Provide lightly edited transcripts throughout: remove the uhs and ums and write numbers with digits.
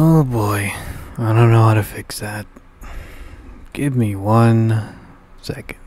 Oh boy, I don't know how to fix that. Give me 1 second.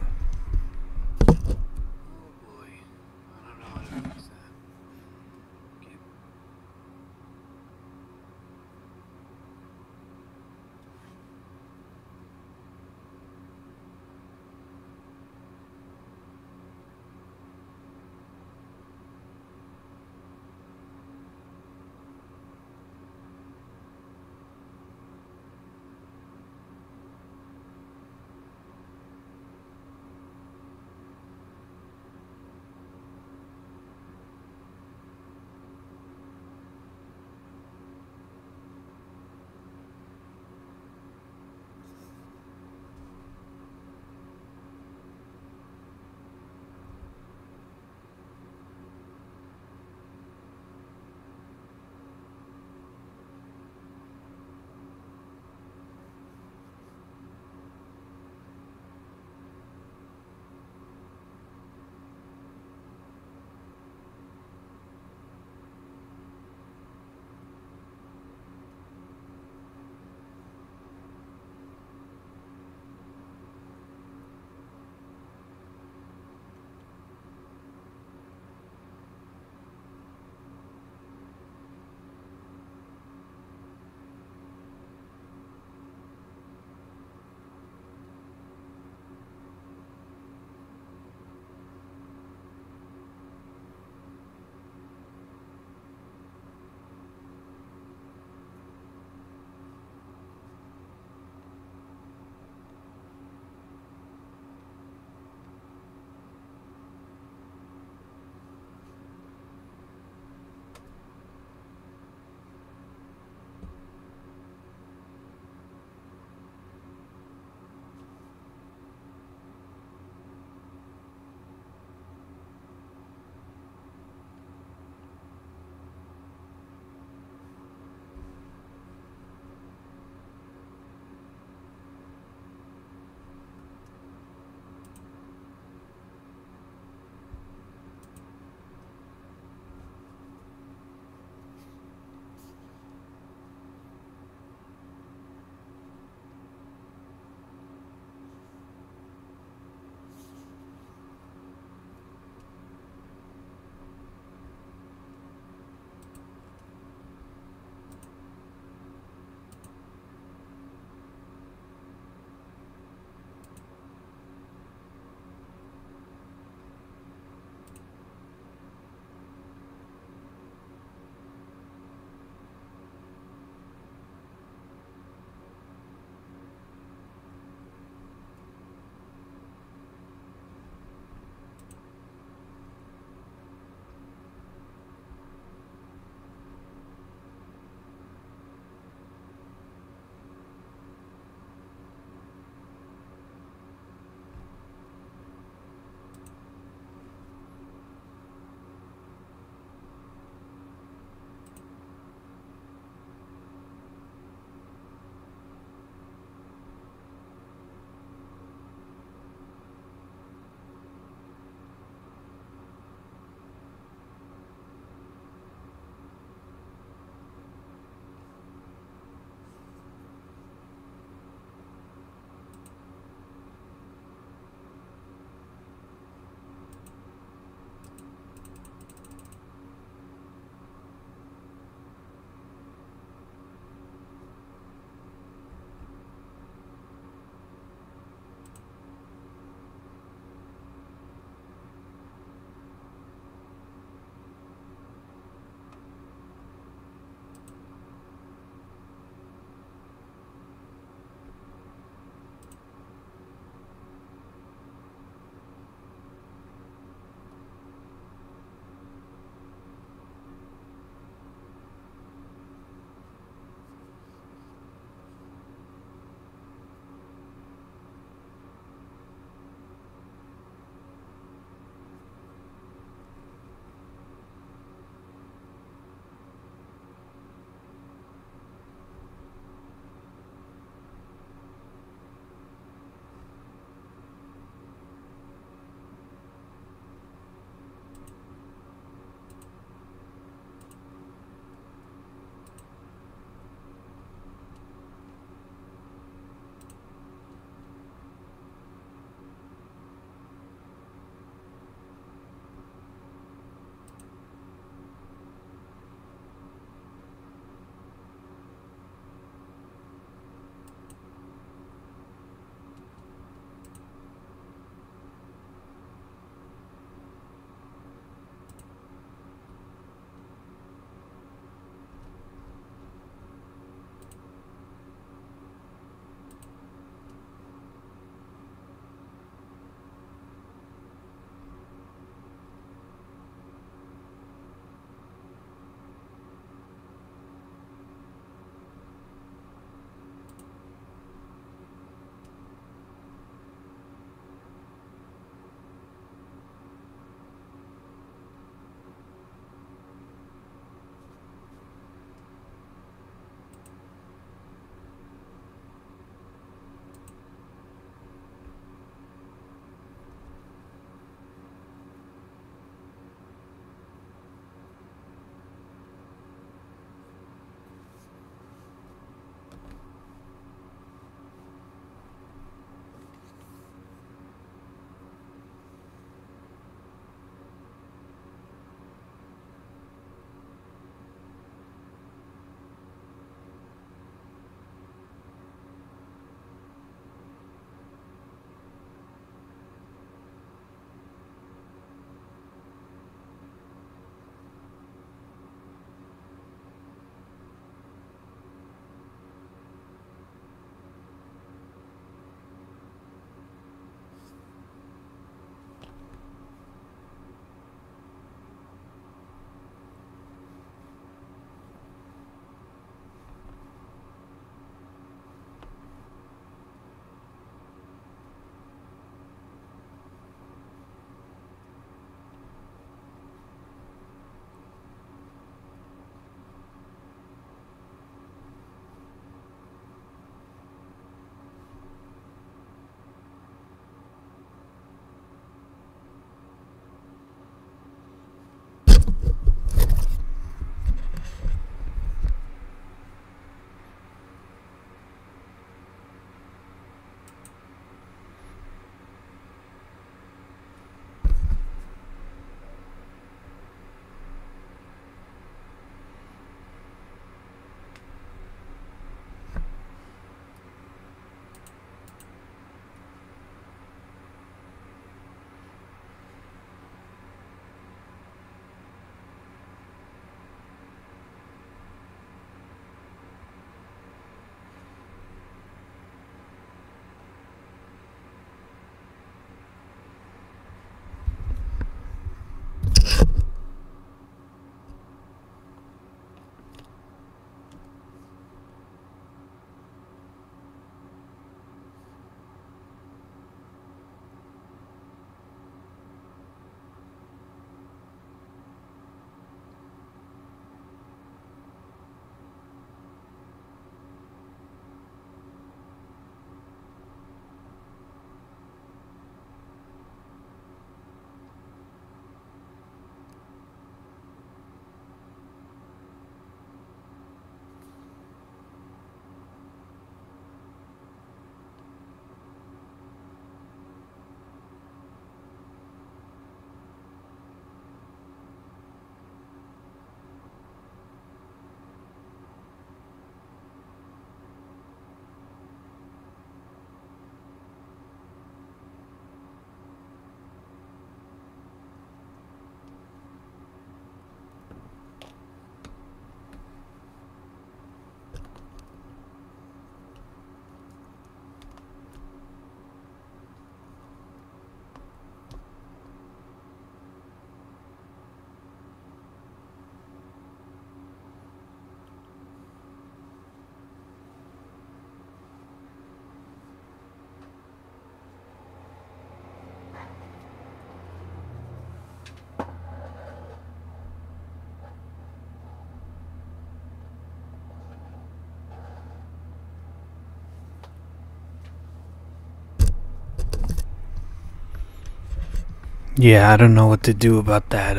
Yeah, I don't know what to do about that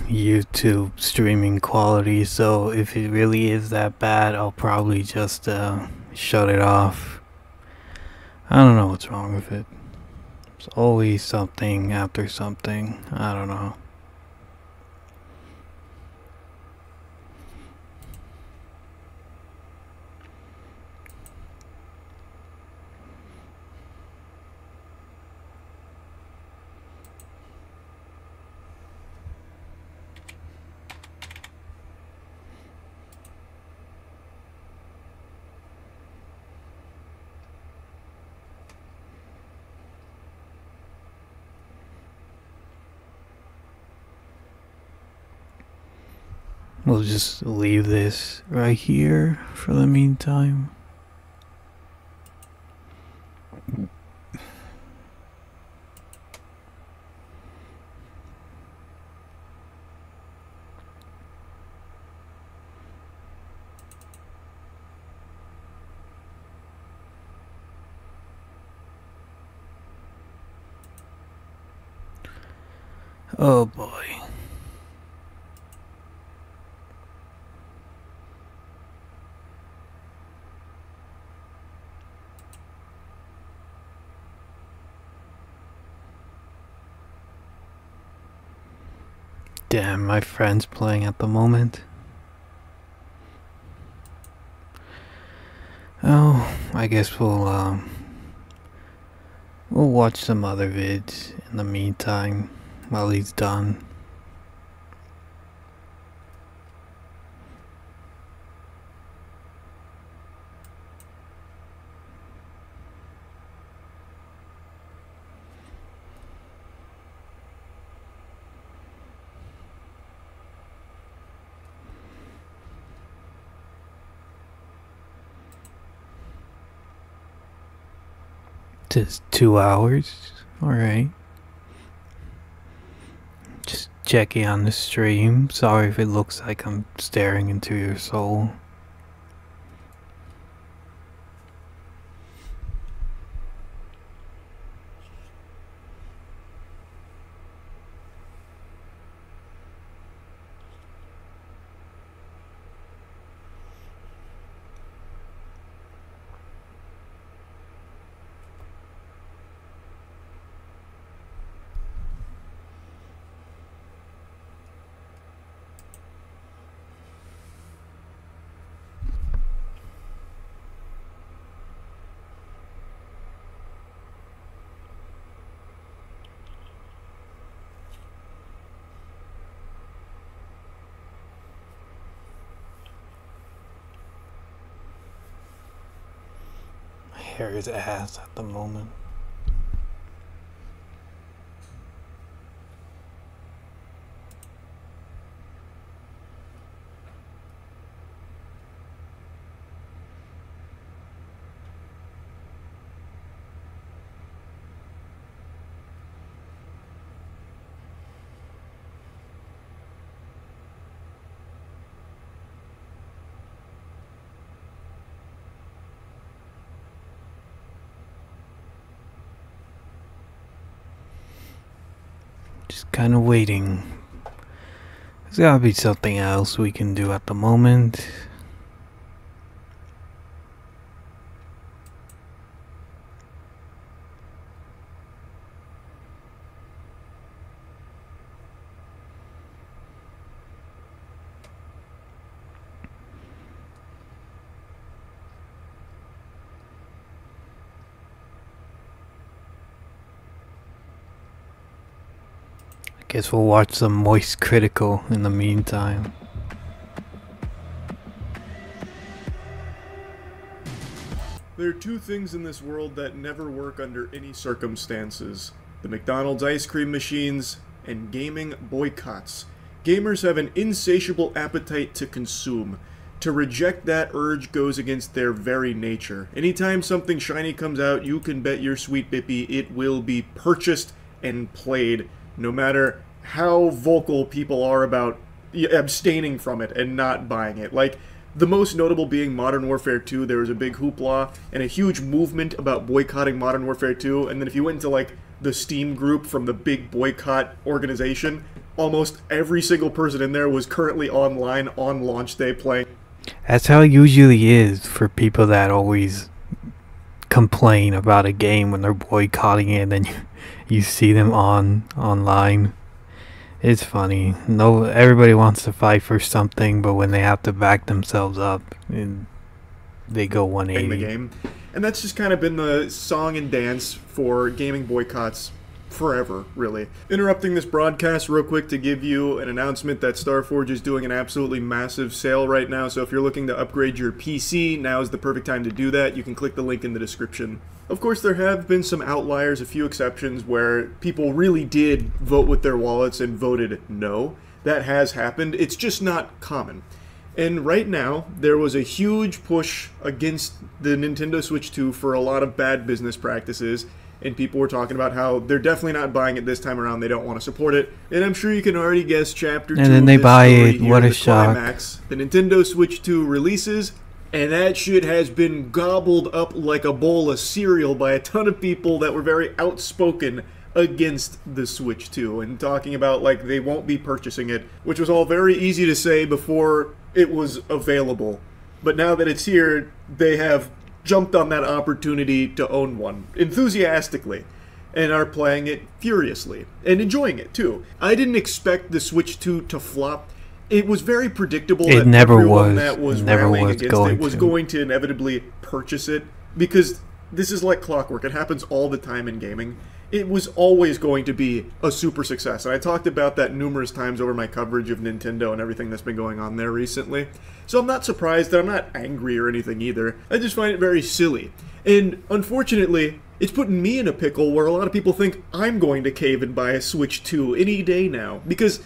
YouTube streaming quality, so if it really is that bad, I'll probably just shut it off. I don't know what's wrong with it. It's always something after something. I don't know. We'll just leave this right here for the meantime. Oh boy. Damn, my friend's playing at the moment. Oh, I guess we'll watch some other vids in the meantime while he's done. Just 2 hours. Alright. Just checking on the stream. Sorry if it looks like I'm staring into your soul. My hair is ass at the moment. Just kind of waiting. There's gotta be something else we can do at the moment. Guess we'll watch some Moist Critical in the meantime. There are two things in this world that never work under any circumstances: the McDonald's ice cream machines and gaming boycotts. Gamers have an insatiable appetite to consume. To reject that urge goes against their very nature. Anytime something shiny comes out, you can bet your sweet bippy it will be purchased and played, no matter how vocal people are about abstaining from it and not buying it. Like, The most notable being Modern Warfare 2. There was a big hoopla and a huge movement about boycotting Modern Warfare 2. And then if you went into like the Steam group from the big boycott organization, almost every single person in there was currently online on launch day playing. That's how it usually is for people that always complain about a game when they're boycotting it, and then you see them online. It's funny. No, everybody wants to fight for something, but when they have to back themselves up, they go 180. The game. And that's just kind of been the song and dance for gaming boycotts forever, really. Interrupting this broadcast real quick to give you an announcement that StarForge is doing an absolutely massive sale right now, so if you're looking to upgrade your PC, now is the perfect time to do that. You can click the link in the description. Of course, there have been some outliers, a few exceptions, where people really did vote with their wallets and voted no. That has happened. It's just not common. And right now, there was a huge push against the Nintendo Switch 2 for a lot of bad business practices, and people were talking about how they're definitely not buying it this time around, they don't want to support it. And I'm sure you can already guess chapter 2 and then they buy it. What a shock. Climax. The Nintendo Switch 2 releases, and that shit has been gobbled up like a bowl of cereal by a ton of people that were very outspoken against the Switch 2 and talking about like they won't be purchasing it, which was all very easy to say before it was available. But now that it's here, they have jumped on that opportunity to own one enthusiastically and are playing it furiously and enjoying it too. I didn't expect the Switch 2 to flop. It was very predictable that everyone that was rallying against it was going to inevitably purchase it, because this is like clockwork. It happens all the time in gaming. It was always going to be a super success. And I talked about that numerous times over my coverage of Nintendo and everything that's been going on there recently. So I'm not surprised, that I'm not angry or anything either. I just find it very silly. And unfortunately, it's putting me in a pickle where a lot of people think I'm going to cave and buy a Switch 2 any day now. Because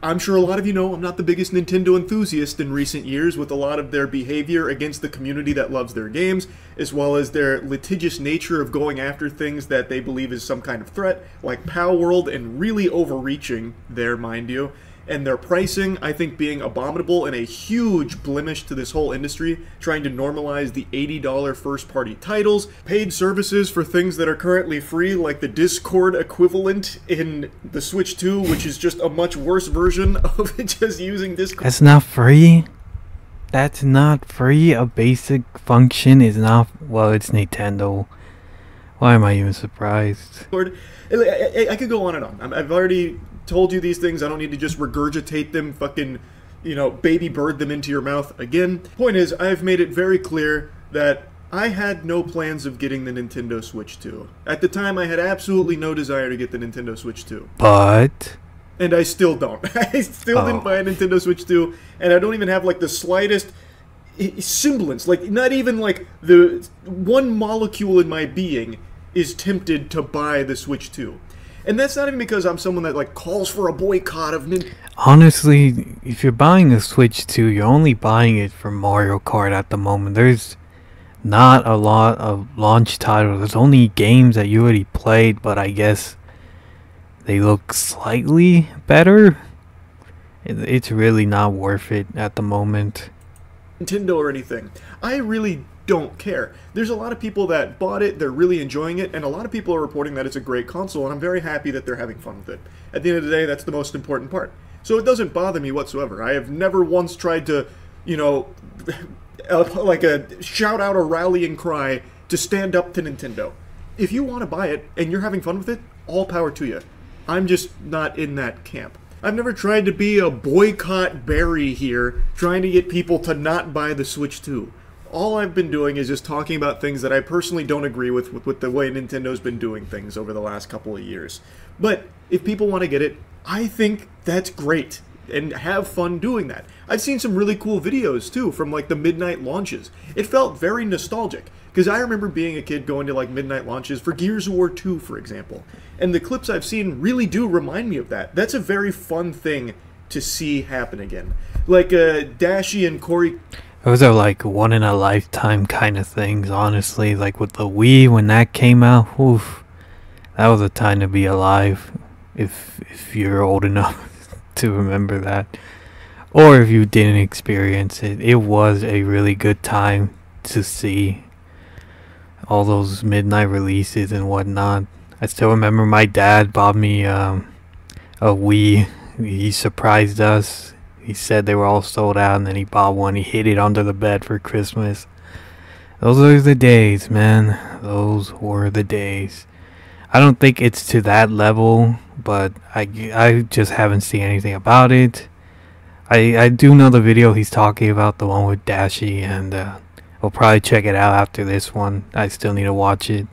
I'm sure a lot of you know I'm not the biggest Nintendo enthusiast in recent years, with a lot of their behavior against the community that loves their games, as well as their litigious nature of going after things that they believe is some kind of threat, like Pal World, and really overreaching there, mind you. And their pricing, I think, being abominable and a huge blemish to this whole industry, trying to normalize the $80 first-party titles, paid services for things that are currently free, like the Discord equivalent in the Switch 2, which is just a much worse version of just using Discord. That's not free? That's not free? A basic function is not... Well, it's Nintendo. Why am I even surprised? I could go on and on. I've already told you these things. I don't need to just regurgitate them, fucking, baby bird them into your mouth again. Point is, I've made it very clear that I had no plans of getting the Nintendo Switch 2. At the time, I had absolutely no desire to get the Nintendo Switch 2. But... And I still don't. I still didn't buy a Nintendo Switch 2, and I don't even have, like, the slightest semblance, like, not even, like, the one molecule in my being is tempted to buy the Switch 2. And that's not even because I'm someone that, like, calls for a boycott of Nintendo. Honestly, if you're buying a Switch 2, you're only buying it for Mario Kart at the moment. There's not a lot of launch titles. There's only games that you already played, but I guess they look slightly better. It's really not worth it at the moment. Nintendo or anything. I really don't care. There's a lot of people that bought it, they're really enjoying it, and a lot of people are reporting that it's a great console, and I'm very happy that they're having fun with it. At the end of the day, that's the most important part. So it doesn't bother me whatsoever. I have never once tried to, shout out a rallying cry to stand up to Nintendo. If you want to buy it, and you're having fun with it, all power to you. I'm just not in that camp. I've never tried to be a boycott Barry here, trying to get people to not buy the Switch 2. All I've been doing is just talking about things that I personally don't agree with the way Nintendo's been doing things over the last couple of years. But if people want to get it, I think that's great, and have fun doing that. I've seen some really cool videos, too, from, like, the midnight launches. It felt very nostalgic, because I remember being a kid going to, like, midnight launches for Gears of War 2, for example. And the clips I've seen really do remind me of that. That's a very fun thing to see happen again. Like, Dashie and Corey... Those are like one-in-a-lifetime kind of things, honestly. Like with the Wii, when that came out, oof, that was a time to be alive, if you're old enough to remember that. or if you didn't experience it, it was a really good time to see all those midnight releases and whatnot. I still remember my dad bought me a Wii. He surprised us. He said they were all sold out, and then he bought one. He hid it under the bed for Christmas. Those were the days, man. Those were the days. I don't think it's to that level, but I just haven't seen anything about it. I do know the video he's talking about, the one with Dashi, and I'll probably check it out after this one. I still need to watch it.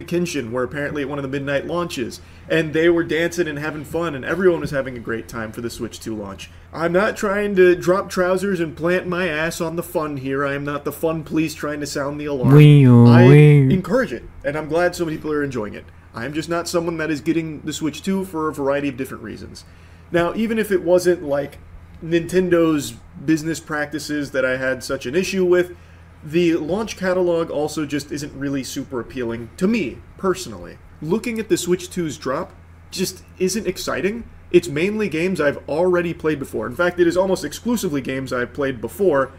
Kenshin were apparently at one of the midnight launches, and they were dancing and having fun, and everyone was having a great time for the Switch 2 launch. I'm not trying to drop trousers and plant my ass on the fun here. I am not the fun police trying to sound the alarm. I encourage it, and I'm glad so many people are enjoying it. I'm just not someone that is getting the Switch 2 for a variety of different reasons. Now, even if it wasn't like Nintendo's business practices that I had such an issue with, the launch catalog also just isn't really super appealing to me, personally. Looking at the Switch 2's drop just isn't exciting. It's mainly games I've already played before. In fact, it is almost exclusively games I've played before,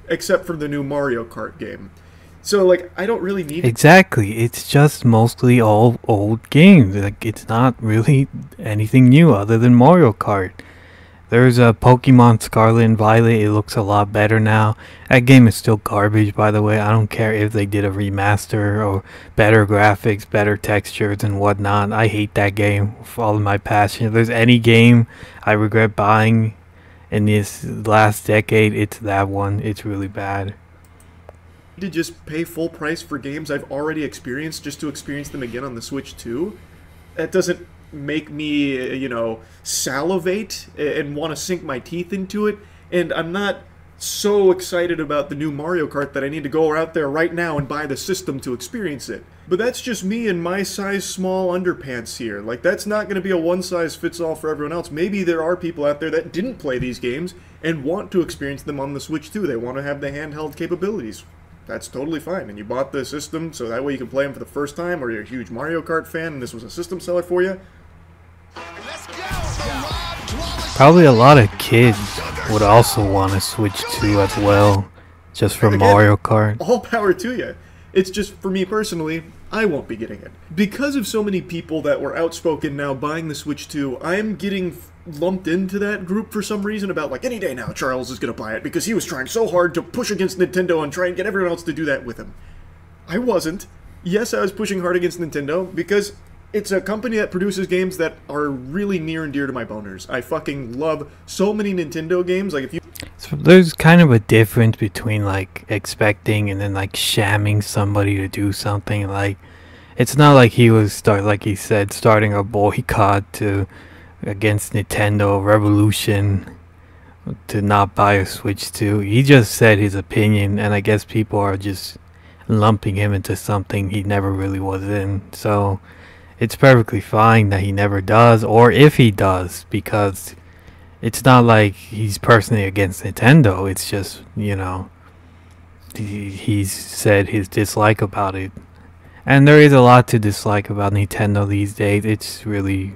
except for the new Mario Kart game. So, like, I don't really need... Exactly. It's just mostly all old games. Like, it's not really anything new other than Mario Kart. There's a Pokemon Scarlet and Violet. It looks a lot better now. That game is still garbage, by the way. I don't care if they did a remaster or better graphics, better textures and whatnot. I hate that game with all of my passion. If there's any game I regret buying in this last decade, it's that one. It's really bad. To just pay full price for games I've already experienced just to experience them again on the Switch 2? That doesn't make me, you know, salivate and want to sink my teeth into it, and I'm not so excited about the new Mario Kart that I need to go out there right now and buy the system to experience it. But that's just me and my size small underpants here. Like, that's not going to be a one-size-fits-all for everyone else. Maybe there are people out there that didn't play these games and want to experience them on the Switch too. They want to have the handheld capabilities. That's totally fine, and you bought the system so that way you can play them for the first time, or you're a huge Mario Kart fan and this was a system seller for you. Probably a lot of kids would also want to Switch 2 as well, just for Mario Kart. All power to you. It's just, for me personally, I won't be getting it. Because of so many people that were outspoken now buying the Switch 2, I'm getting lumped into that group for some reason about, like, any day now Charles is going to buy it because he was trying so hard to push against Nintendo and try and get everyone else to do that with him. I wasn't. Yes, I was pushing hard against Nintendo because it's a company that produces games that are really near and dear to my boners. I fucking love so many Nintendo games. Like, if you... So there's kind of a difference between, like, expecting and then, like, shamming somebody to do something. Like, it's not like he was, like he said, starting a boycott against Nintendo, revolution, to not buy a Switch 2. He just said his opinion, and I guess people are just lumping him into something he never really was in. So it's perfectly fine that he never does, or if he does, because it's not like he's personally against Nintendo. It's just, you know, he's said his dislike about it. And there is a lot to dislike about Nintendo these days. It's really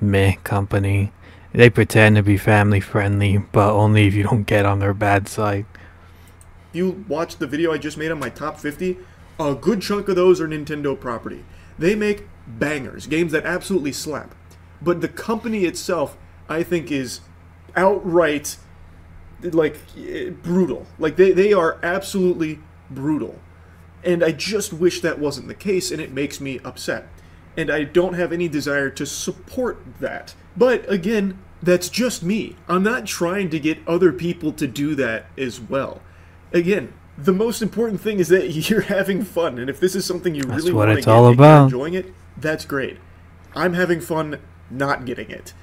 meh company. They pretend to be family friendly, but only if you don't get on their bad side. If you watch the video I just made on my top 50, a good chunk of those are Nintendo property. They make bangers, games that absolutely slap. But the company itself, I think, is outright, like, brutal. Like, they are absolutely brutal. And I just wish that wasn't the case, and it makes me upset. And I don't have any desire to support that. But, again, that's just me. I'm not trying to get other people to do that as well. Again, the most important thing is that you're having fun, and if this is something you really want to get and you're enjoying it, that's great. I'm having fun not getting it.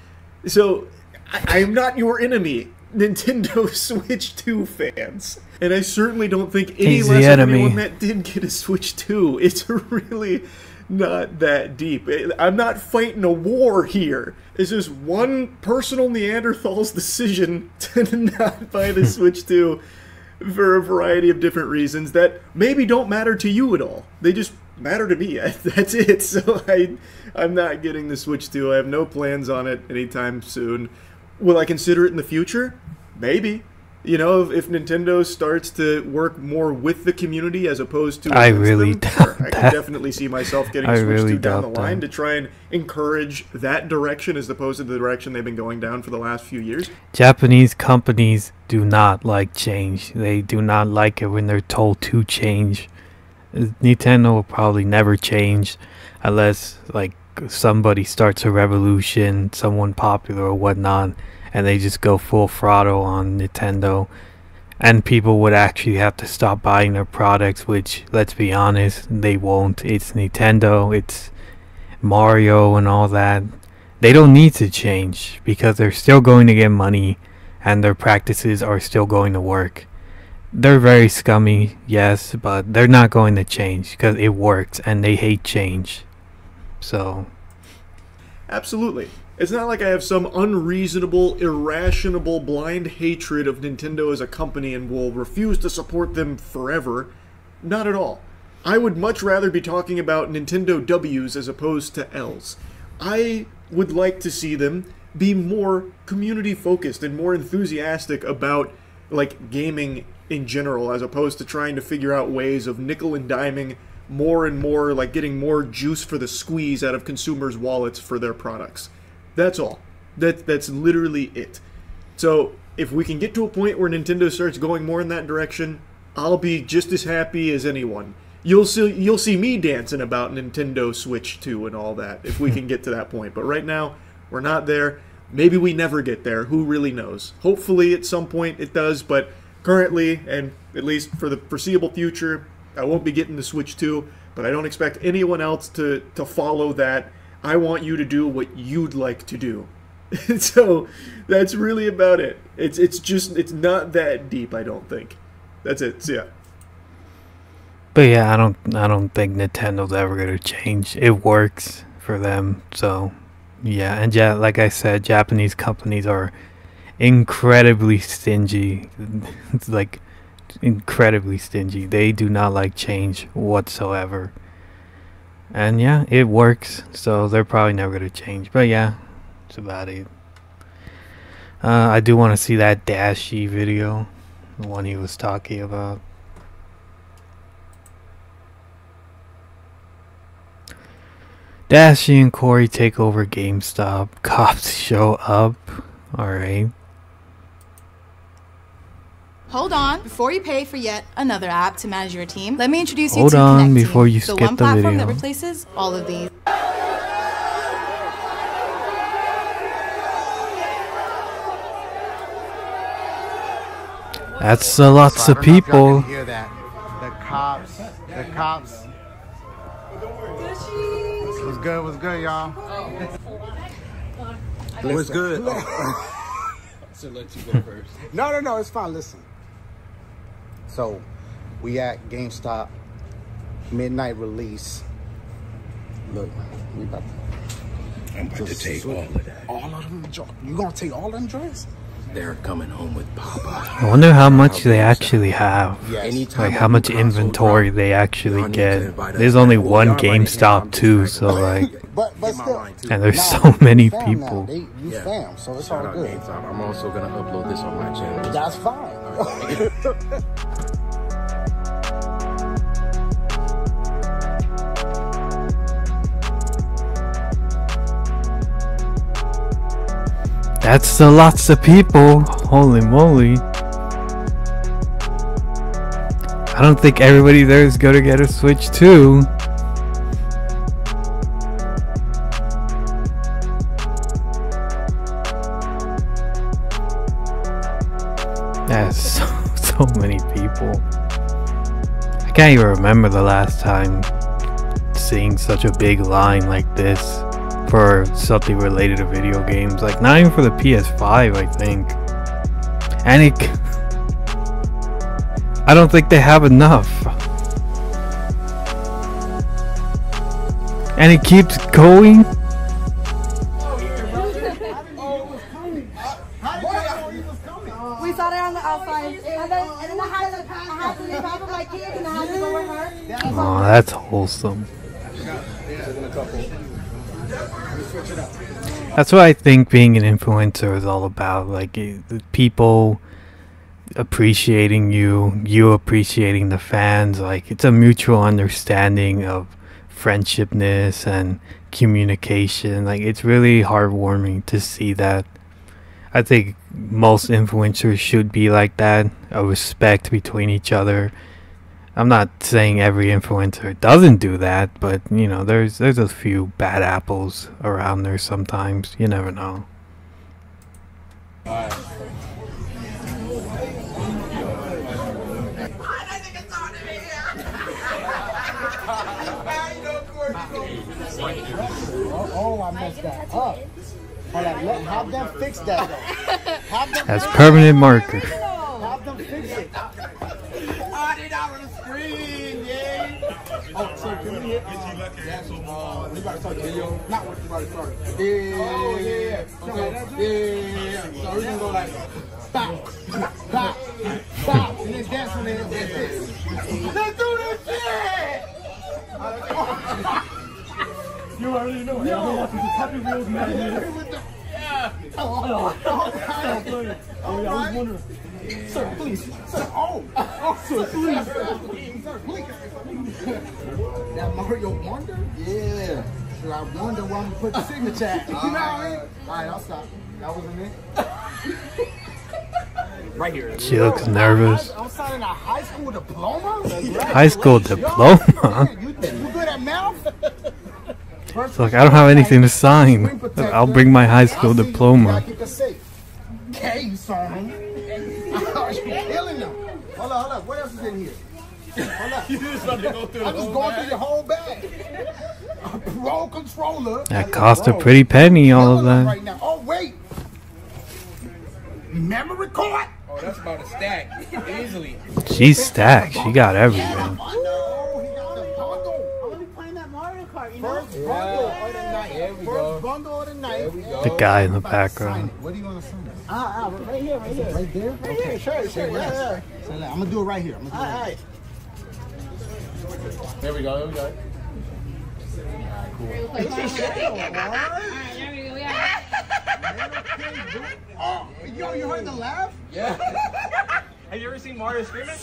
So, I'm not your enemy, Nintendo Switch 2 fans. And I certainly don't think any less of anyone that did get a Switch 2. It's really not that deep. I'm not fighting a war here. It's just one personal Neanderthal's decision to not buy the Switch 2 for a variety of different reasons that maybe don't matter to you at all. They just matter to me. That's it. So I'm not getting the Switch 2. I have no plans on it anytime soon. Will I consider it in the future? Maybe. You know, if Nintendo starts to work more with the community as opposed to I against really them, doubt sure, I that. can definitely see myself getting I Switch really 2 down the doubt line that. to try and encourage that direction as opposed to the direction they've been going down for the last few years. Japanese companies do not like change. They do not like it when they're told to change. Nintendo will probably never change unless like somebody starts a revolution, someone popular or whatnot, and they just go full throttle on Nintendo. And people would actually have to stop buying their products, which, let's be honest, they won't. It's Nintendo, it's Mario and all that. They don't need to change because they're still going to get money and their practices are still going to work. They're very scummy, yes, but they're not going to change because it works and they hate change. So, Absolutely. It's not like I have some unreasonable, irrational, blind hatred of Nintendo as a company and will refuse to support them forever. Not at all. I would much rather be talking about Nintendo W's as opposed to L's. I would like to see them be more community focused and more enthusiastic about like gaming in general, as opposed to trying to figure out ways of nickel and diming more and more, like getting more juice for the squeeze out of consumers' wallets for their products. That's all. That's literally it. So if we can get to a point where Nintendo starts going more in that direction, I'll be just as happy as anyone. You'll see me dancing about Nintendo Switch 2 and all that if we can get to that point. But right now, we're not there. Maybe we never get there. Who really knows? Hopefully at some point it does, but currently, and at least for the foreseeable future, I won't be getting the Switch 2, but I don't expect anyone else to follow that. I want you to do what you'd like to do. So that's really about it. It's not that deep, I don't think. That's it. So yeah. but yeah, I don't think Nintendo's ever gonna change. It works for them, so yeah. And yeah, like I said, Japanese companies are incredibly stingy. It's like incredibly stingy. They do not like change whatsoever. And yeah, it works, so they're probably never gonna change. But yeah, that's about it. I do want to see that Dashi video, the one he was talking about. Dashi and Corey take over GameStop. Cops show up. Alright. Hold on, before you pay for yet another app to manage your team, let me introduce you Hold to on Connect before Team, you the skip one the platform video. that replaces all of these. That's lots of people. Hear that? The cops. What's good, y'all? What's good? So let you go first. No, it's fine. Listen. So, we at GameStop, midnight release. Look, we about to... I'm about to take all of that. All of them? You gonna take all them joints? They're coming home with Papa. I wonder how much they actually have. Yes. Like how much inventory they actually get. There's only one GameStop too, so like, But still... and there's Nah, so many you fam now. people. You Yeah. fam, so it's Shout all out good. GameStop. I'm also gonna upload this on my channel. That's fine. That's lots of people. Holy moly. I don't think everybody there is gonna get a Switch 2. That's so many people. I can't even remember the last time seeing such a big line like this for something related to video games. Like, not even for the PS5, I think. And I don't think they have enough. And it keeps going. We saw that on the outside, and then I had to leave half of my kids, and I had to go with her. Oh, that's wholesome. That's what I think being an influencer is all about. Like people appreciating you, you appreciating the fans. Like it's a mutual understanding of friendshipness and communication. Like it's really heartwarming to see that. I think most influencers should be like that, a respect between each other. I'm not saying every influencer doesn't do that, but you know, there's a few bad apples around there sometimes. You never know. Oh, I messed that up. Hold on, have them fix that though. That's permanent marker. Have them fix it. Oh, they not on the screen, yeah. Oh, so can we hit? Yeah, so we about to start the video. Not what we about to start. Yeah. Oh, yeah. Okay. Yeah. So we're gonna go like bop, bop, bop, and then dance on it. That's it. Let's do this shit. You already know. Yo, this is Happy Wheels man. Yeah. Oh, yeah, I was wondering. Sir, please. Sir, sir, please. Sir, please. That Mario Wonder? Yeah. So I wonder why we put the signature at. You know what I mean? Alright, I'll stop. That wasn't it. Right here. She looks nervous. I'm signing a high school diploma? High school diploma? You good at math? It's like, I don't have anything to sign. I'll bring my high school diploma. Okay, son. You're killing them. Hold on. What else is in here? Hold on. I'm just going through your whole bag. A pro controller. That cost a pretty penny, all of that. Right now. Oh, wait. Memory card? Oh, that's about a stack. Easily. She's stacked. She got everything. First bundle of the night. First bundle of the night. The guy in the background. What do you want to sign? Right here. Right there? Okay, sure. Yeah. So I'm going to do it right here. There we go. Oh, yo, you heard the laugh? Yeah. Have you ever seen Mario screaming?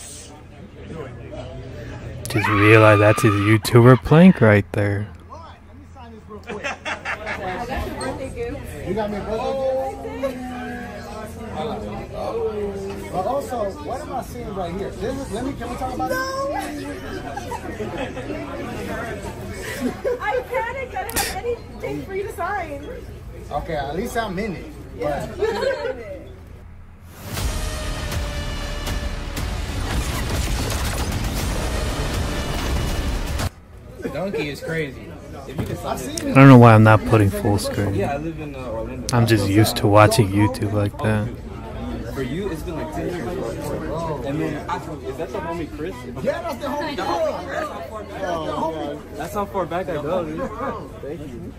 Just realized that's his YouTuber plank right there. Let me sign this real quick. You got me a birthday gift? But also, what am I seeing right here? Can we talk about it? I panicked. I didn't have anything for you to sign. Okay, at least I'm in it. Yeah. Donkey is crazy. I don't know why I'm not putting full screen. Yeah, I live in Orlando. I'm just used to watching YouTube like that. For you, it's been like 10 years. And then, is that the homie Chris? Yeah, that's the homie. That's how far back I go, dude. Thank you.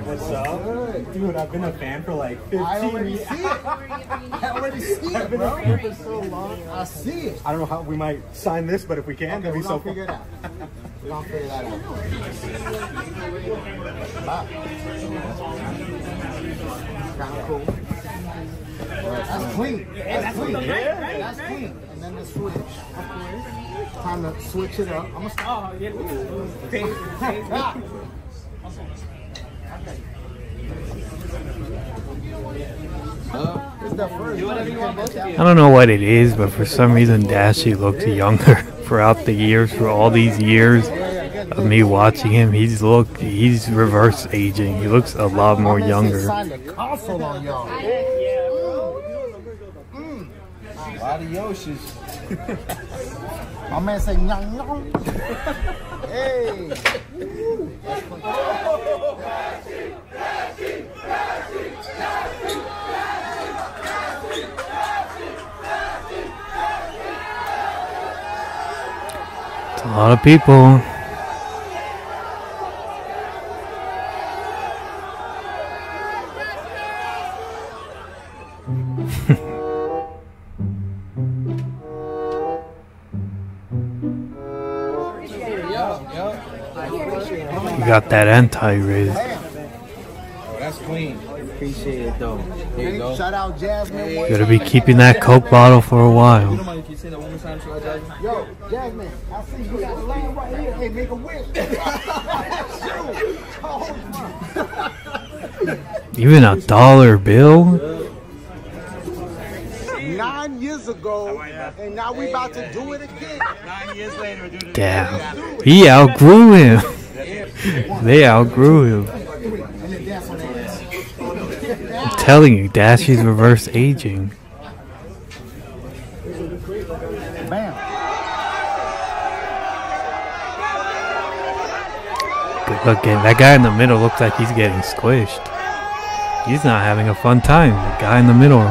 What's up? Dude, I've been a fan for like 15 I already years. see it. I already see it, bro. For so long. I see it. I don't know how we might sign this, but if we can, that'd be so fun. Figure it out. We're gonna figure that out. Wow. Kind of cool. That's clean. That's clean. That's clean. And then the switch. Time to switch it up. I'm gonna start. I don't know what it is, but for some reason Dashy looks younger throughout the years. For all these years of me watching him, he's reverse aging. He looks a lot more younger. Adios. My man say nyong nyong. Hey. It's a lot of people. You got that anti-riz. That's clean. Appreciate it though. There you go. Shout out Jasmine. You gotta be keeping that Coke bottle for a while. You don't mind if you say that one more time, Jasmine? Yo, Jasmine, I see you got a line right here. Hey, make a wish. Even a dollar bill? 9 years ago, and now we about to do it again. 9 years later, we're doing it. Damn. He outgrew him. They outgrew him. I'm telling you, Dashy's reverse aging. Bam. Good looking. That guy in the middle looks like he's getting squished. He's not having a fun time. The guy in the middle.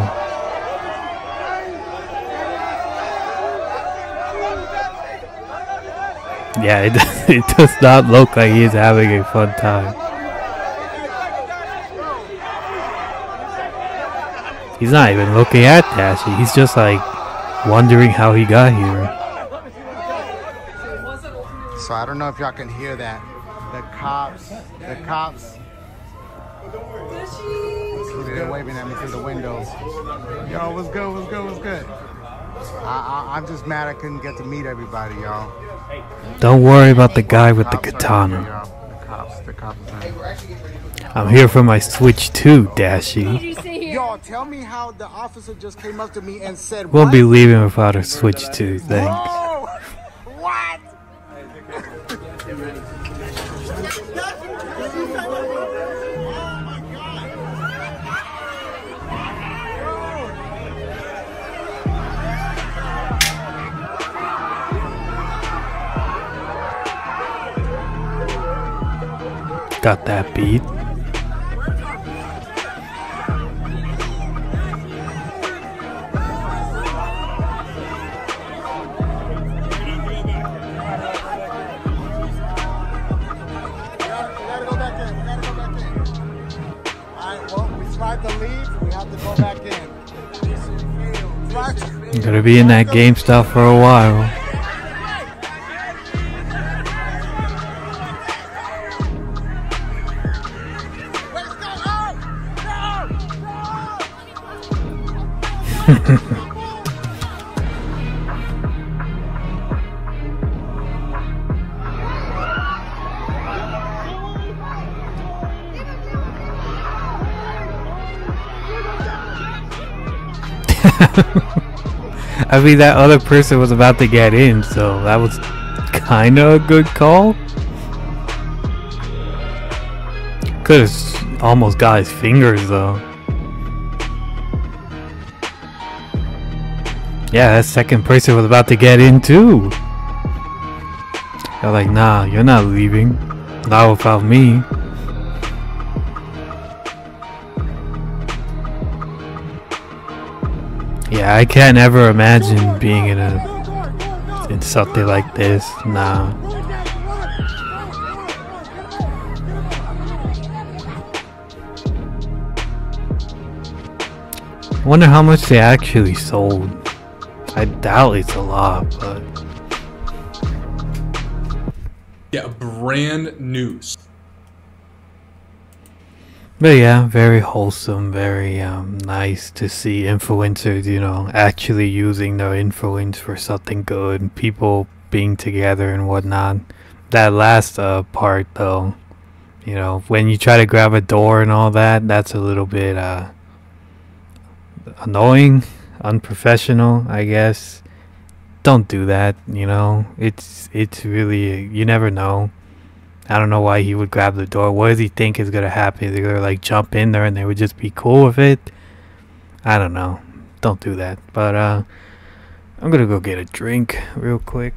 Yeah, it does not look like he is having a fun time. He's not even looking at Dashy. He's just like wondering how he got here. So I don't know if y'all can hear that. The cops. They're waving at me through the window. Yo, what's good? I'm just mad I couldn't get to meet everybody, y'all. Don't worry about the guy with the katana. The cops. I'm here for my Switch 2, Dashy. Y'all, tell me how the officer just came up to me and said, Won't be leaving without a Switch 2, thanks. Oh, what? Got that beat. I'm gonna be in that GameStop for a while. I mean, that other person was about to get in, so that was kind of a good call. Could have almost got his fingers, though. Yeah, that second person was about to get in, too. They're like, nah, you're not leaving. Not without me. Yeah, I can't ever imagine being in something like this. Nah. I wonder how much they actually sold. I doubt it's a lot, but yeah, brand new. But yeah, very wholesome, very nice to see influencers, you know, actually using their influence for something good, people being together and whatnot. That last part though, you know, when you try to grab a door and all that, that's a little bit annoying, unprofessional, I guess. Don't do that, you know. It's really, you never know. I don't know why he would grab the door. What does he think is gonna happen? Is he gonna like jump in there and they would just be cool with it? I don't know. Don't do that. But I'm gonna go get a drink real quick.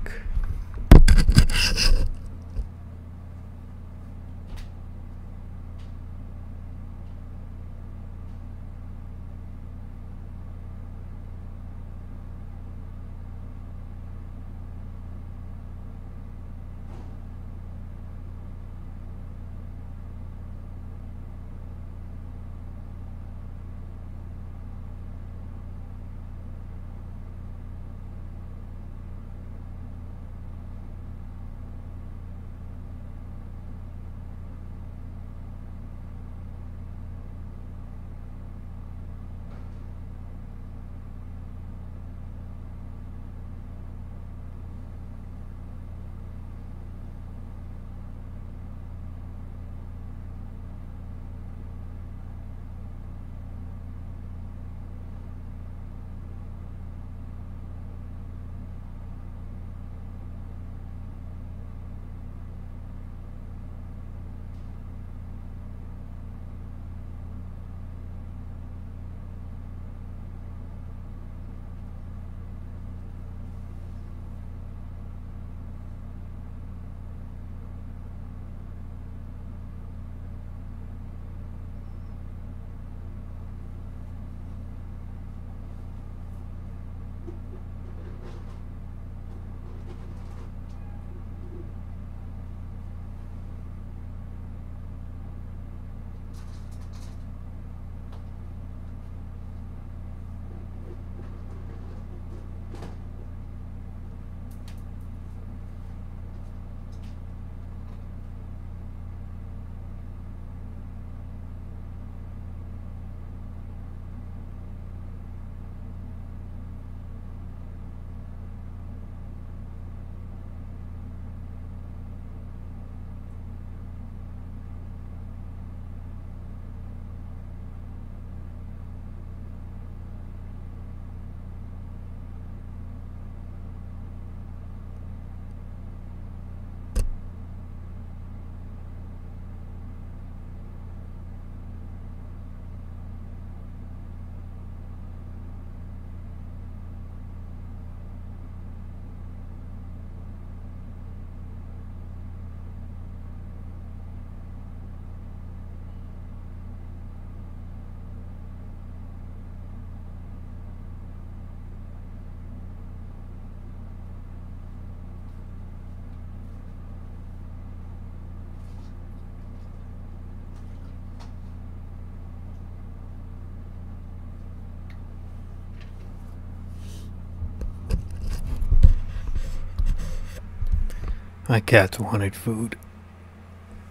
My cats wanted food.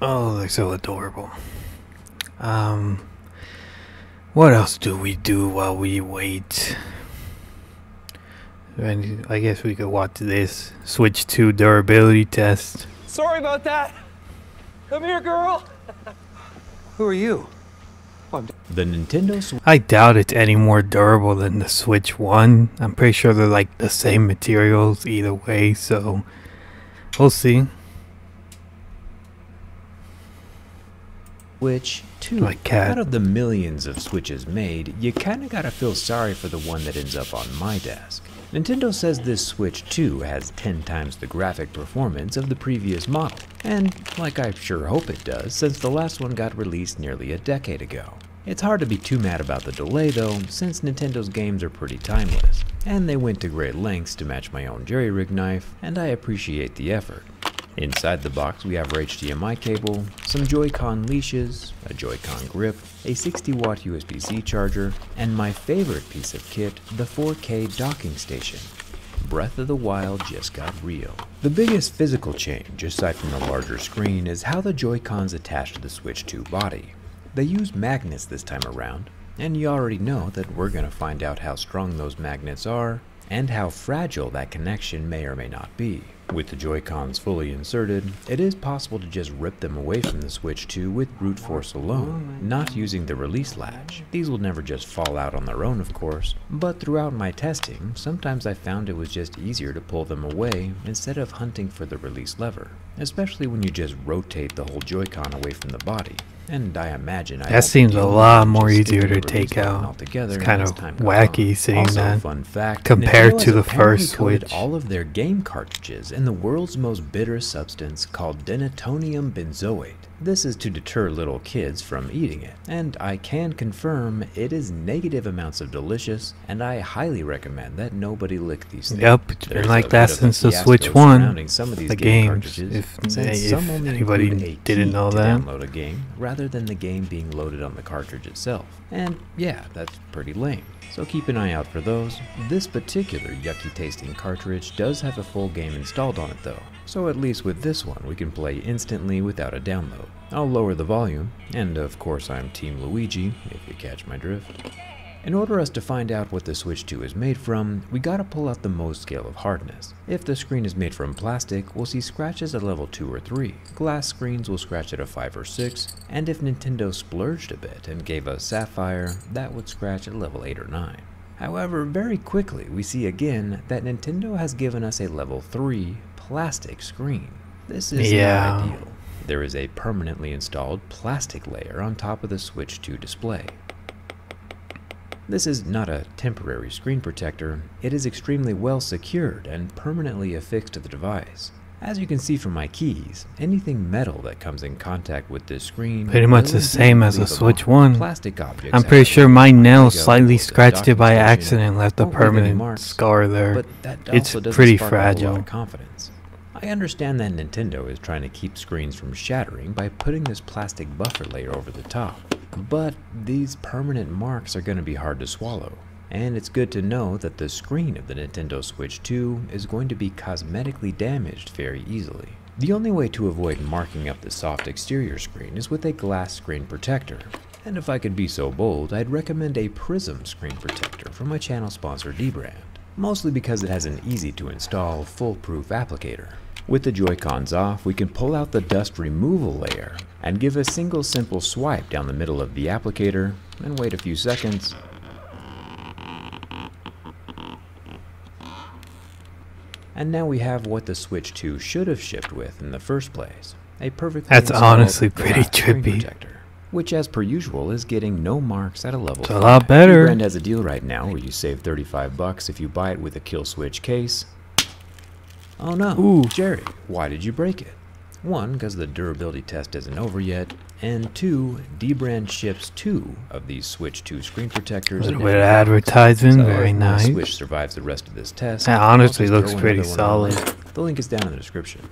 Oh, they're so adorable. What else do we do while we wait? And I guess we could watch this Switch 2 durability test. Sorry about that. Come here, girl. Who are you? The Nintendo Switch. I doubt it's any more durable than the Switch 1. I'm pretty sure they're like the same materials either way, so we'll see. Switch 2. My cat. Out of the millions of Switches made, you kinda gotta feel sorry for the one that ends up on my desk. Nintendo says this Switch 2 has 10 times the graphic performance of the previous model, and like I sure hope it does, since the last one got released nearly a decade ago. It's hard to be too mad about the delay though, since Nintendo's games are pretty timeless, and they went to great lengths to match my own jerry-rig knife, and I appreciate the effort. Inside the box we have our HDMI cable, some Joy-Con leashes, a Joy-Con grip, a 60-watt USB-C charger, and my favorite piece of kit, the 4K docking station. Breath of the Wild just got real. The biggest physical change, aside from the larger screen, is how the Joy-Cons attach to the Switch 2 body. They use magnets this time around, and you already know that we're going to find out how strong those magnets are, and how fragile that connection may or may not be. With the Joy-Cons fully inserted, it is possible to just rip them away from the Switch 2 with brute force alone, not using the release latch. These will never just fall out on their own, of course, but throughout my testing, sometimes I found it was just easier to pull them away instead of hunting for the release lever, especially when you just rotate the whole Joy-Con away from the body. And I imagine that seems a lot more easier to take out. It's kind of wacky seeing that fun fact, compared to the first Switch. All of their game cartridges in the world's most bitter substance called denatonium benzoate. This is to deter little kids from eating it, and I can confirm it is negative amounts of delicious, and I highly recommend that nobody lick these things. Yep, it's been like that since the Switch 1, the games, if anybody didn't know that. Download a game rather than the game being loaded on the cartridge itself. And yeah, that's pretty lame. So keep an eye out for those. This particular yucky tasting cartridge does have a full game installed on it though. So at least with this one we can play instantly without a download. I'll lower the volume, and of course I'm Team Luigi, if you catch my drift. In order for us to find out what the Switch 2 is made from, we gotta pull out the Mohs scale of hardness. If the screen is made from plastic, we'll see scratches at level 2 or 3. Glass screens will scratch at a 5 or 6, and if Nintendo splurged a bit and gave us sapphire, that would scratch at level 8 or 9. However, very quickly we see again that Nintendo has given us a level 3 plastic screen. This is not ideal. There is a permanently installed plastic layer on top of the Switch 2 display. This is not a temporary screen protector, it is extremely well secured and permanently affixed to the device. As you can see from my keys, anything metal that comes in contact with this screen pretty much the same as a Switch 1. Plastic objects I'm pretty sure my nail slightly scratched it by accident and left a permanent scar there. It's pretty fragile. I understand that Nintendo is trying to keep screens from shattering by putting this plastic buffer layer over the top, but these permanent marks are going to be hard to swallow, and it's good to know that the screen of the Nintendo Switch 2 is going to be cosmetically damaged very easily. The only way to avoid marking up the soft exterior screen is with a glass screen protector, and if I could be so bold, I'd recommend a Prism screen protector from my channel sponsor Dbrand, mostly because it has an easy to install foolproof applicator. With the Joy-Cons off, we can pull out the dust removal layer and give a single simple swipe down the middle of the applicator and wait a few seconds. And now we have what the Switch 2 should have shipped with in the first place. A perfectly That's honestly pretty trippy. Protector, which as per usual is getting no marks at a level 5. It's a lot better. Dbrand has a deal right now where you save $35 if you buy it with a Kill Switch case. Oh no, Ooh. Jerry, why did you break it? 1, because the durability test isn't over yet, and 2, Dbrand ships 2 of these Switch 2 screen protectors. A little bit of advertising, very nice. Switch survives the rest of this test. That honestly looks pretty solid. The link is down in the description.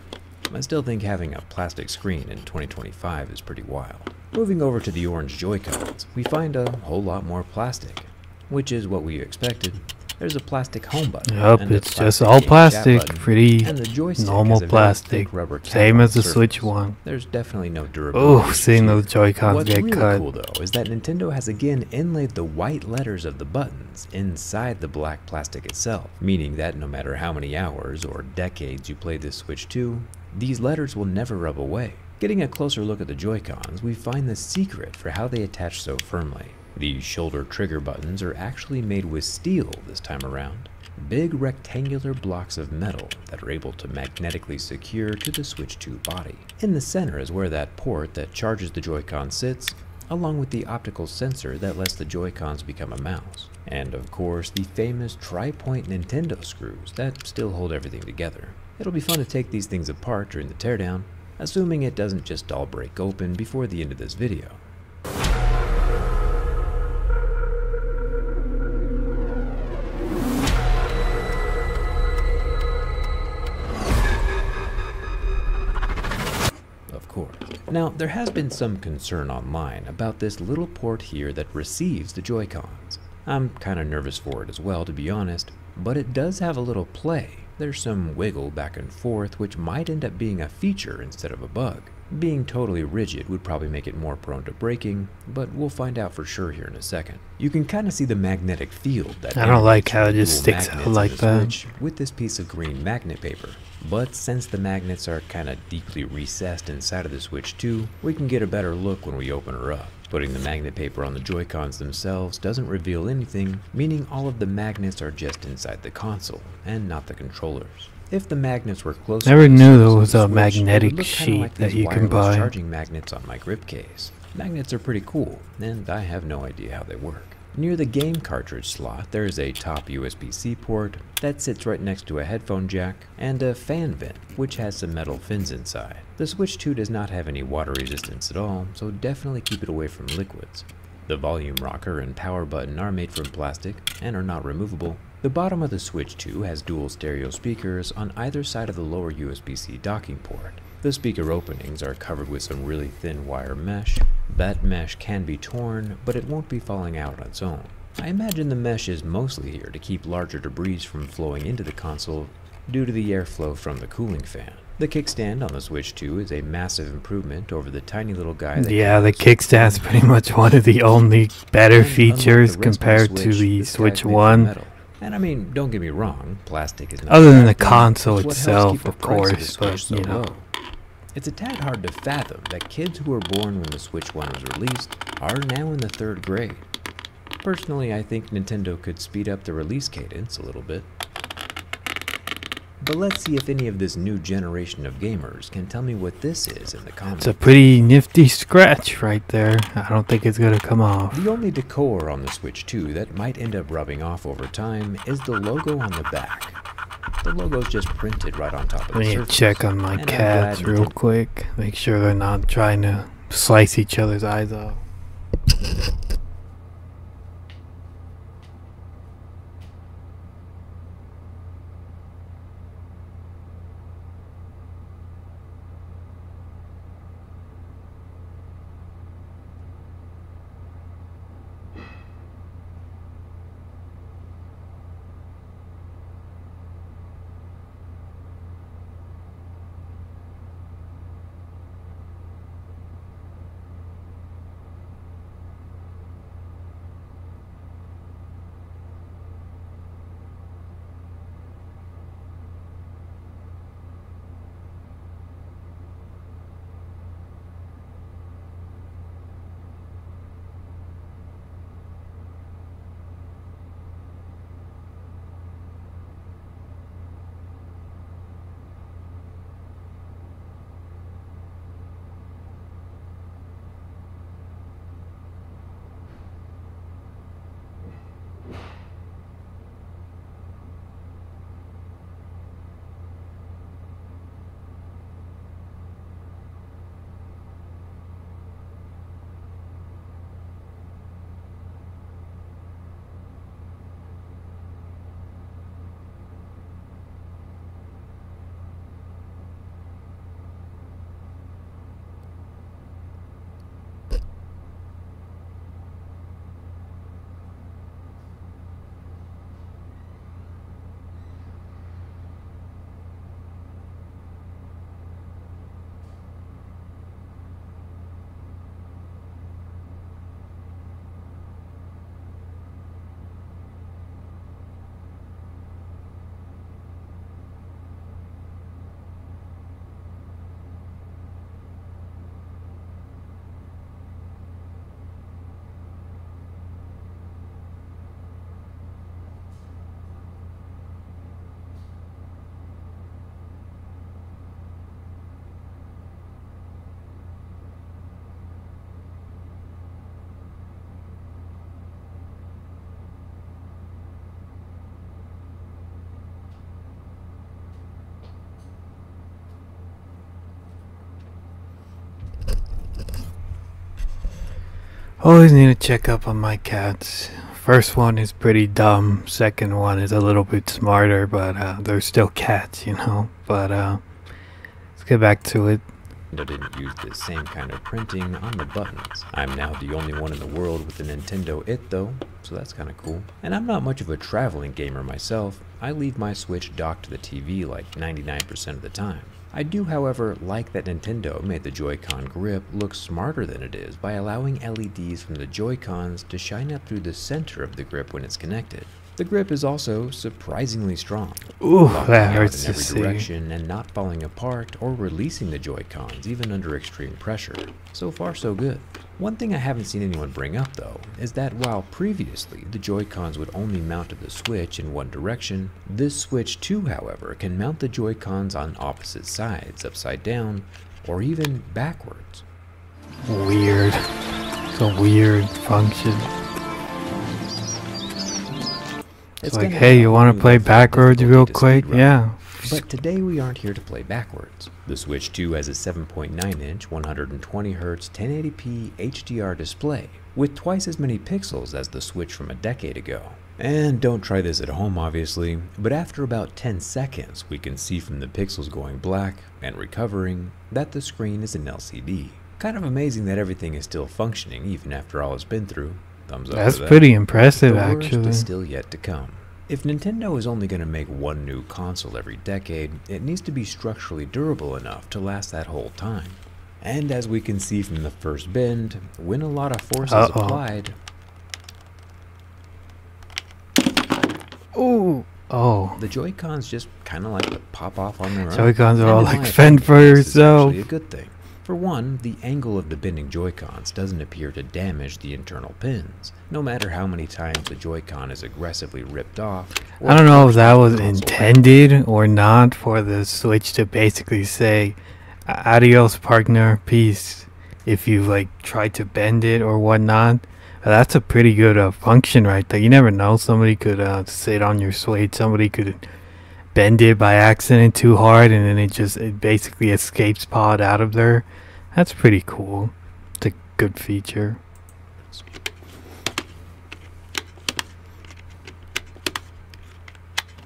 I still think having a plastic screen in 2025 is pretty wild. Moving over to the orange Joy-Cons, we find a whole lot more plastic, which is what we expected. There's a plastic home button. Yup, and a it's just plastic all game plastic, chat button, pretty and the joystick normal has a very plastic, thick rubber cap same on as the surface. Switch one. There's definitely no durability Oh, issues seeing here. those Joy-Cons What's get really cut. cool though is that Nintendo has again inlaid the white letters of the buttons inside the black plastic itself, meaning that no matter how many hours or decades you play this Switch 2, these letters will never rub away. Getting a closer look at the Joy-Cons, we find the secret for how they attach so firmly. The shoulder trigger buttons are actually made with steel this time around. Big rectangular blocks of metal that are able to magnetically secure to the Switch 2 body. In the center is where that port that charges the Joy-Con sits, along with the optical sensor that lets the Joy-Cons become a mouse. And of course, the famous tri-point Nintendo screws that still hold everything together. It'll be fun to take these things apart during the teardown, assuming it doesn't just all break open before the end of this video. Of course. Now, there has been some concern online about this little port here that receives the Joy-Cons. I'm kinda nervous for it as well, to be honest, but it does have a little play. There's some wiggle back and forth, which might end up being a feature instead of a bug. Being totally rigid would probably make it more prone to breaking, but we'll find out for sure here in a second. You can kind of see the magnetic field that I don't like how it emanates just from the sticks dual out magnets like in the that. Switch with this piece of green magnet paper. But since the magnets are kind of deeply recessed inside of the Switch 2, we can get a better look when we open her up. Putting the magnet paper on the Joy-Cons themselves doesn't reveal anything, meaning all of the magnets are just inside the console, and not the controllers. If the magnets were closer, Never to the knew there surface was of the a Switch, it would magnetic look kinda sheet like that these you can wireless buy. charging magnets on my grip case. Magnets are pretty cool, and I have no idea how they work. Near the game cartridge slot, there is a top USB-C port that sits right next to a headphone jack, and a fan vent, which has some metal fins inside. The Switch 2 does not have any water resistance at all, so definitely keep it away from liquids. The volume rocker and power button are made from plastic and are not removable. The bottom of the Switch 2 has dual stereo speakers on either side of the lower USB-C docking port. The speaker openings are covered with some really thin wire mesh. That mesh can be torn, but it won't be falling out on its own. I imagine the mesh is mostly here to keep larger debris from flowing into the console due to the airflow from the cooling fan. The kickstand on the Switch 2 is a massive improvement over the tiny little guy that Yeah, the came with kickstand's Switch pretty much one of the only better And unlike the features rest of compared to the this Switch guy's made from 1. metal. And I mean, don't get me wrong, plastic is not Other a than bad the thing, console it's what helps itself, keep the of price the course, Switch but, so you know. low. It's a tad hard to fathom that kids who were born when the Switch 1 was released are now in the 3rd grade. Personally, I think Nintendo could speed up the release cadence a little bit. But let's see if any of this new generation of gamers can tell me what this is in the comments. It's a pretty nifty scratch right there. I don't think it's gonna come off. The only decor on the Switch 2 that might end up rubbing off over time is the logo on the back. The logo's just printed right on top of the Let me surface. check on my and I'm cats glad real Nintendo- quick. Make sure they're not trying to slice each other's eyes off. Always need to check up on my cats. First one is pretty dumb. Second one is a little bit smarter, but they're still cats, you know. But let's get back to it. Nintendo didn't use the same kind of printing on the buttons. I'm now the only one in the world with a Nintendo It though, so that's kind of cool. And I'm not much of a traveling gamer myself. I leave my Switch docked to the TV like 99% of the time. I do, however, like that Nintendo made the Joy-Con grip look smarter than it is by allowing LEDs from the Joy-Cons to shine up through the center of the grip when it's connected. The grip is also surprisingly strong, Ooh, locking that out hurts in to every see. direction and not falling apart or releasing the Joy-Cons even under extreme pressure. So far so good. One thing I haven't seen anyone bring up though, is that while previously the Joy-Cons would only mount to the Switch in one direction, this Switch 2 however can mount the Joy-Cons on opposite sides, upside down, or even backwards. Weird. It's a weird function. It's like, hey, you want to play backwards real quick? Yeah. But today we aren't here to play backwards. The Switch 2 has a 7.9-inch, 120Hz, 1080p HDR display, with twice as many pixels as the Switch from a decade ago. And don't try this at home obviously, but after about 10 seconds we can see from the pixels going black and recovering that the screen is an LCD. Kind of amazing that everything is still functioning even after all it's been through. Thumbs up. That's for that. pretty impressive, The worst actually. is still yet to come. If Nintendo is only going to make one new console every decade, it needs to be structurally durable enough to last that whole time. And as we can see from the first bend, when a lot of force is applied... Ooh. Oh. The Joy-Cons just kind of like to pop off on their own. Joy-Cons are And all in like, my fend opinion, for this is yourself. actually a good thing. For one, the angle of the bending Joy-Cons doesn't appear to damage the internal pins, no matter how many times the Joy-Con is aggressively ripped off. I don't know if that was intended or not for the Switch to basically say, adios partner, peace, if you like try to bend it or whatnot. That's a pretty good function right there. You never know, somebody could sit on your Switch, somebody could bend it by accident too hard and then it basically escapes pod out of there. That's pretty cool. It's a good feature.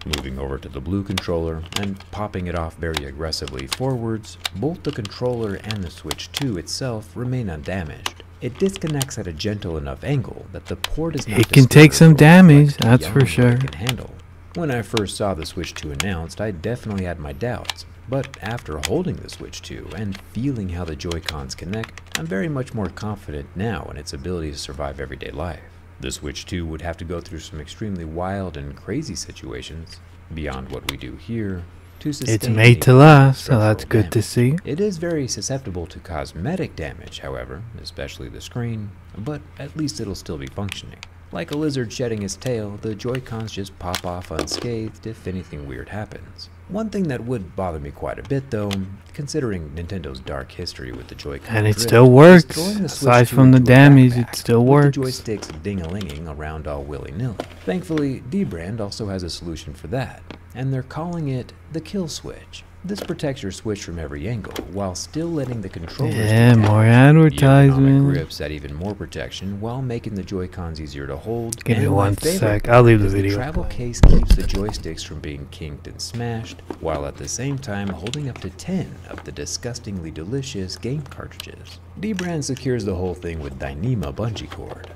Moving over to the blue controller and popping it off very aggressively forwards, both the controller and the Switch 2 itself remain undamaged. It disconnects at a gentle enough angle that the port is not It can take some damage, that's for beyond what sure. it can handle. When I first saw the Switch 2 announced, I definitely had my doubts, but after holding the Switch 2 and feeling how the Joy-Cons connect, I'm very much more confident now in its ability to survive everyday life. The Switch 2 would have to go through some extremely wild and crazy situations, beyond what we do here, to sustain It's made to any last, so that's structural good to see. It is very susceptible to cosmetic damage, however, especially the screen, but at least it'll still be functioning. Like a lizard shedding its tail, the Joy-Cons just pop off unscathed if anything weird happens. One thing that would bother me quite a bit though, considering Nintendo's dark history with the Joy-Con And it drift, still is works. throwing the Switch Aside 2 from the into a damage, backpack it still with works. the joysticks ding-a-linging around all willy-nilly. Thankfully, D-Brand also has a solution for that, and they're calling it the Kill Switch. This protects your Switch from every angle, while still letting the controllers Yeah, detach. more The advertisement. ergonomic grips add even more protection, while making the Joy-Cons easier to hold. Give me And my one favorite sec, part I'll leave the is video travel playing. case keeps the joysticks from being kinked and smashed, while at the same time holding up to 10 of the disgustingly delicious game cartridges. D-Brand secures the whole thing with Dyneema bungee cord,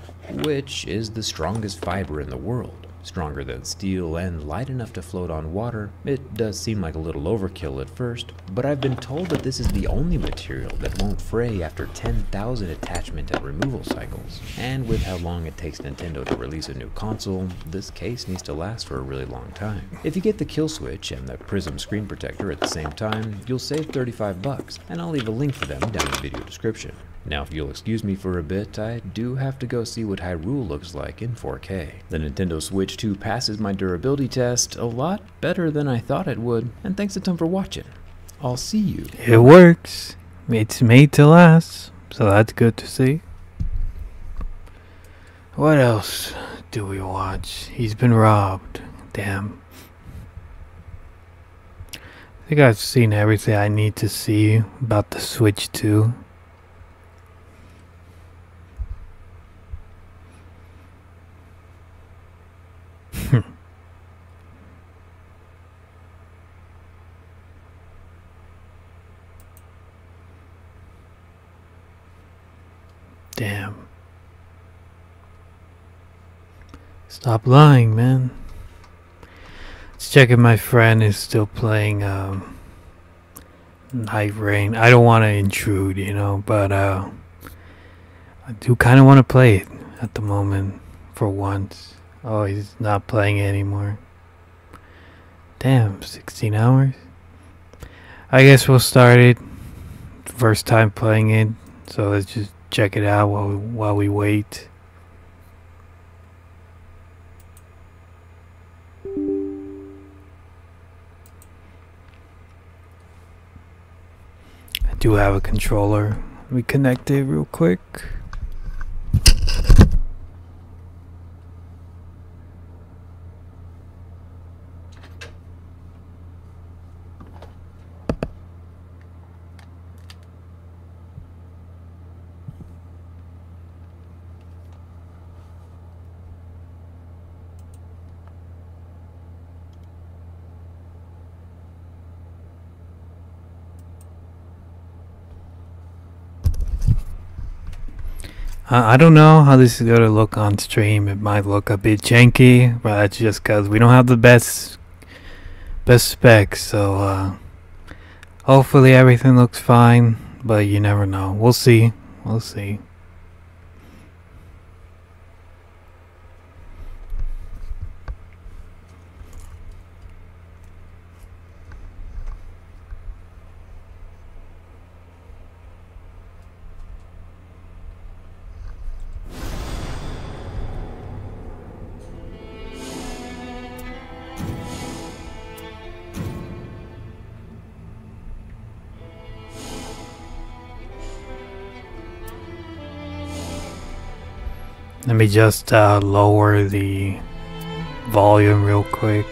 which is the strongest fiber in the world. Stronger than steel and light enough to float on water. It does seem like a little overkill at first, but I've been told that this is the only material that won't fray after 10,000 attachment and removal cycles. And with how long it takes Nintendo to release a new console, this case needs to last for a really long time. If you get the Kill Switch and the Prism screen protector at the same time, you'll save $35, and I'll leave a link for them down in the video description. Now, if you'll excuse me for a bit, I do have to go see what Hyrule looks like in 4K. The Nintendo Switch 2 passes my durability test a lot better than I thought it would, and thanks a ton for watching. I'll see you. It works. It's made to last, so that's good to see. What else do we watch? He's been robbed. Damn. I think I've seen everything I need to see about the Switch 2. Damn. Stop lying, man. Let's check if my friend is still playing Nightreign. I don't want to intrude, you know, but I do kind of want to play it at the moment for once. Oh, he's not playing it anymore. Damn, 16 hours? I guess we'll start it. First time playing it, so let's just check it out while we wait. I do have a controller. Let me connect it real quick. I don't know how this is gonna look on stream. It might look a bit janky, but that's just because we don't have the best specs. So hopefully everything looks fine, but you never know. We'll see. We'll see. Let me just lower the volume real quick.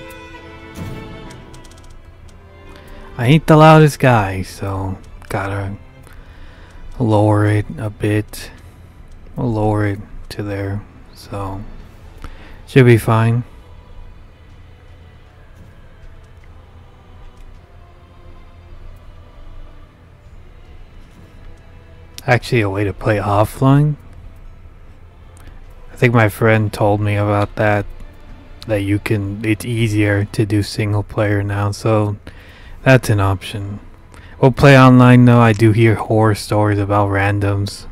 I ain't the loudest guy, so gotta lower it a bit. We'll lower it to there, so should be fine. Actually, a way to play offline. I think my friend told me about that you can, it's easier to do single player now, so that's an option. We'll play online though. I do hear horror stories about randoms.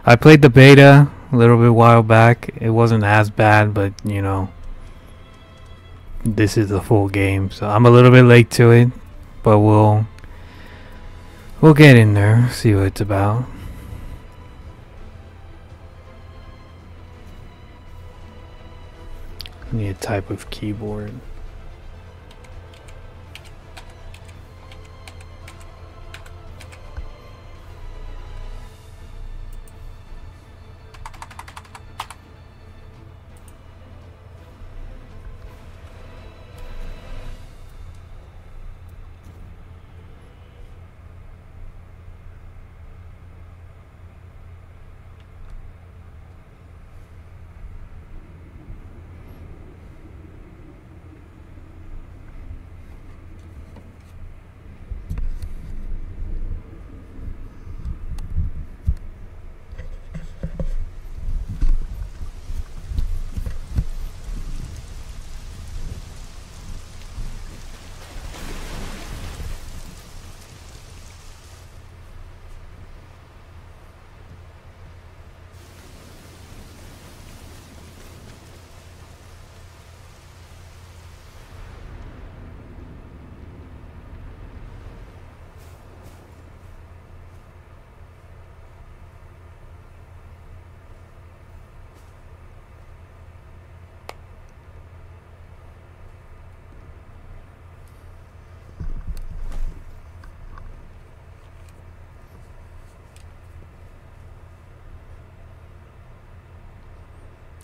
I played the beta a little bit while back. It wasn't as bad, but you know, this is the full game, so I'm a little bit late to it, but we'll get in there, see what it's about. Need a type of keyboard.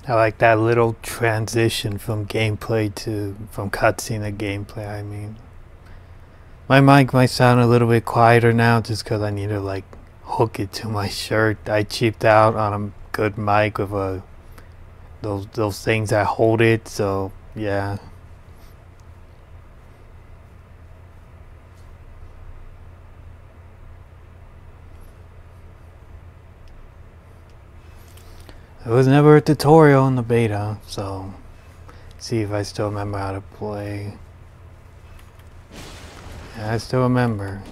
I like that little transition from gameplay from cutscene to gameplay. I mean, my mic might sound a little bit quieter now just because I need to like hook it to my shirt. I cheaped out on a good mic with those things that hold it. So yeah. It was never a tutorial in the beta, so see if I still remember how to play. Yeah, I still remember.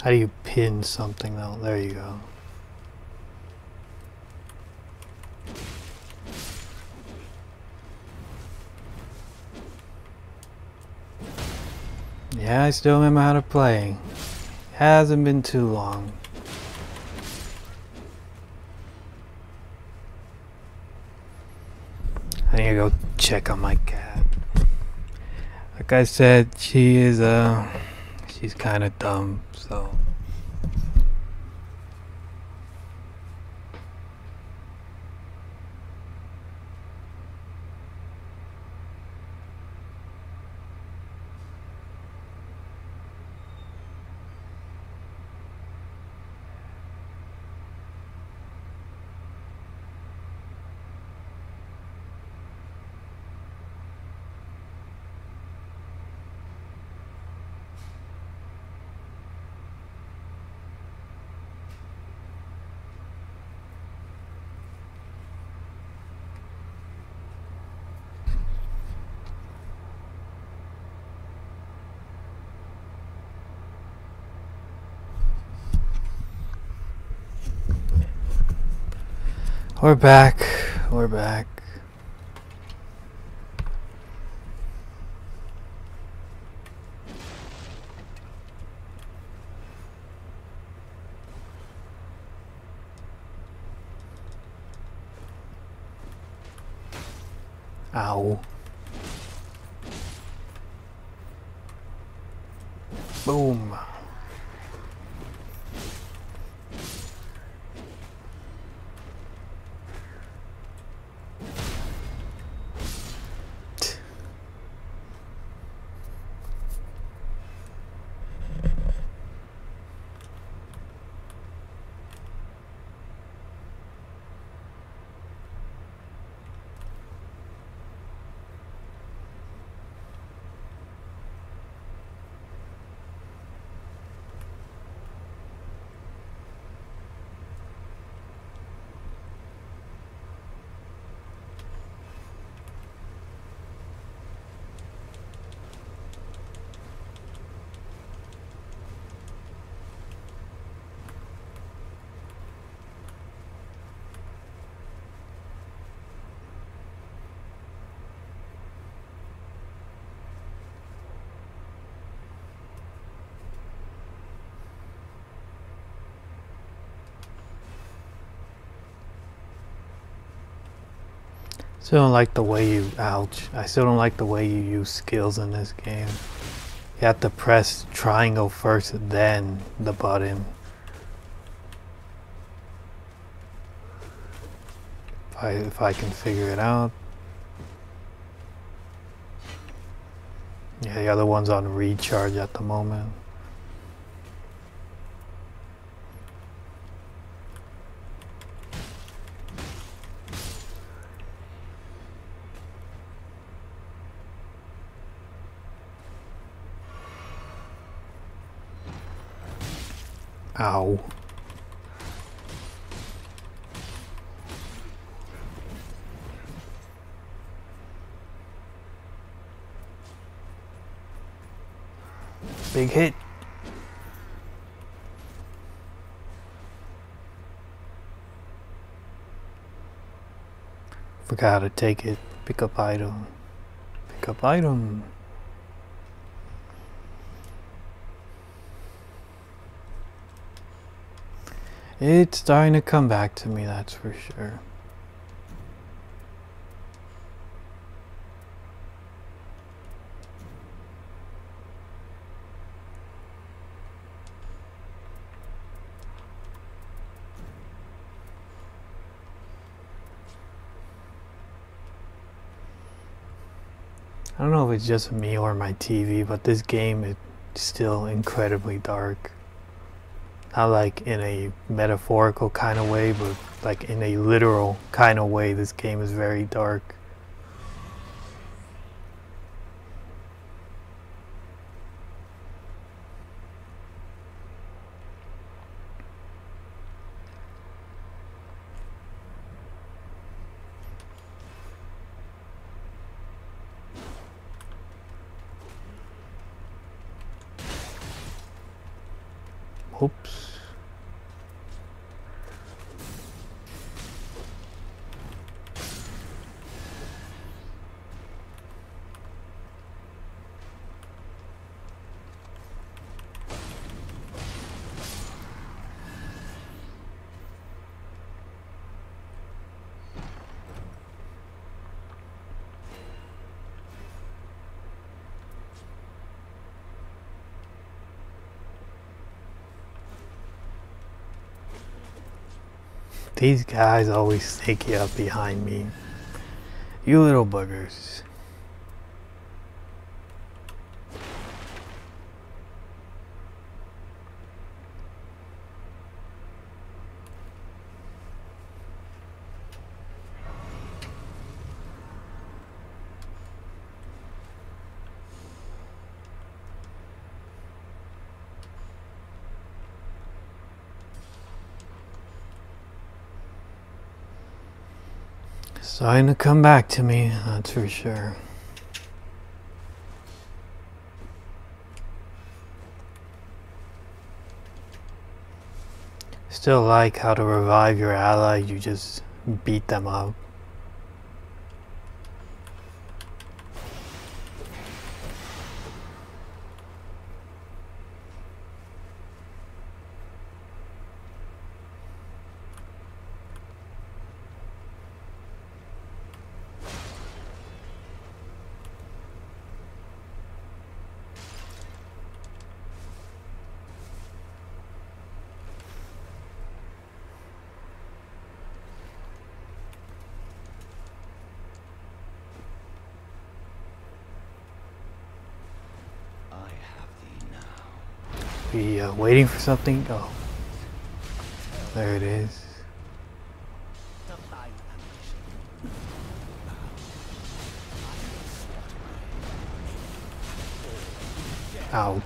How do you pin something though? There you go. Yeah, I still remember how to play. Hasn't been too long. I need to go check on my cat. Like I said, she's kind of dumb, so. We're back. We're back. Ow. Boom. Still don't like the way you, ouch. I still don't like the way you use skills in this game. You have to press triangle first, then the button. If I can figure it out. Yeah, the other one's on recharge at the moment. Ow. Big hit. Forgot how to take it. Pick up item. Pick up item. It's starting to come back to me, that's for sure. I don't know if it's just me or my TV, but this game is still incredibly dark. Not like in a metaphorical kind of way, but like in a literal kind of way, this game is very dark. Oops. These guys always sneak you up behind me. You little buggers. Starting to come back to me, that's for sure. Still like how to revive your ally, you just beat them up. Be waiting for something. Oh, there it is. Ouch.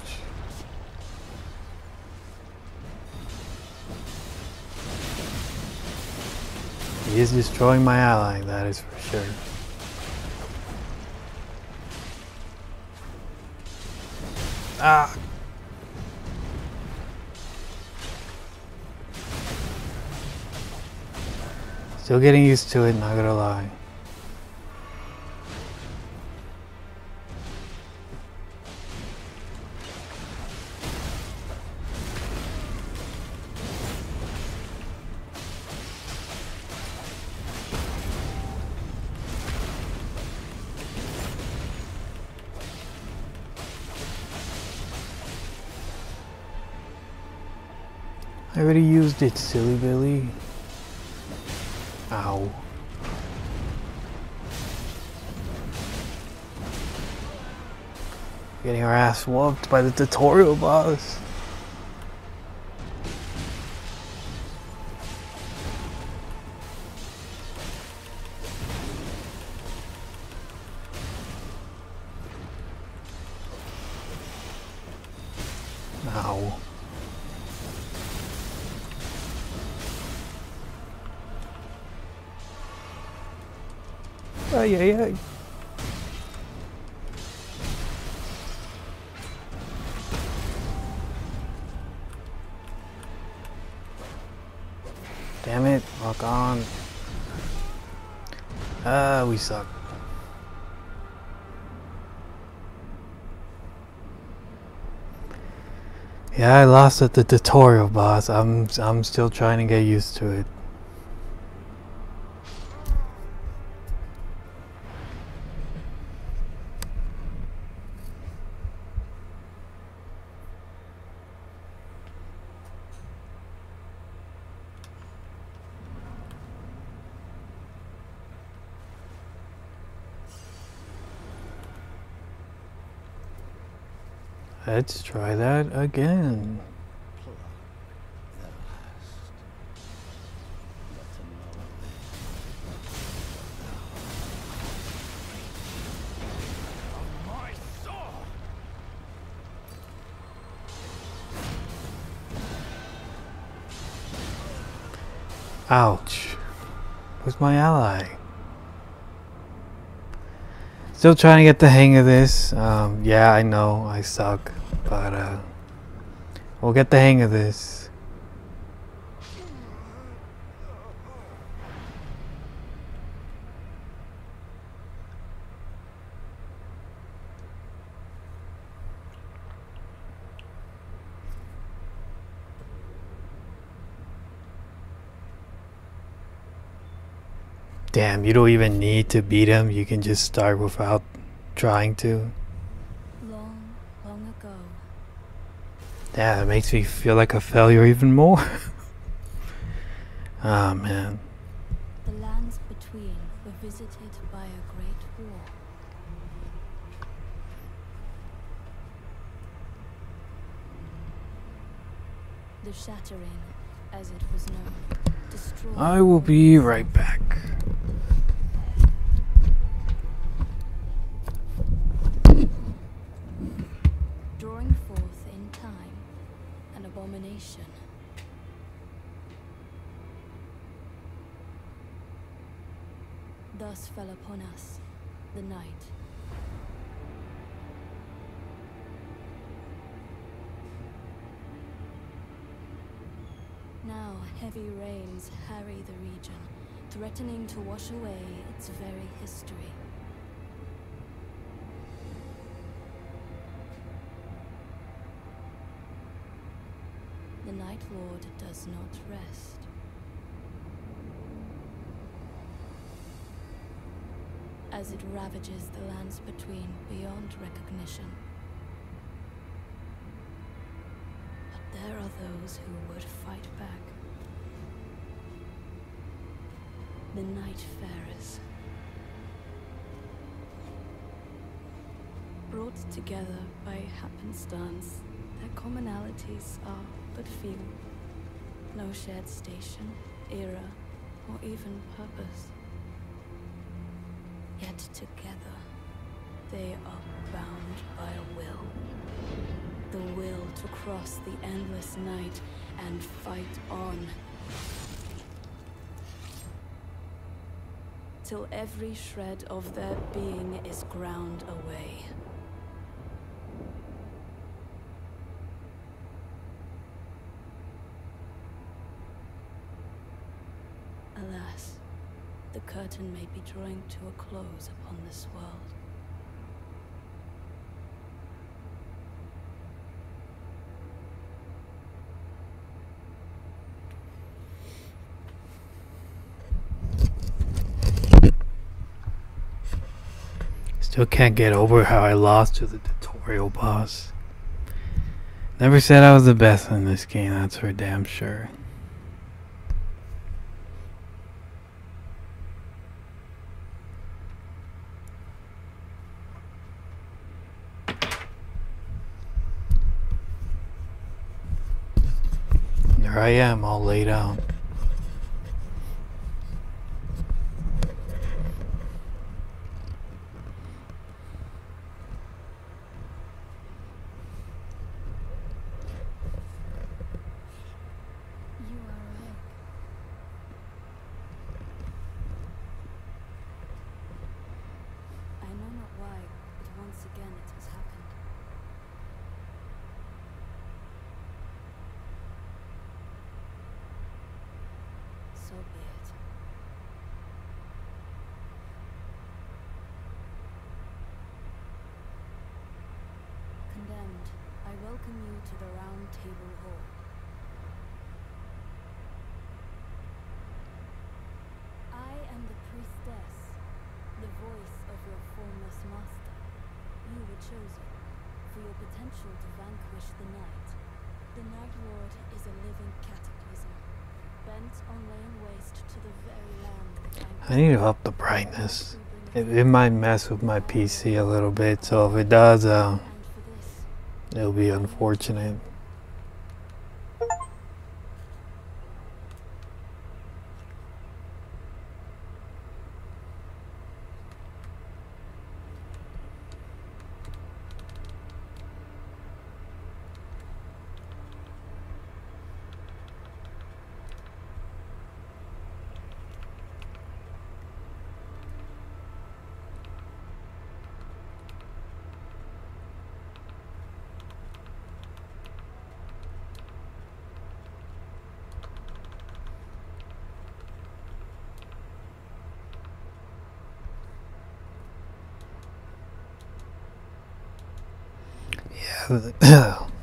He is destroying my ally, that is for sure. Ah! Still getting used to it, not gonna lie. I already used it, silly Billy. Ow. Getting our ass whooped by the tutorial boss. Ow. Ay, ay, ay. Damn it, lock on. Ah, we suck. Yeah, I lost at the tutorial boss. I'm still trying to get used to it. Let's try that again. Ouch. Where's my ally? Still trying to get the hang of this. Yeah, I know I suck, but we'll get the hang of this. Damn, you don't even need to beat him. You can just start without trying to. Long, long ago. Yeah, it makes me feel like a failure even more. Ah, man. The lands between were visited by a great war. The Shattering, as it was known, destroyed. I will be right back. Drawing forth in time an abomination. Thus fell upon us the night. Now heavy rains harry the region, threatening to wash away its very history. The Night Lord does not rest. As it ravages the lands between beyond recognition. But there are those who would fight back. The Nightfarers. Brought together by happenstance, their commonalities are but few. No shared station, era, or even purpose. Yet together, they are bound by a will. The will to cross the endless night and fight on. Till every shred of their being is ground away. Alas, the curtain may be drawing to a close upon this world. Still can't get over how I lost to the tutorial boss. Never said I was the best in this game, that's for damn sure. There I am, all laid out. So be it. Condemned, I welcome you to the Round Table Hall. I am the priestess, the voice of your formless master. You were chosen for your potential to vanquish the night. The Night Lord is a living cataclysm, bent on laying waste to the very land that I need to up the brightness. It might mess with my PC a little bit, so if it does, It'll be unfortunate.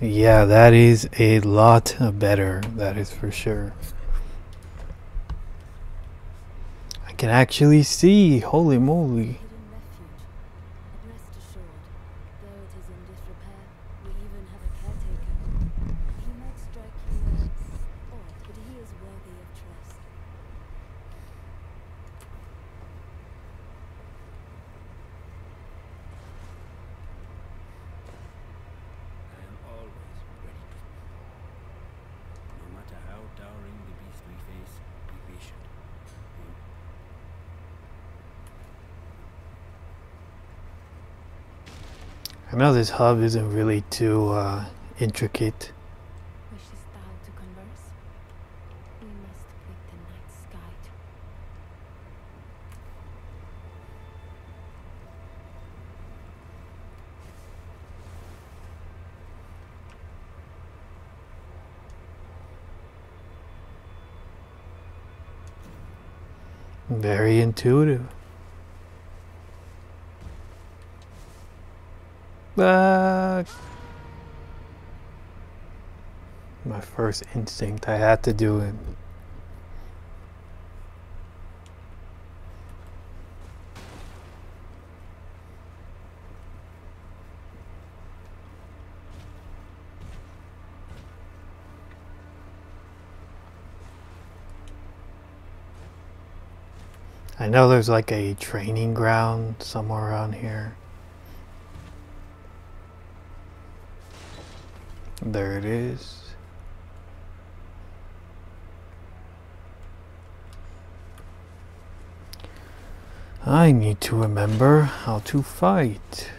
Yeah, that is a lot better. That is for sure. I can actually see. Holy moly. Rest assured, though it is in disrepair, we even have a caretaker. He might strike you as odd, but he is worthy of trust. I am always ready to no matter how towering the beast we face, be patient. I know this hub isn't really too intricate. Wishes thou to converse? We must quit the night sky to Very intuitive. My first instinct, I had to do it. I know there's like a training ground somewhere around here. There it is. I need to remember how to fight.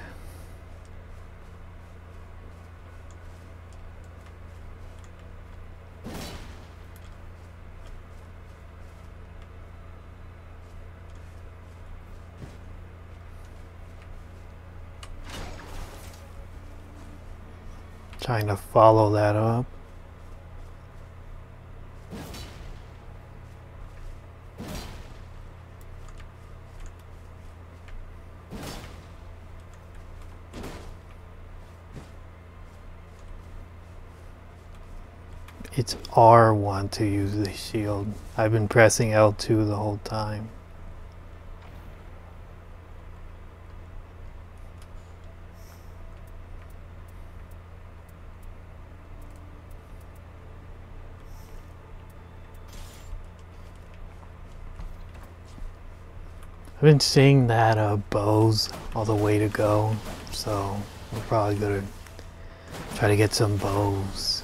Trying to follow that up. It's R1 to use the shield. I've been pressing L2 the whole time. I've been seeing that bows are the way to go, so we're probably gonna try to get some bows.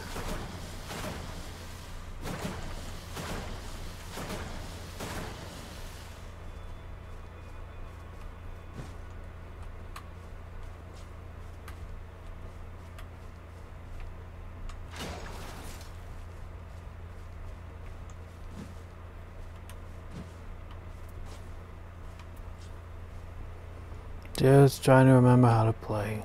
Just trying to remember how to play.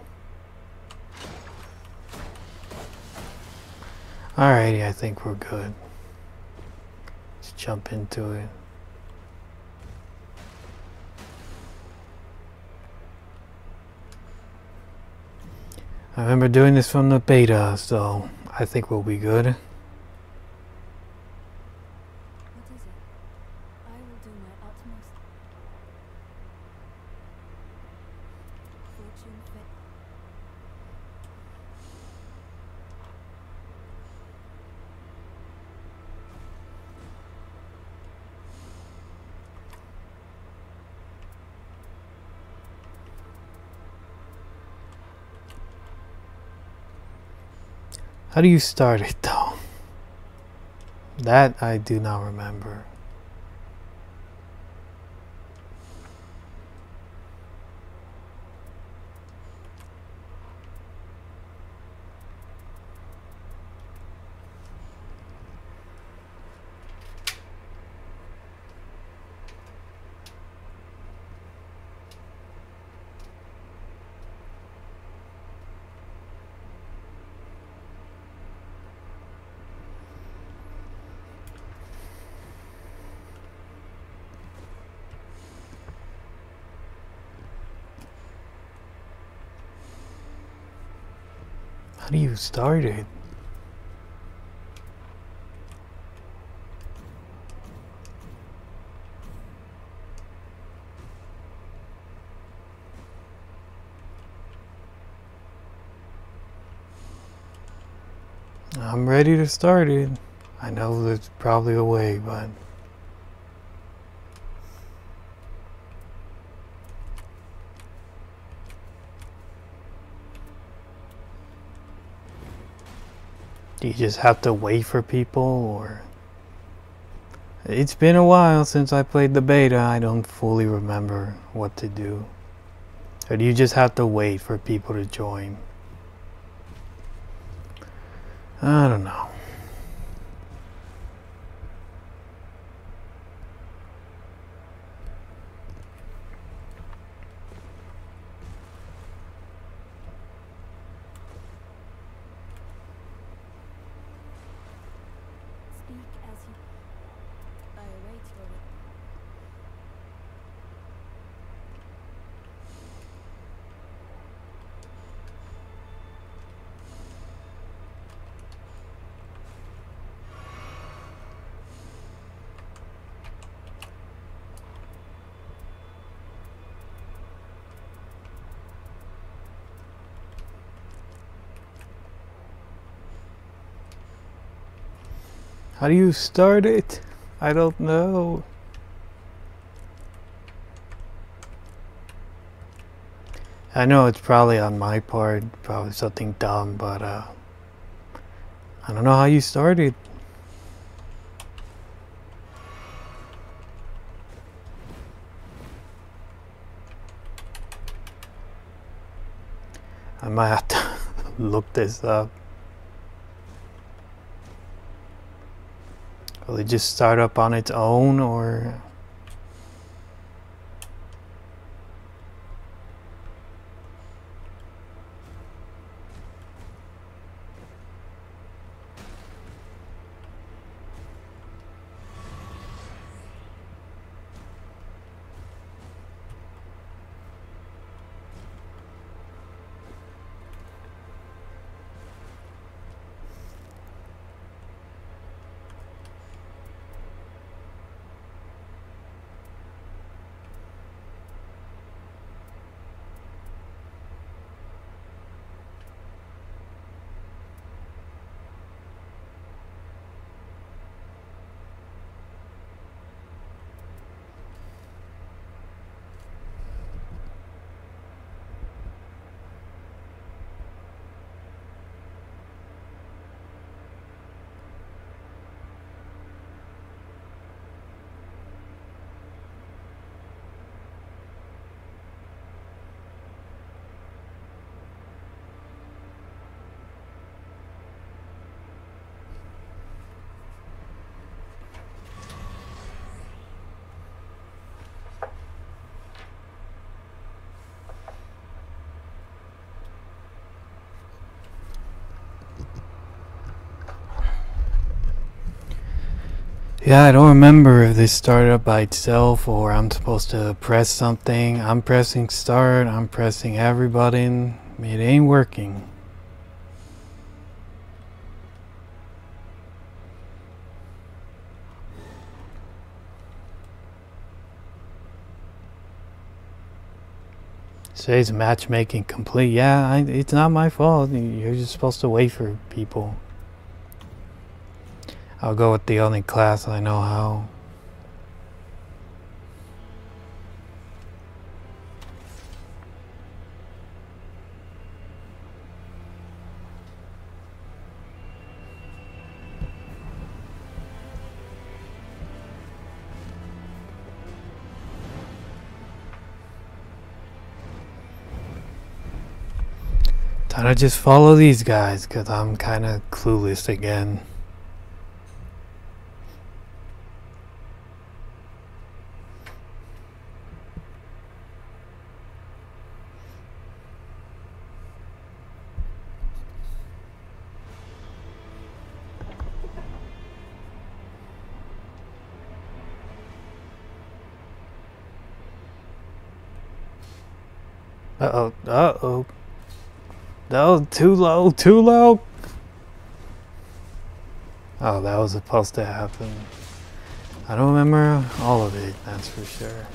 Alrighty, I think we're good. Let's jump into it. I remember doing this from the beta, so I think we'll be good. What is it? I will do my utmost. Fortune fa- How do you start it though? That I do not remember. How do you start it? I'm ready to start it. I know there's probably a way, but do you just have to wait for people, or it's been a while since I played the beta. I don't fully remember what to do. Or do you just have to wait for people to join? I don't know. Speak as you... I await your... How do you start it? I don't know. I know it's probably on my part, probably something dumb, but I don't know how you start it. I might have to look this up. Will it just start up on its own, or... Yeah, I don't remember if this started up by itself or I'm supposed to press something. I'm pressing start, I'm pressing every button. It ain't working. Says matchmaking complete. Yeah, it's not my fault. You're just supposed to wait for people. I'll go with the only class I know how. Time to just follow these guys, because I'm kind of clueless again. Uh-oh, uh-oh. No, too low, too low. Oh, that was supposed to happen. I don't remember all of it, that's for sure.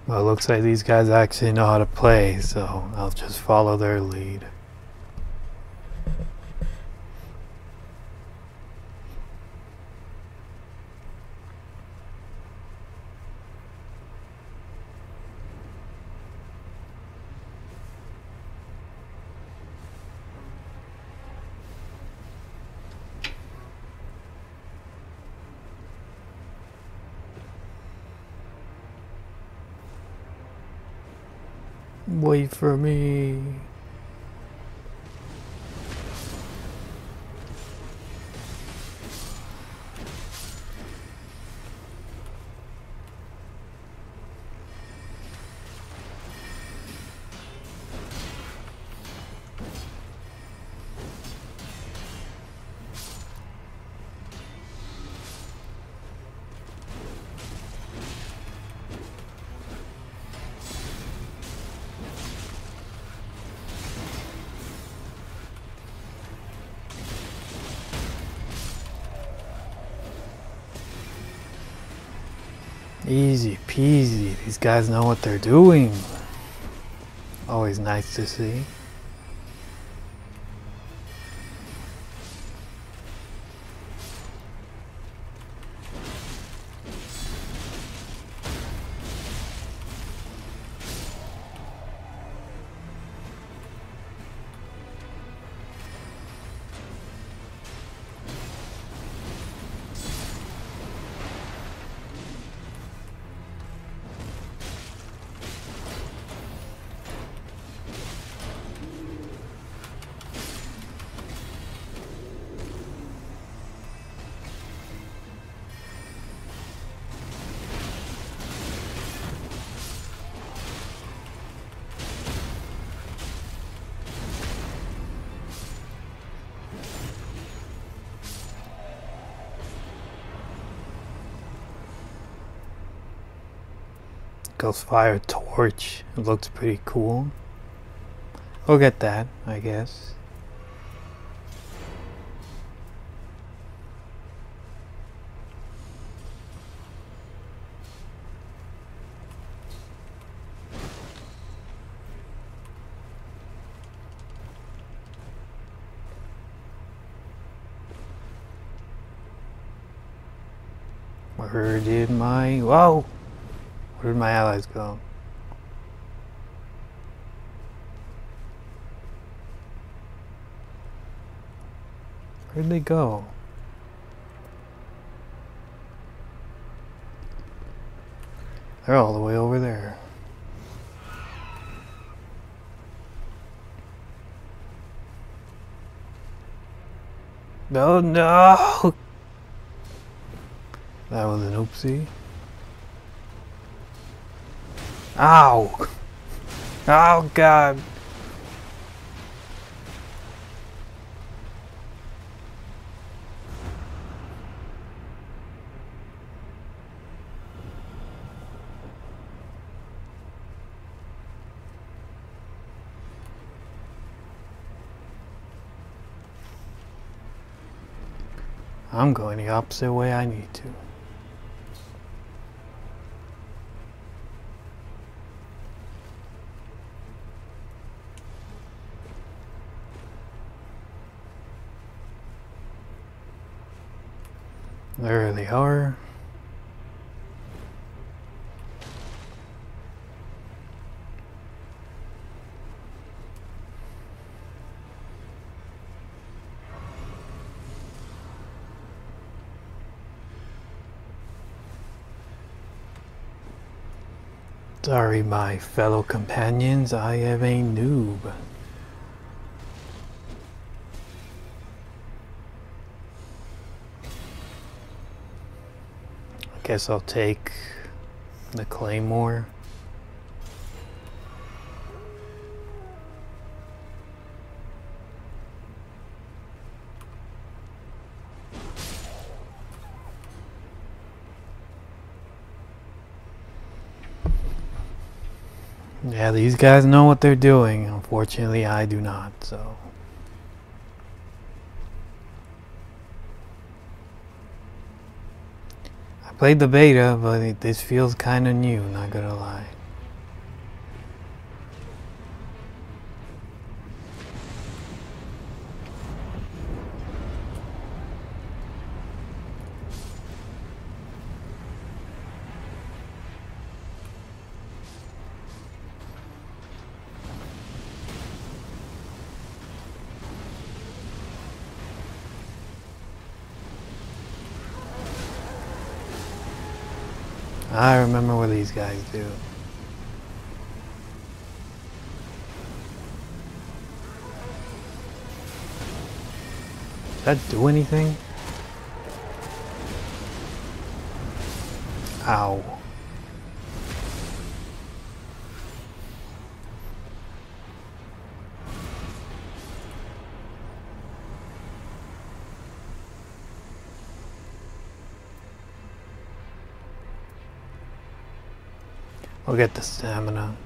Well, it looks like these guys actually know how to play, so I'll just follow their lead. Wait for me. Easy peasy. These guys know what they're doing. Always nice to see. Ghost Fire Torch. It looks pretty cool. We'll get that, I guess. Where did my... Whoa! Where did my allies go? Where'd they go? They're all the way over there. No, no! That was an oopsie. Ow! Oh God! I'm going the opposite way I need to. There they are. Sorry, my fellow companions, I am a noob. I guess I'll take the claymore. Yeah, these guys know what they're doing. Unfortunately, I do not, so. I played the beta, but this feels kind of new, not gonna lie. I remember what these guys do. Does that do anything? Ow. We'll get the stamina.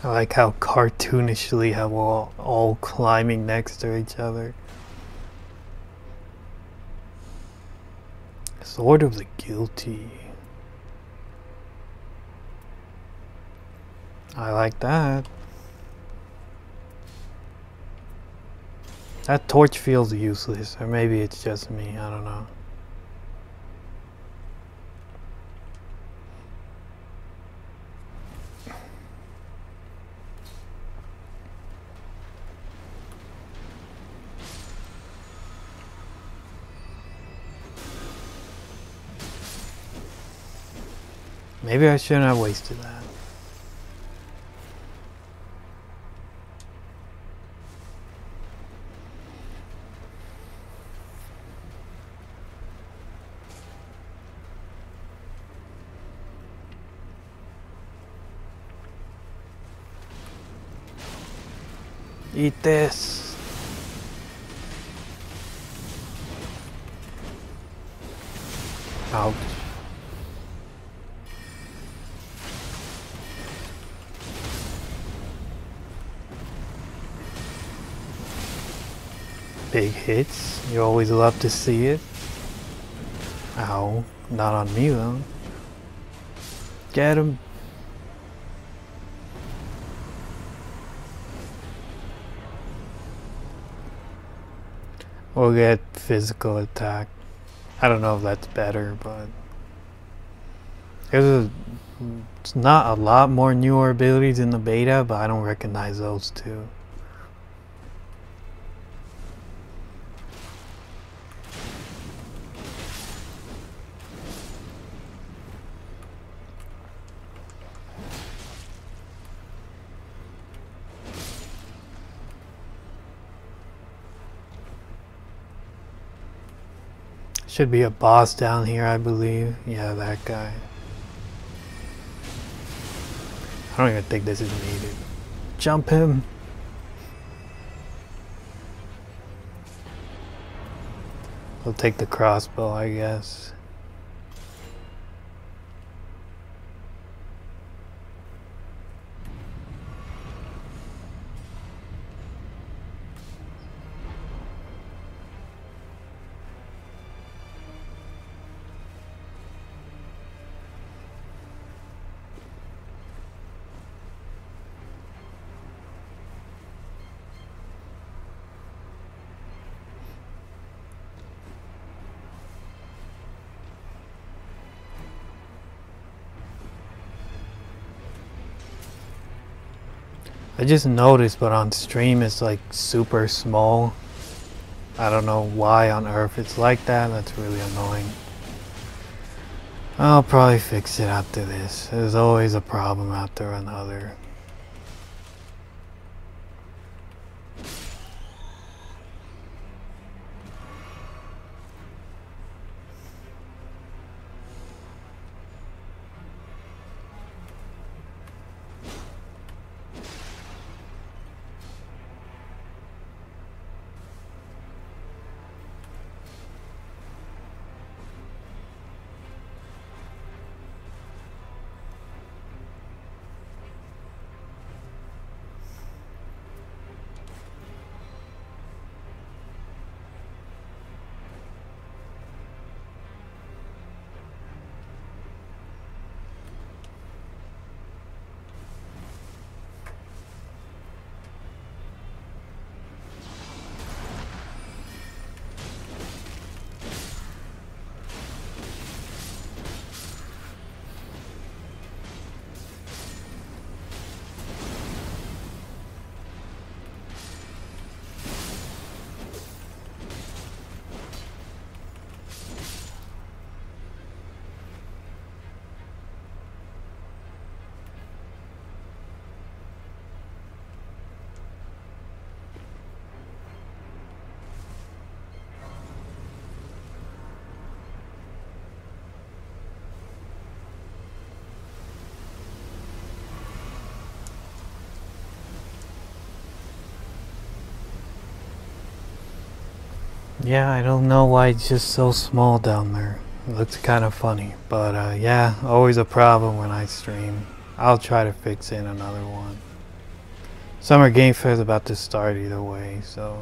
I like how cartoonishly how we're all climbing next to each other. Sword of the Guilty. I like that. That torch feels useless, or maybe it's just me, I don't know. Maybe I shouldn't have wasted that. Eat this. Ouch. big hits. You always love to see it. Ow. Not on me though. Get him. We'll get physical attack. I don't know if that's better, but it's not a lot more newer abilities in the beta, but I don't recognize those two. Should be a boss down here, I believe. Yeah, that guy. I don't even think this is needed. Jump him. We'll take the crossbow, I guess. I just noticed, but on stream it's like super small. I don't know why on earth it's like that. That's really annoying. I'll probably fix it after this. There's always a problem after another. Yeah, I don't know why it's just so small down there. It looks kind of funny, but yeah, always a problem when I stream. I'll try to fix it in another one. Summer Game Fair is about to start either way, so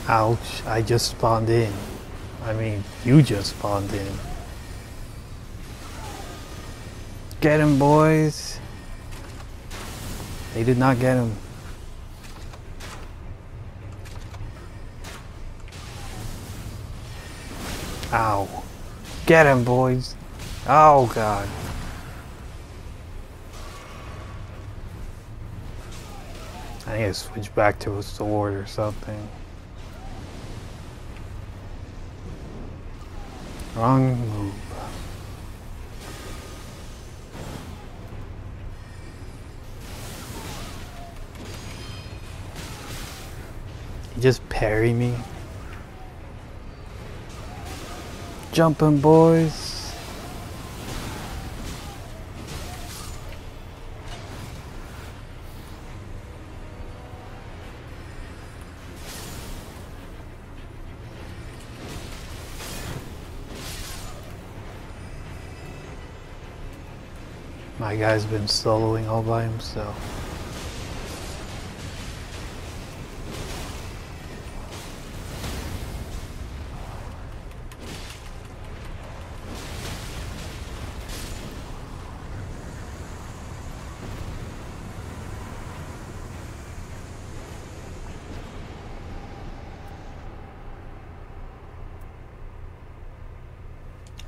ouch, I just spawned in. I mean, you just spawned in. Get him, boys. They did not get him. Ow. Get him, boys. Oh, God. I need to switch back to a sword or something. Wrong move. You just parry me. Jumping, boys. My guy's been soloing all by himself.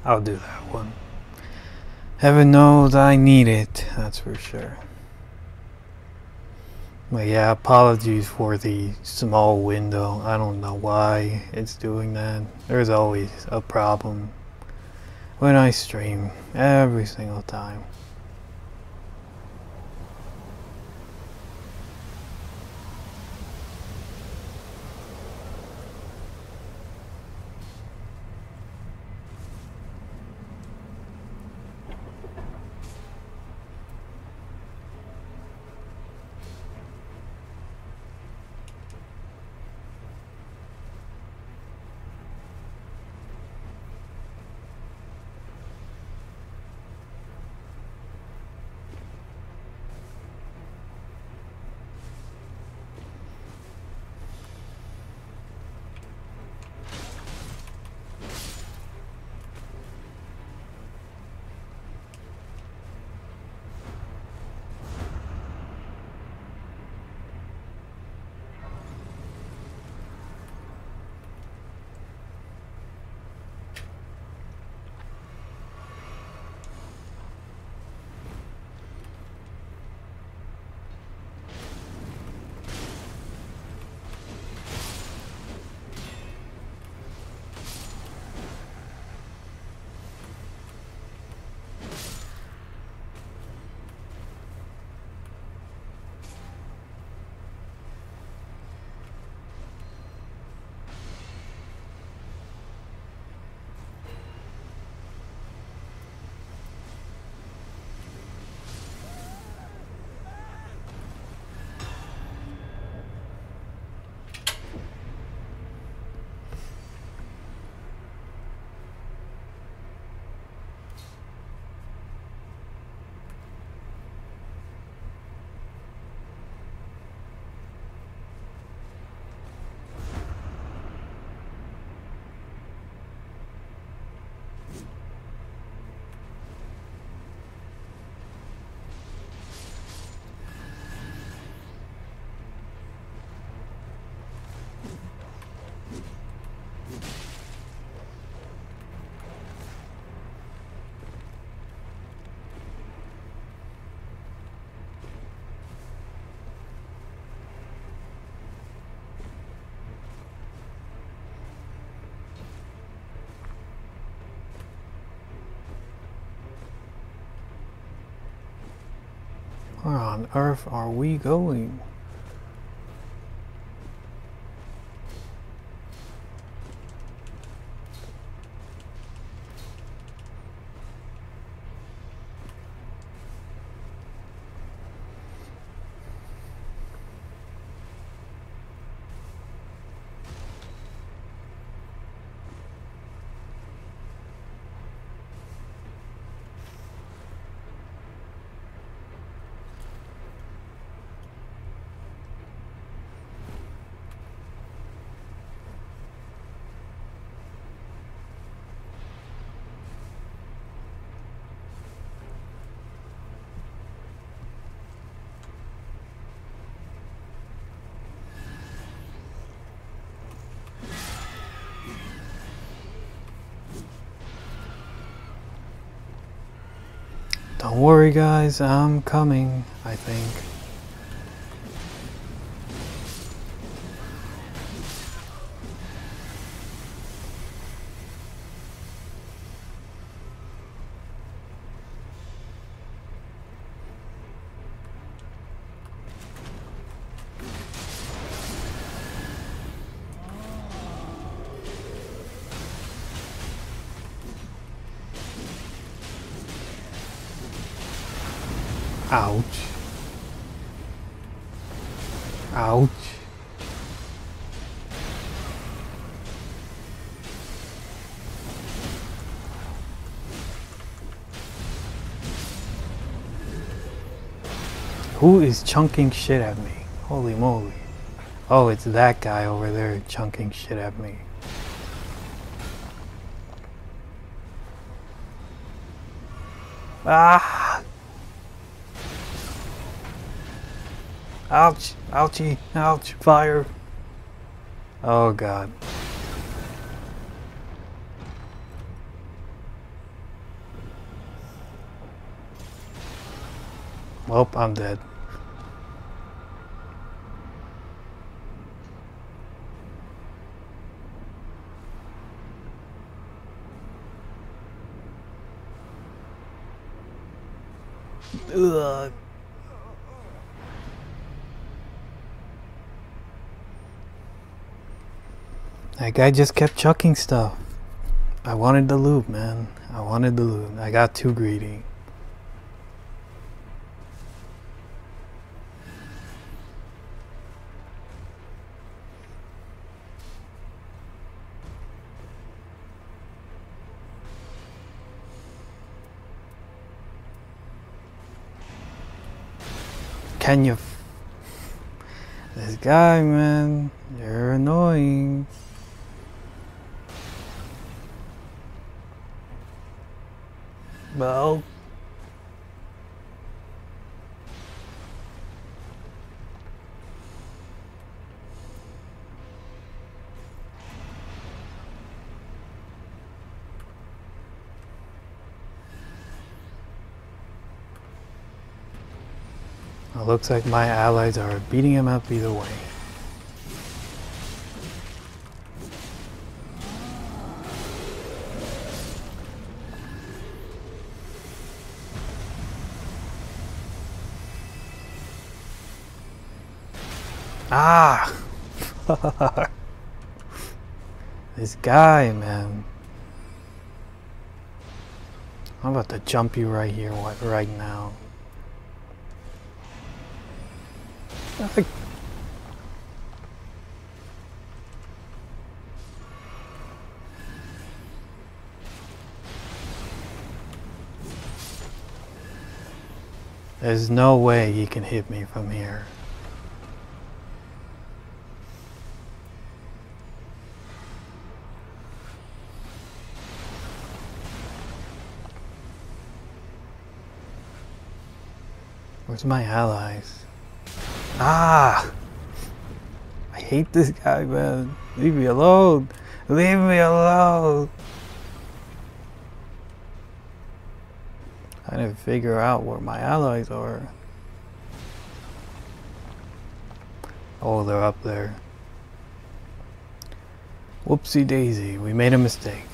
I'll do that one. Heaven knows I need it, that's for sure. But yeah, apologies for the small window. I don't know why it's doing that. There's always a problem when I stream, every single time. Where on earth are we going? Don't worry guys, I'm coming, I think. Ouch. Ouch. Who is chunking shit at me? Holy moly. Oh, it's that guy over there chunking shit at me. Ah! Ouch! Ouchie! Ouch! Fire! Oh god. Well, I'm dead. Ugh. That guy just kept chucking stuff. I wanted the loot, man. I wanted the loot. I got too greedy. Can you... This guy, man. You're annoying. Well... It looks like my allies are beating him up either way. Ah! This guy, man. I'm about to jump you right here, right now. There's no way he can hit me from here. Where's my allies? Ah! I hate this guy, man. Leave me alone. Leave me alone. I didn't figure out where my allies are. Oh, they're up there. Whoopsie daisy, we made a mistake.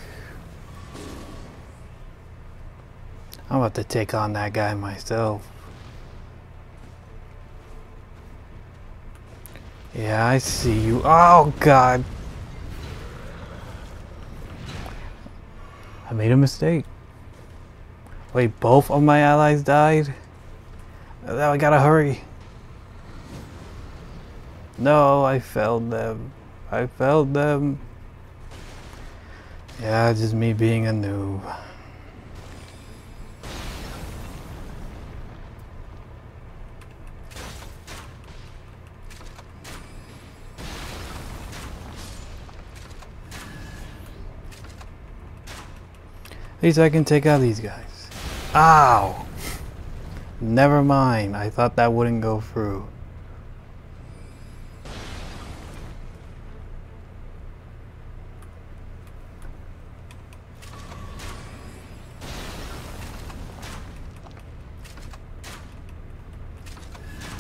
I'm about to take on that guy myself. Yeah, I see you. Oh, God. I made a mistake. Wait, both of my allies died? Now I gotta hurry. No, I failed them. I failed them. Yeah, just me being a noob. At least I can take out these guys. Ow! Never mind. I thought that wouldn't go through.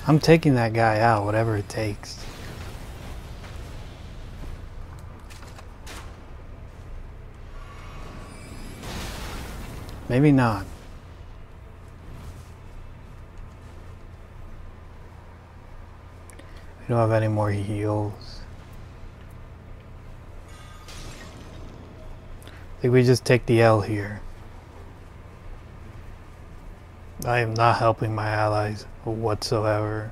I'm taking that guy out, whatever it takes. Maybe not. We don't have any more heals. I think we just take the L here. I am not helping my allies whatsoever.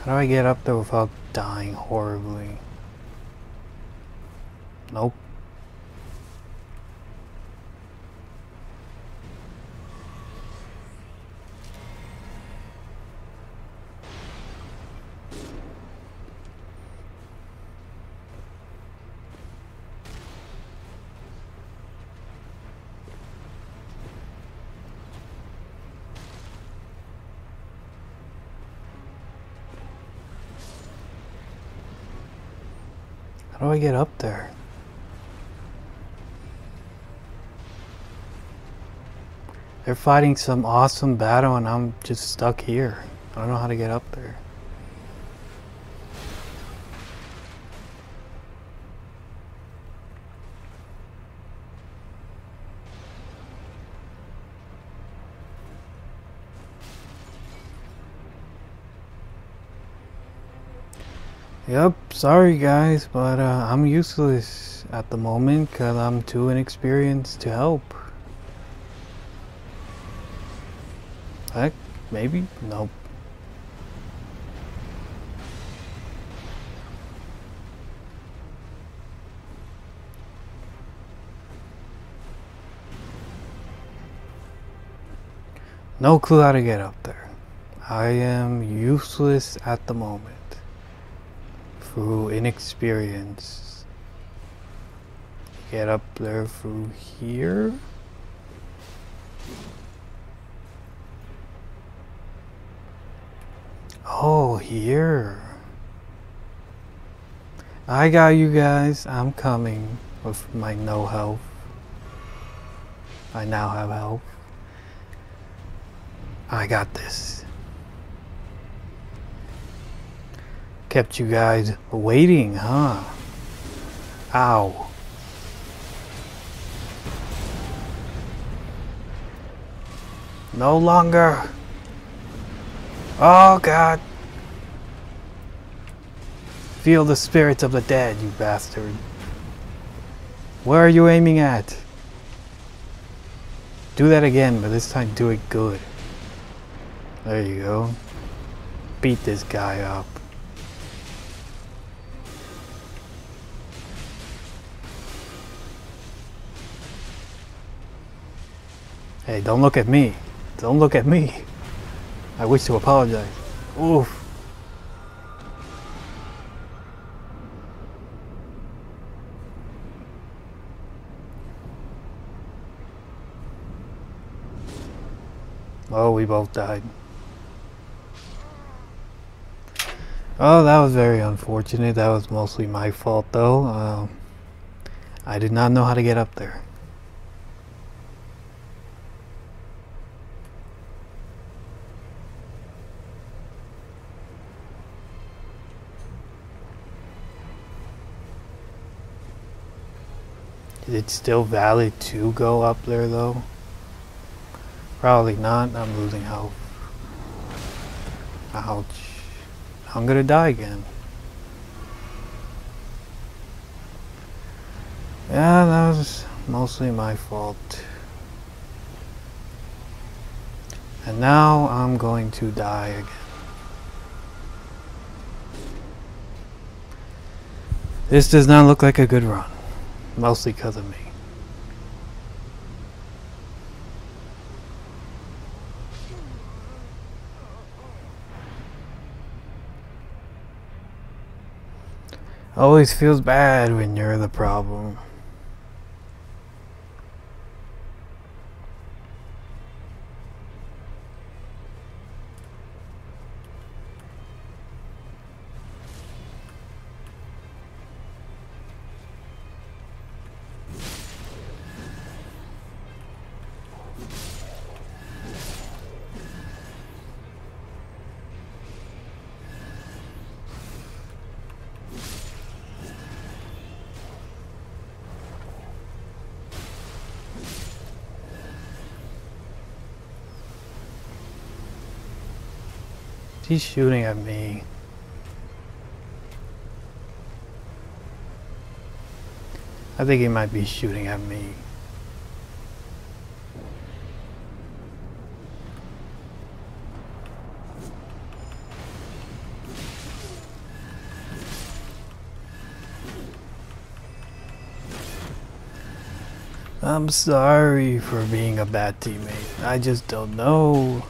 How do I get up there without dying horribly? Nope. How do I get up there? They're fighting some awesome battle and I'm just stuck here. I don't know how to get up there. Yep, sorry guys, but I'm useless at the moment because I'm too inexperienced to help. Heck, maybe? Nope. No clue how to get up there. I am useless at the moment. Through inexperience. Get up there through here. Oh, here. I got you guys. I'm coming with my no health. I now have health. I got this. Kept you guys waiting, huh? Ow. No longer. Oh God. Feel the spirits of the dead, you bastard. Where are you aiming at? Do that again, but this time do it good. There you go. Beat this guy up. Hey, don't look at me. Don't look at me. I wish to apologize. Oof. Oh, we both died. Oh, that was very unfortunate. That was mostly my fault, though. I did not know how to get up there. Is it still valid to go up there, though? Probably not. I'm losing health. Ouch. I'm gonna die again. Yeah, that was mostly my fault. And now I'm going to die again. This does not look like a good run. Mostly because of me. Always feels bad when you're the problem. He's shooting at me. I think he might be shooting at me. I'm sorry for being a bad teammate. I just don't know.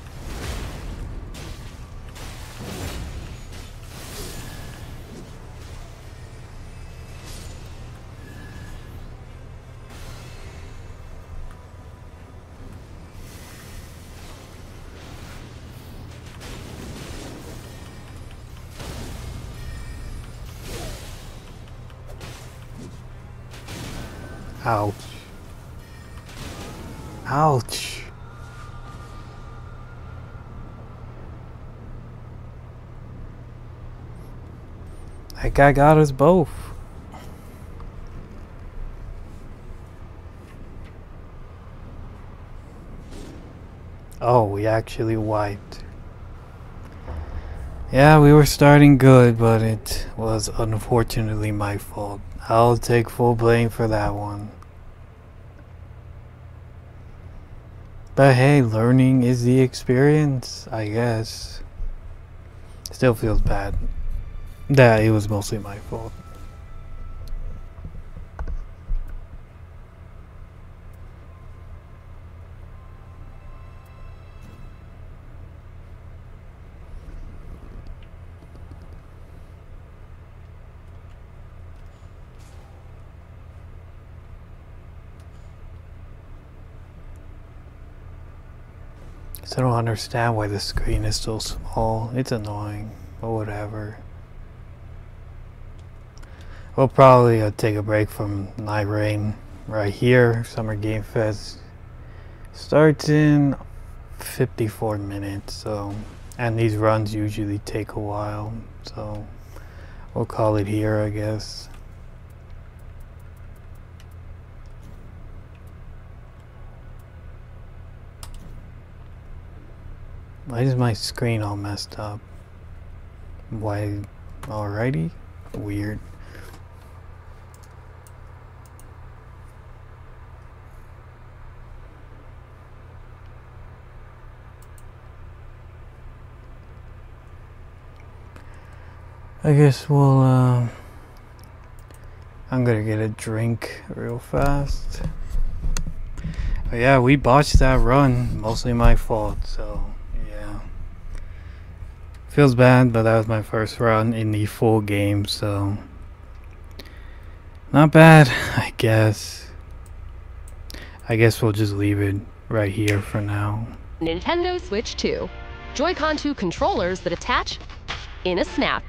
Ouch. Ouch. That guy got us both. Oh, we actually wiped. Yeah, we were starting good, but it was unfortunately my fault. I'll take full blame for that one. But hey, learning is the experience, I guess. Still feels bad. That it was mostly my fault. I don't understand why the screen is so small. It's annoying, but whatever. We'll probably take a break from Nightreign right here. Summer Game Fest starts in 54 minutes, so, and these runs usually take a while, so we'll call it here, I guess. Why is my screen all messed up? Why? Alrighty. Weird. I guess we'll, I'm gonna get a drink real fast. But yeah, we botched that run. Mostly my fault, so yeah. Feels bad, but that was my first run in the full game, so not bad, I guess. I guess we'll just leave it right here for now. Nintendo Switch 2. Joy-Con 2 controllers that attach in a snap.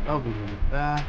I'll be back.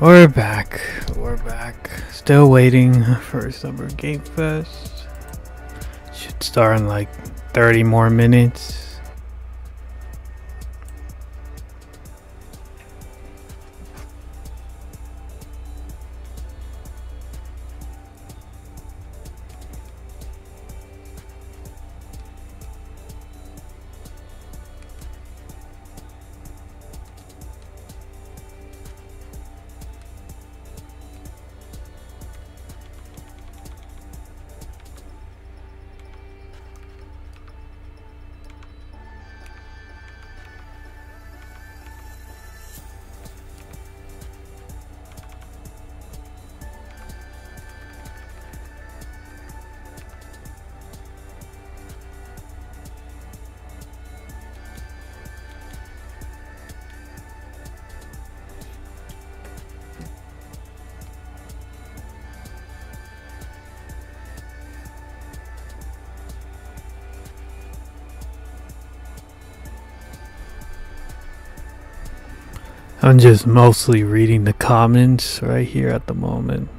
We're back. We're back. Still waiting for Summer Game Fest. Should start in like 30 more minutes. I'm just mostly reading the comments right here at the moment.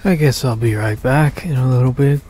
I guess I'll be right back in a little bit.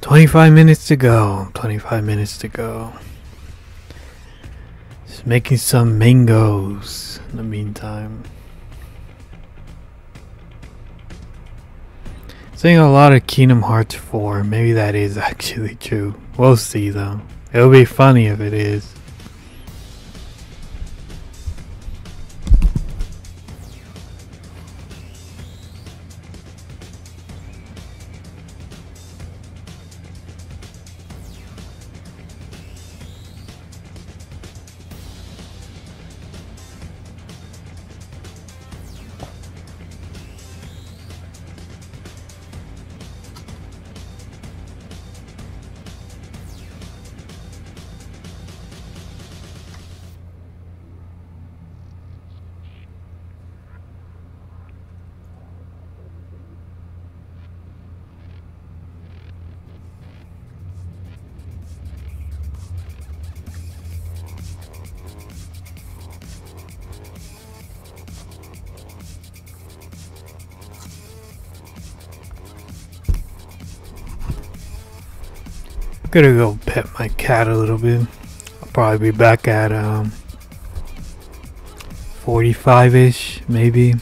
25 minutes to go. 25 minutes to go. Just making some mangoes in the meantime. Saying a lot of Kingdom Hearts 4. Maybe that is actually true. We'll see though. It'll be funny if it is. Gonna go pet my cat a little bit. I'll probably be back at 45-ish maybe.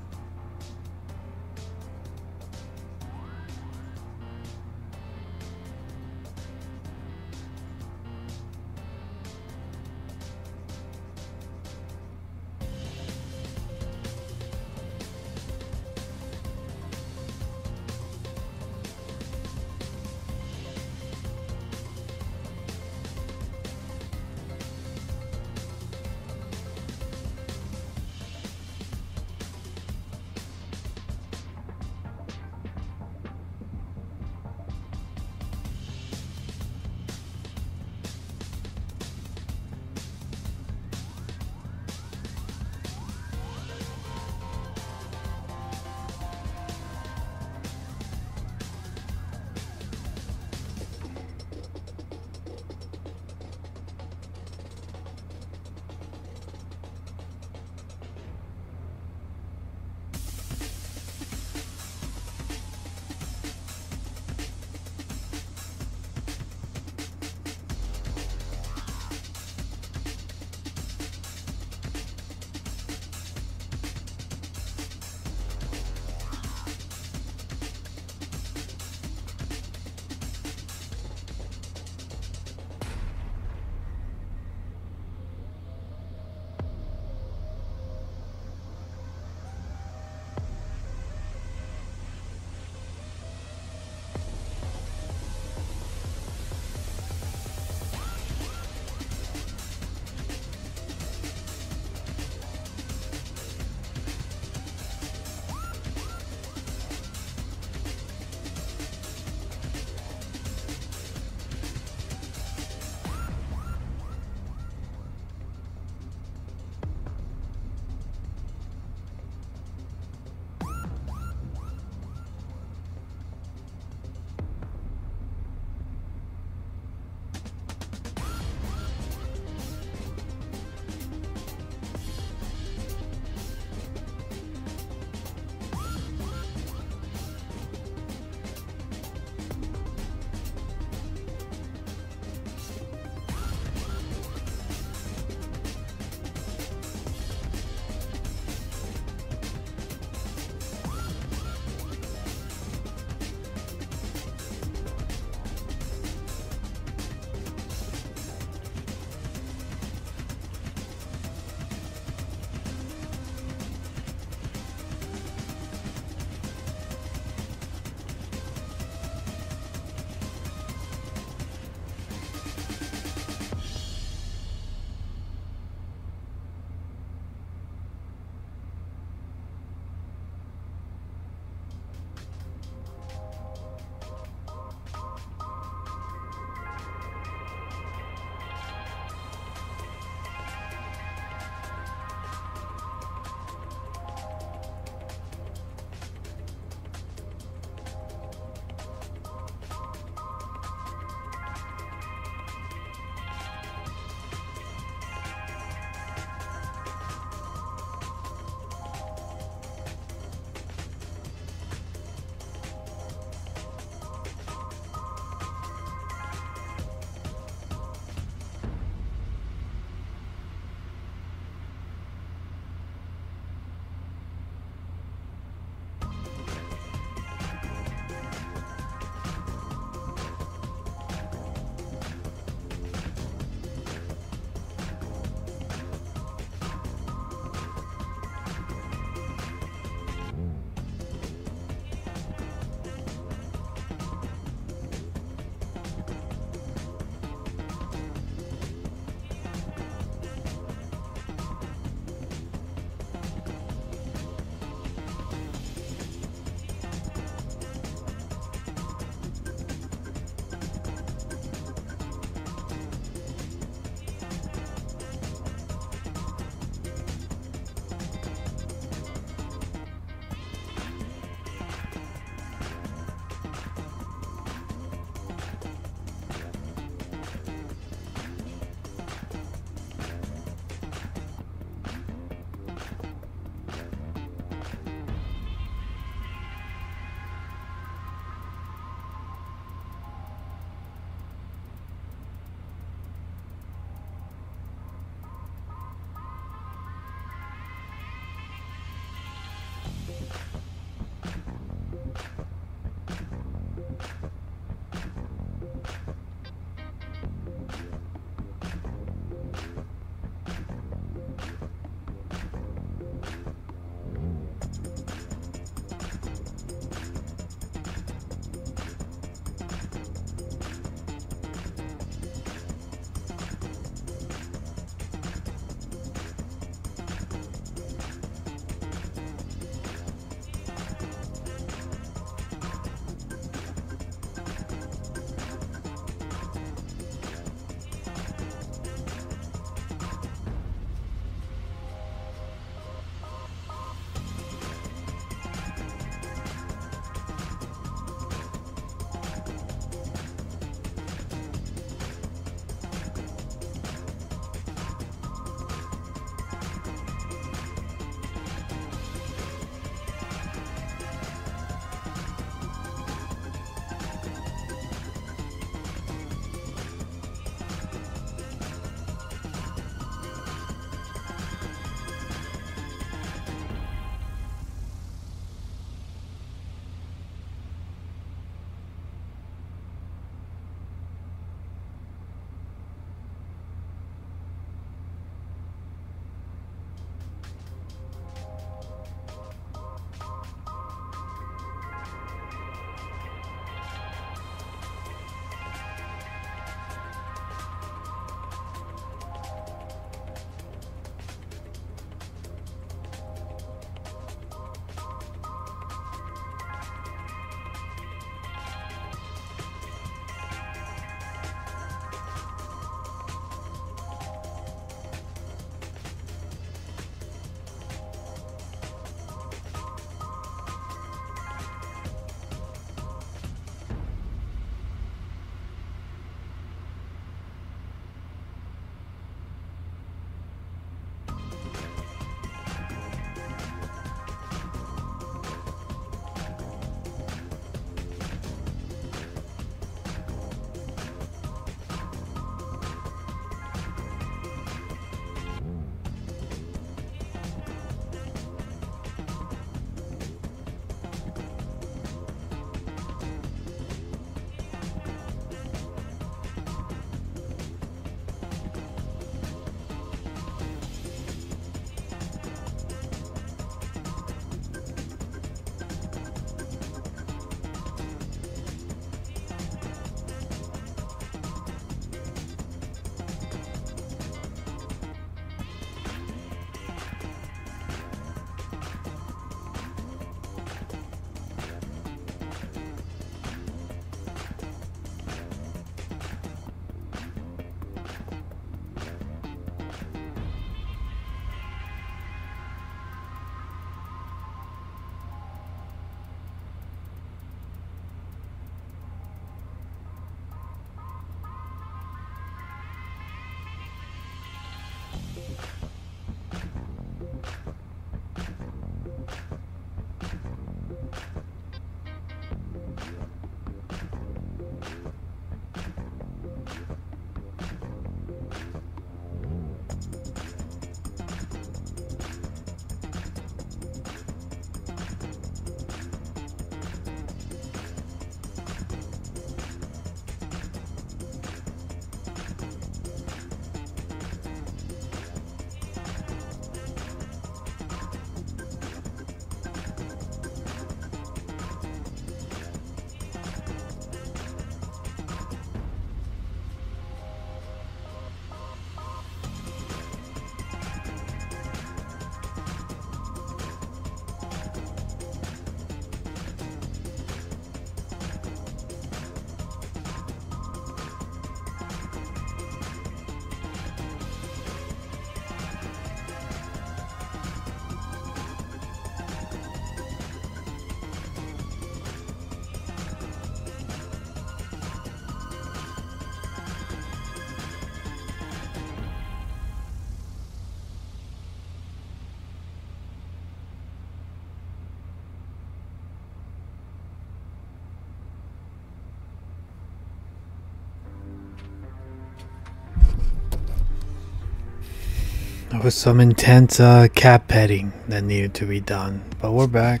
There was some intense cat petting that needed to be done, but we're back.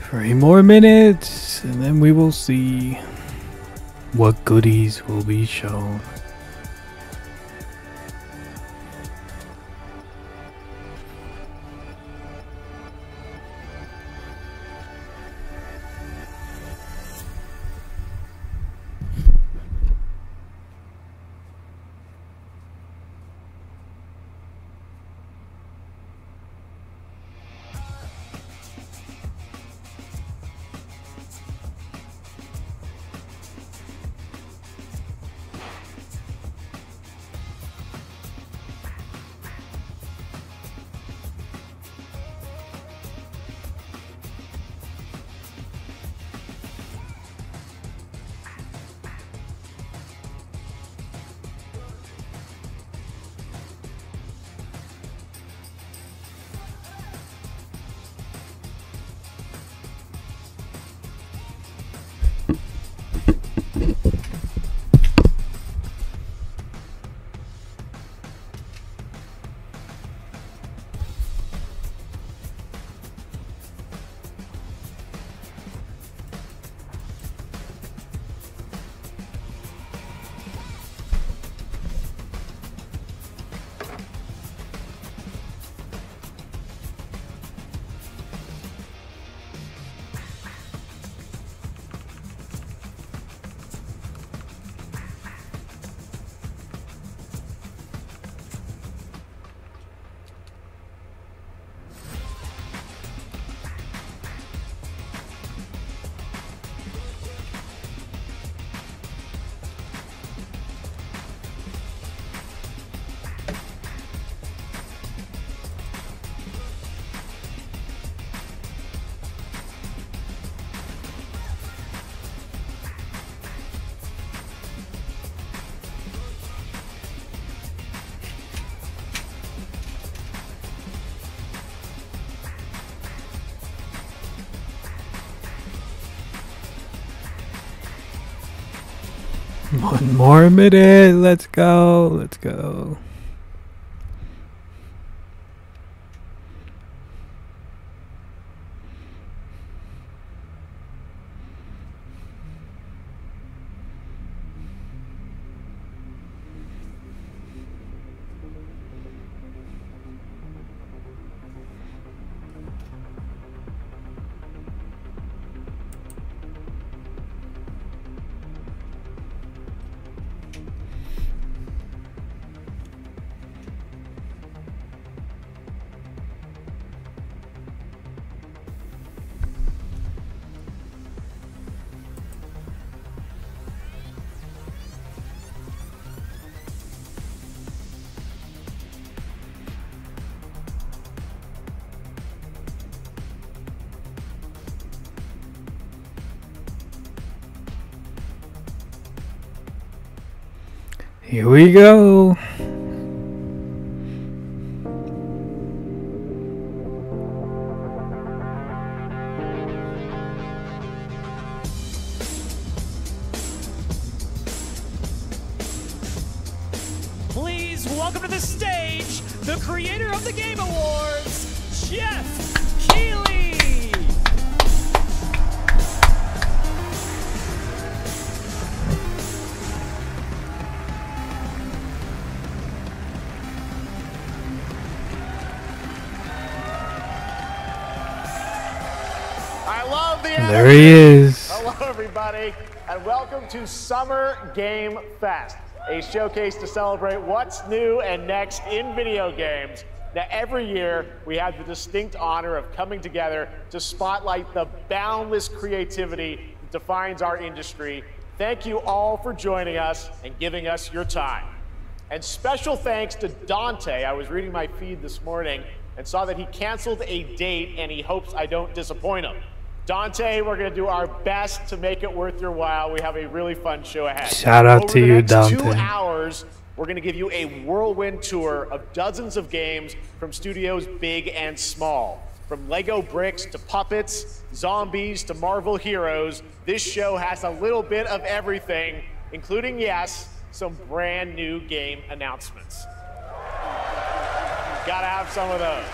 Three more minutes, and then we will see what goodies will be shown. One more minute. Let's go. Let's go. Here we go. Please welcome to the stage the creator of the Game Awards, Jeff Keighley. There he is. Hello, everybody, and welcome to Summer Game Fest, a showcase to celebrate what's new and next in video games. Now, every year, we have the distinct honor of coming together to spotlight the boundless creativity that defines our industry. Thank you all for joining us and giving us your time. And special thanks to Dante. I was reading my feed this morning and saw that he canceled a date, and he hopes I don't disappoint him. Dante, we're going to do our best to make it worth your while. We have a really fun show ahead. Shout out to you, Dante. Over the next 2 hours, we're going to give you a whirlwind tour of dozens of games from studios big and small. From Lego bricks to puppets, zombies to Marvel heroes, this show has a little bit of everything, including, yes, some brand new game announcements. Gotta have some of those.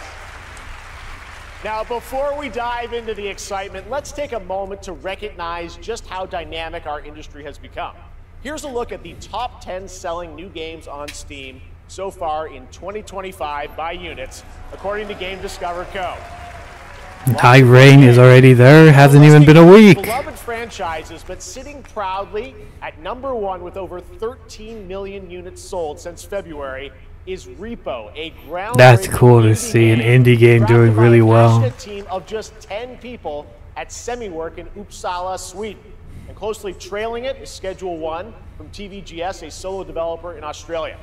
Now, before we dive into the excitement, let's take a moment to recognize just how dynamic our industry has become. Here's a look at the top 10 selling new games on Steam so far in 2025 by units, according to Game Discover Co. Nightreign is already there. Hasn't even been a week. Beloved franchises, but sitting proudly at #1 with over 13 million units sold since February is Repo, a groundbreaking That's cool to see an indie game doing really well. A team of just 10 people at Semiwork in Uppsala, Sweden. And closely trailing it is Schedule 1 from TVGS, a solo developer in Australia.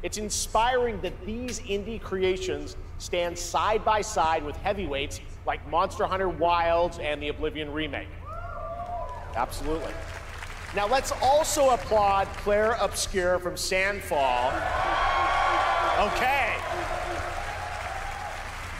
It's inspiring that these indie creations stand side by side with heavyweights like Monster Hunter Wilds and the Oblivion remake. Absolutely. Now let's also applaud Claire Obscure from Sandfall. Okay.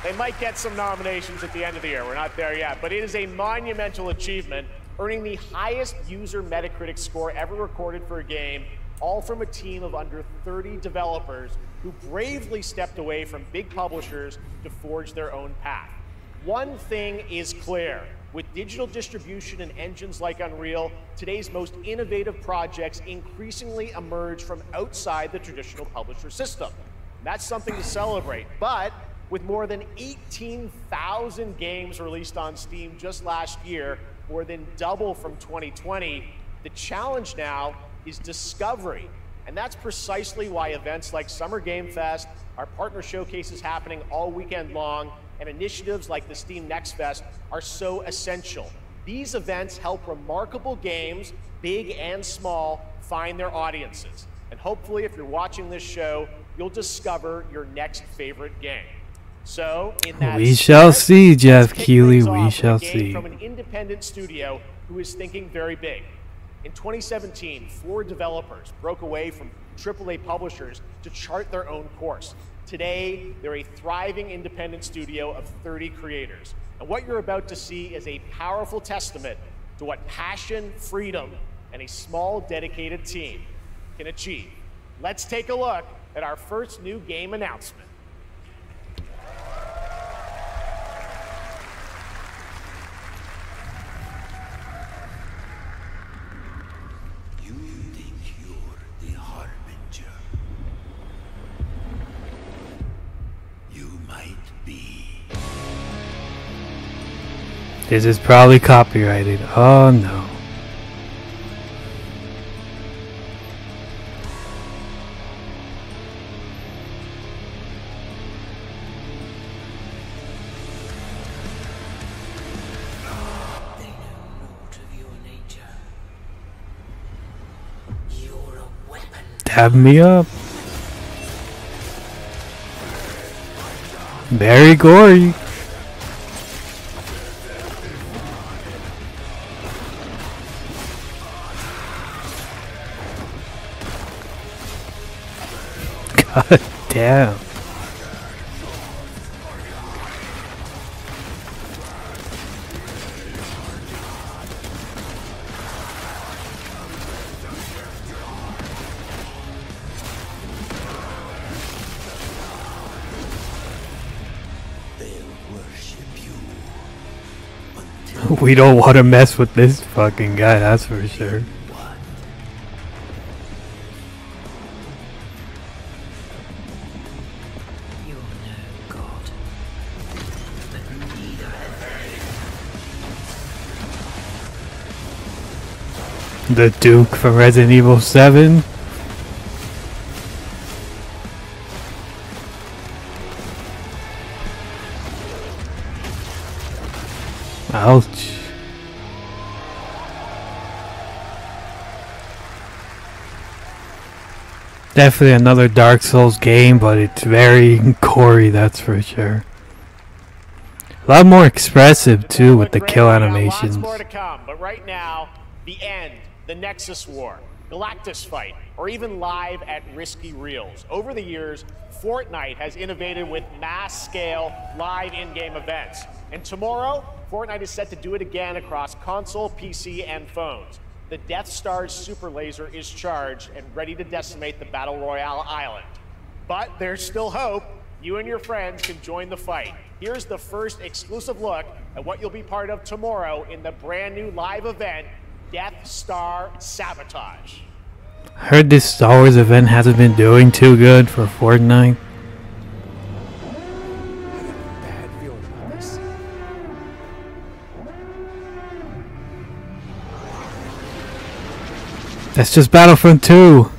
They might get some nominations at the end of the year. We're not there yet, but it is a monumental achievement, earning the highest user Metacritic score ever recorded for a game, all from a team of under 30 developers who bravely stepped away from big publishers to forge their own path. One thing is clear. With digital distribution and engines like Unreal, today's most innovative projects increasingly emerge from outside the traditional publisher system. That's something to celebrate, but with more than 18,000 games released on Steam just last year, more than double from 2020, the challenge now is discovery. And that's precisely why events like Summer Game Fest, our partner showcases happening all weekend long, and initiatives like the Steam Next Fest are so essential. These events help remarkable games, big and small, find their audiences. And hopefully, if you're watching this show, you'll discover your next favorite game. So, in that we shall see, Jeff Keighley. We shall see. From an independent studio who is thinking very big. In 2017, 4 developers broke away from AAA publishers to chart their own course. Today, they're a thriving independent studio of 30 creators. And what you're about to see is a powerful testament to what passion, freedom, and a small dedicated team can achieve. Let's take a look at our first new game announcement. You think you're the Harbinger? You might be. This is probably copyrighted. Oh no. Dab me up. Very gory. God damn. We don't want to mess with this fucking guy, that's for sure. The Duke from Resident Evil 7. Ouch. Definitely another Dark Souls game, but it's very gory, that's for sure. A lot more expressive too with the kill animations. Lots more to come, but right now, the end, the Nexus War, Galactus Fight, or even live at Risky Reels. Over the years, Fortnite has innovated with mass-scale live in-game events. And tomorrow, Fortnite is set to do it again across console, PC, and phones. The Death Star's super laser is charged and ready to decimate the Battle Royale island. But there's still hope. You and your friends can join the fight. Here's the first exclusive look at what you'll be part of tomorrow in the brand new live event, Death Star Sabotage. I heard this Star Wars event hasn't been doing too good for Fortnite. That's just Battlefront 2.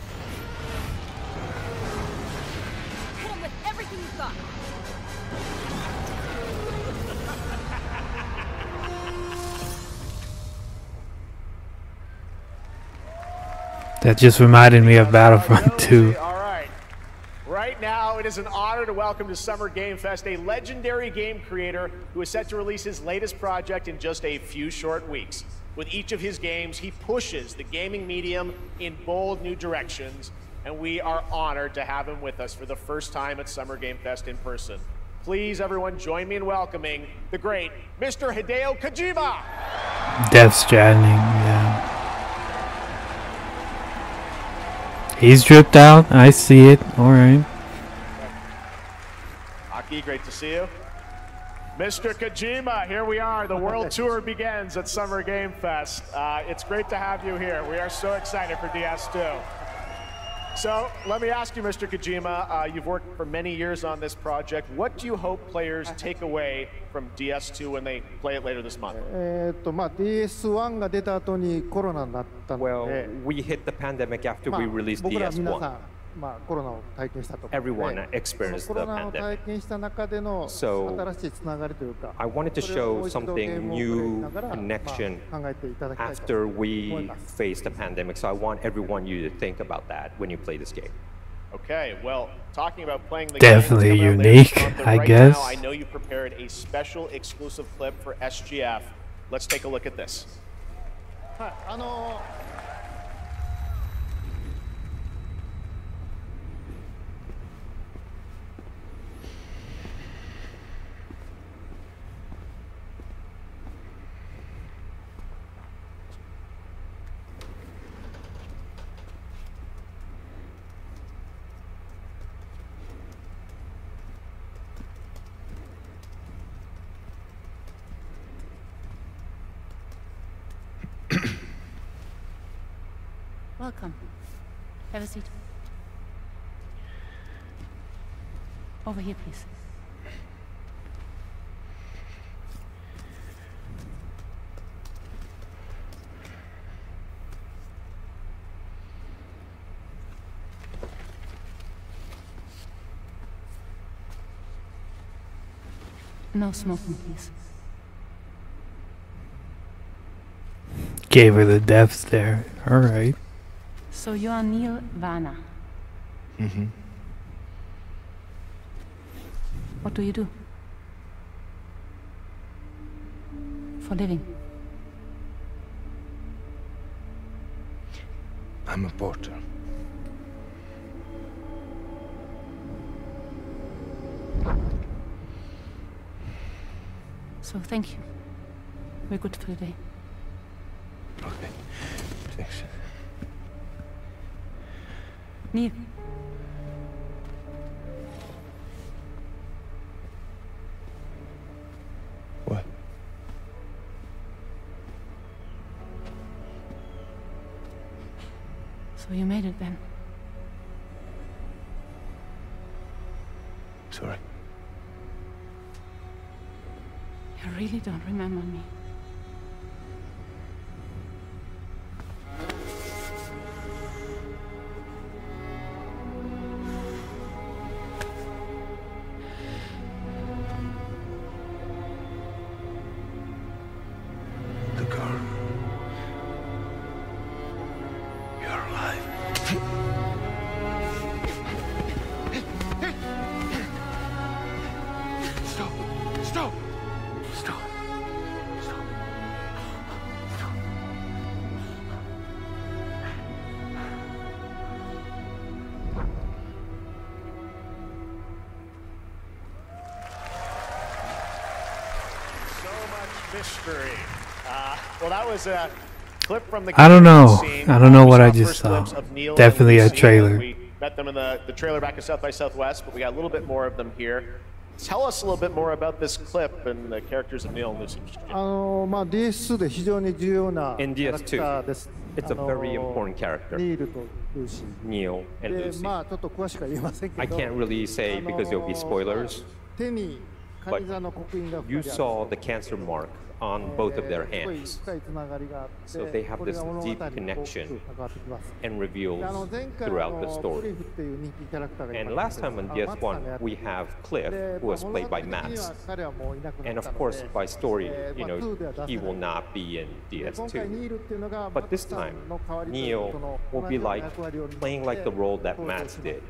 That just reminded me of Battlefront 2. All right. Right now, it is an honor to welcome to Summer Game Fest a legendary game creator who is set to release his latest project in just a few short weeks. With each of his games, he pushes the gaming medium in bold new directions, and we are honored to have him with us for the first time at Summer Game Fest in person. Please, everyone, join me in welcoming the great Mr. Hideo Kojima! Death Stranding, yeah. He's dripped out, I see it, alright. Aki, great to see you. Mr. Kojima, here we are. The world tour begins at Summer Game Fest. It's great to have you here. We are so excited for DS2. So let me ask you, Mr. Kojima, you've worked for many years on this project. What do you hope players take away from DS2 when they play it later this month? DS1 が出た後にコロナになったので、 Well, we hit the pandemic after we released 僕ら皆さ DS1. ん、コロナを体験したと思うので、 Everyone experienced コロ the ナを pandemic. 体験した中での So, 新しいつながりというか、 I wanted to それをも show う一度ゲー something ムをプレイし new ながら、connection 考えていただきたいと after 思い we ます。 faced the pandemic. So I want everyone you to think about that when you play this game. Okay, well, talking about playing the Definitely game, unique, I right guess. Now, I know you prepared a special exclusive clip for SGF. Let's take a look at this. はい、Welcome. Have a seat. Over here, please. No smoking, please. Gave her the death stare. Alright. So you are Neil Varner. Mm-hmm. What do you do? For living? I'm a porter. So thank you. We're good for today. Okay. Thanks. Neil. What? So you made it then? Sorry. You really don't remember me. The car. You're alive. Stop! Stop! Stop! Stop! Stop! So much mystery. Well, that was a clip from the I don't know. scene. I don't know We what saw I just first saw. glimpse of Neil Definitely and a Lucy, trailer. and we met them in the trailer back in South by Southwest, but we got a little bit more of them here. Tell us a little bit more about this clip and the characters of Neil and Lucy. DS2 で非常に重要な In キャラクターです。 DS2, it's a very important character. ニールとルーシー。 Neil and で、 Lucy. まあちょっと詳しくは言えませんけど。 I can't really say because there'll be spoilers, 手にカ but ニ座の刻印が you 2人ある。 saw the cancer mark on both of their すごい hands. 深いつながりがあって、 So they have これ this が物語に deep 大きく connection 関わってきます。 and reveals で前回 throughout the ク story. リフっていう人気キャラクターがい And ました last けど time on マッツさんが DS1, やって we have Cliff, で who was 物 played 語 by 的には Max. 彼はもういなくな And っ of たの course, で by story, まあ 2では出せ he な will い not be in で今回ニ DS2. ールっていうのが But this マッ time, ツさんの代わりという Neil その will 同 be じような like 役割を担って playing like the role that 登場 Max します did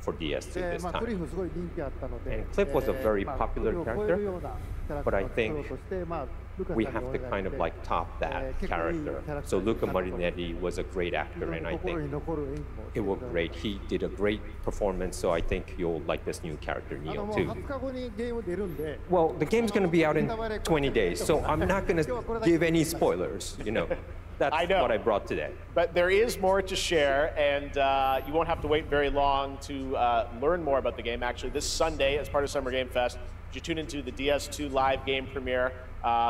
for DS2 で this まあクリ time. フすごい人気あったので And Cliff was a very まあ popular クリフを超えるようなキャラクタ But I ーを作ろう think としてまあルカさん we に have お to 願い kind し of て like top that 結構いい character. キャラクタ So ーに Luca なったと思います Marinetti was a great 非 actor, 常 and に I 心 think に残る演技も it was great. He did a great performance, so I think you'll like this new character, あの Neil, もう too. 20日後にゲーム出るんで Well, the game's going to be out in 20 days, so I'm not going to give any spoilers, you know. That's I know. what I brought today. But there is more to share, and you won't have to wait very long to learn more about the game. Actually, this Sunday, as part of Summer Game Fest, you tune into the DS2 live game premiere,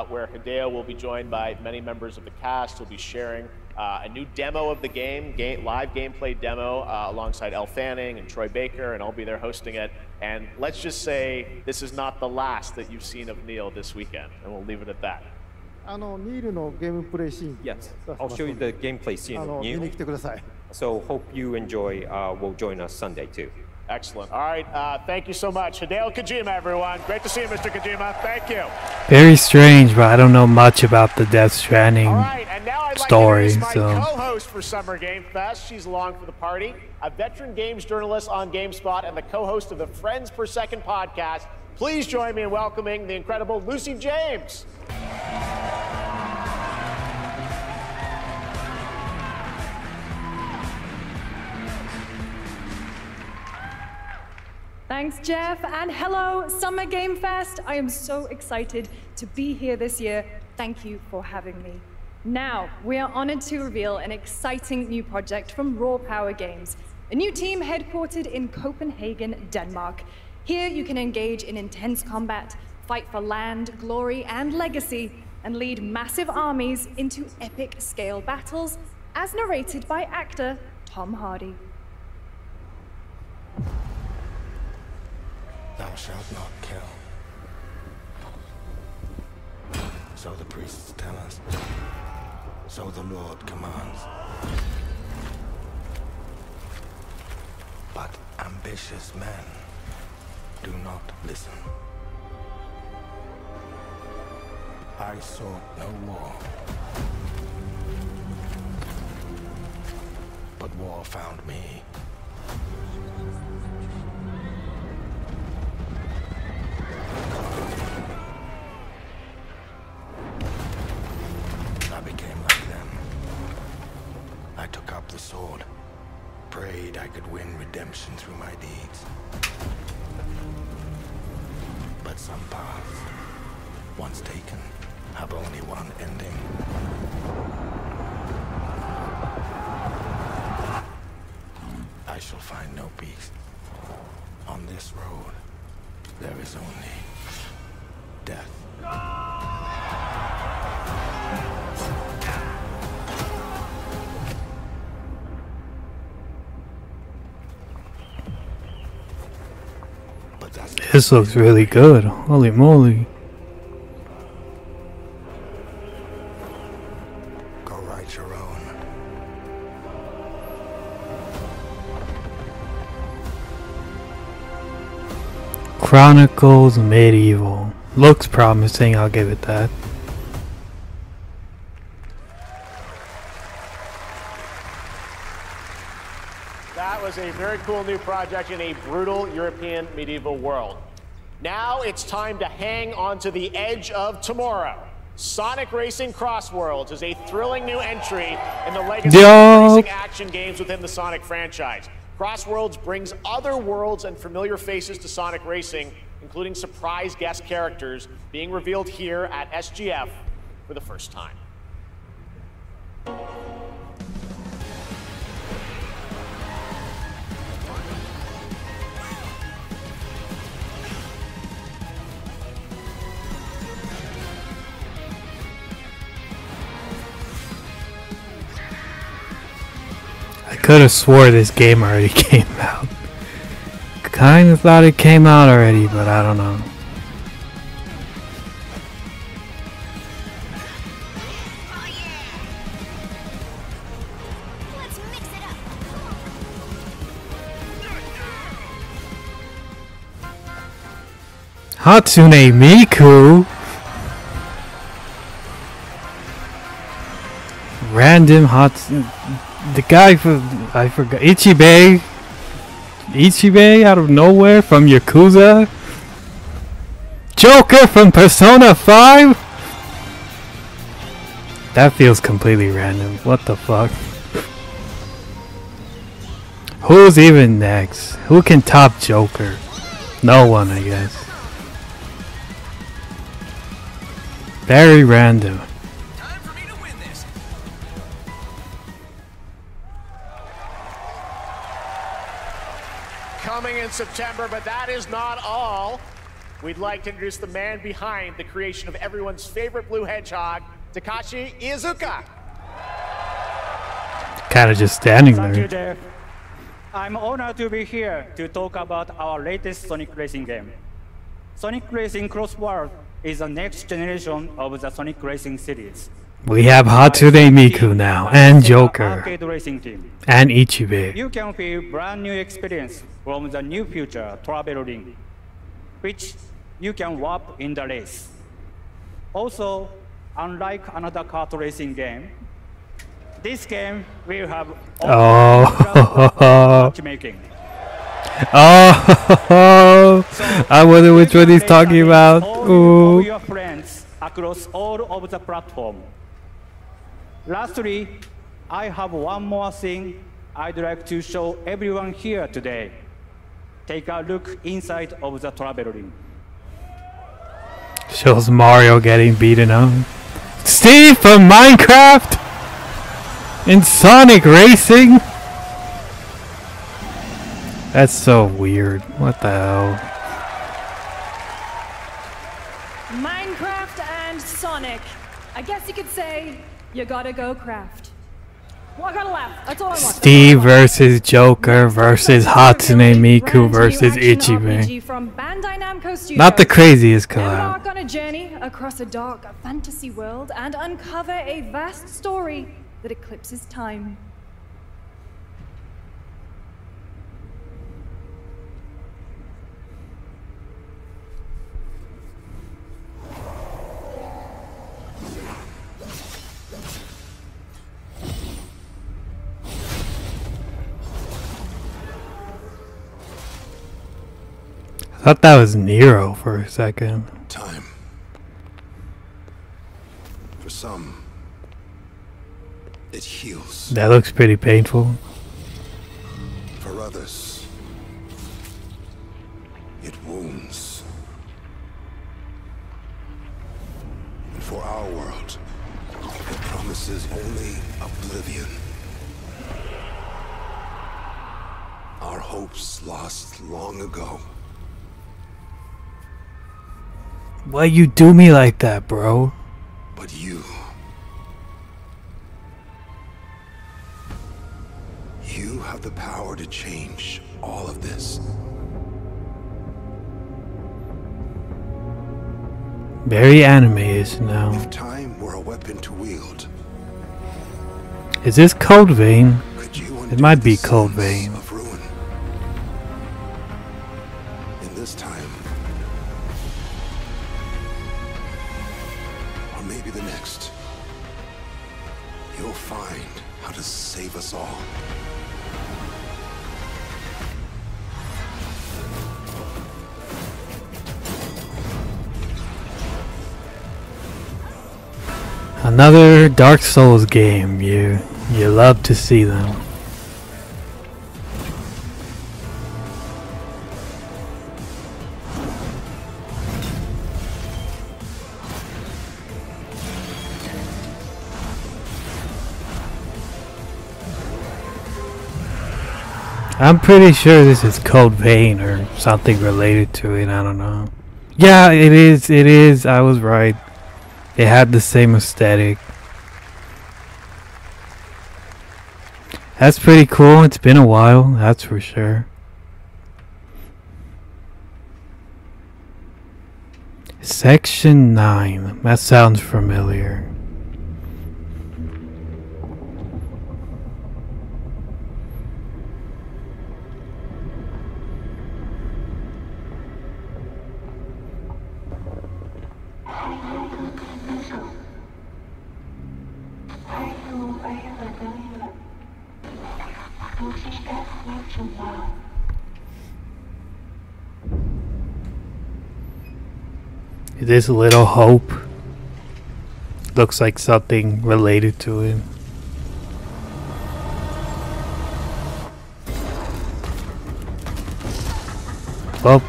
where Hideo will be joined by many members of the cast. He'll be sharing a new demo of the game, live gameplay demo, alongside Elle Fanning and Troy Baker, and I'll be there hosting it. And let's just say this is not the last that you've seen of Neil this weekend, and we'll leave it at that. あのニールのゲームプレイシーン Yes, I'll show you the gameplay scene あ of の見 Neil. に来てください So hope you enjoy. Will join us Sunday too. Excellent. All right, thank you so much. Hideo Kojima, everyone. Great to see you, Mr. Kojima. Thank you. Very strange, but I don't know much about the Death Stranding All right, and now I'd like story, to introduce my so co-host for Summer Game Fest. She's along for the party, a veteran games journalist on GameSpot and the co-host of the Friends Per Second podcast. Please join me in welcoming the incredible Lucy James. Thanks, Jeff, and hello, Summer Game Fest. I am so excited to be here this year. Thank you for having me. Now, we are honored to reveal an exciting new project from Raw Power Games, a new team headquartered in Copenhagen, Denmark. Here, you can engage in intense combat, fight for land, glory, and legacy, and lead massive armies into epic scale battles as narrated by actor Tom Hardy. Thou shalt not kill. So the priests tell us. So the Lord commands. But ambitious men do not listen. I sought no war. But war found me. I became like them. I took up the sword, prayed I could win redemption through my deeds. But some paths, once taken, have only one ending. I shall find no peace. On this road, there is only death. This looks really good. Holy moly. Go write your own. Chronicles Medieval. Looks promising, I'll give it that. That was a very cool new project in a brutal European medieval world. Now it's time to hang on to the edge of tomorrow. Sonic Racing Crossworlds is a thrilling new entry in the legacy of racing action games within the Sonic franchise. Crossworlds brings other worlds and familiar faces to Sonic Racing, including surprise guest characters being revealed here at SGF for the first time. I could have swore this game already came out. Kinda thought it came out already, but I don't know. Hatsune Miku? Random Hatsune... The guy from... I forgot... Ichibei? Ichibei out of nowhere from Yakuza? Joker from Persona 5? That feels completely random. What the fuck? Who's even next? Who can top Joker? No one, I guess. Very random. Coming in September, but that is not all. We'd like to introduce the man behind the creation of everyone's favorite blue hedgehog, Takashi Iizuka. Kinda just standing Thank you, there. Jeff. I'm honored to be here to talk about our latest Sonic Racing game. Sonic Racing Crossworld is the next generation of the Sonic Racing series. We have Hatsune Miku now, and Joker, Arcade racing team. and Ichibei. You can feel brand new experience from the new future travel ring, which you can warp in the race. Also, unlike another kart racing game, this game will have matchmaking. Oh, I wonder which one he's talking about. All of your friends across all of the platform. Lastly, I have one more thing I'd like to show everyone here today. Take a look inside of the travel ring. Shows Mario getting beaten up. Steve from Minecraft in Sonic Racing? That's so weird. What the hell? Minecraft and Sonic. I guess you could say, you gotta go craft. Well, I gotta laugh. That's all I want. Steve versus Joker versus Hatsune Miku versus Ichiban. RPG from Bandai Namco Studios. Not the craziest collab. Embark on a journey across a dark fantasy world and uncover a vast story that eclipses time. I thought that was Nero for a second. Time. For some, it heals. That looks pretty painful. For others, it wounds. And for our world, it promises only oblivion. Our hopes lost long ago. Why you do me like that, bro? But you have the power to change all of this. Very anime-ish now. If time were a weapon to wield, is this Code Vein? It might be Code Vein. of ruin. In this time, or maybe the next, you'll find how to save us all. Another Dark Souls game. You love to see them. I'm pretty sure this is Code Vein or something related to it. I don't know. Yeah, it is. It is. I was right. It had the same aesthetic. That's pretty cool. It's been a while, that's for sure. Section 9. That sounds familiar. Is this Little Hope? Looks like something related to it. Well,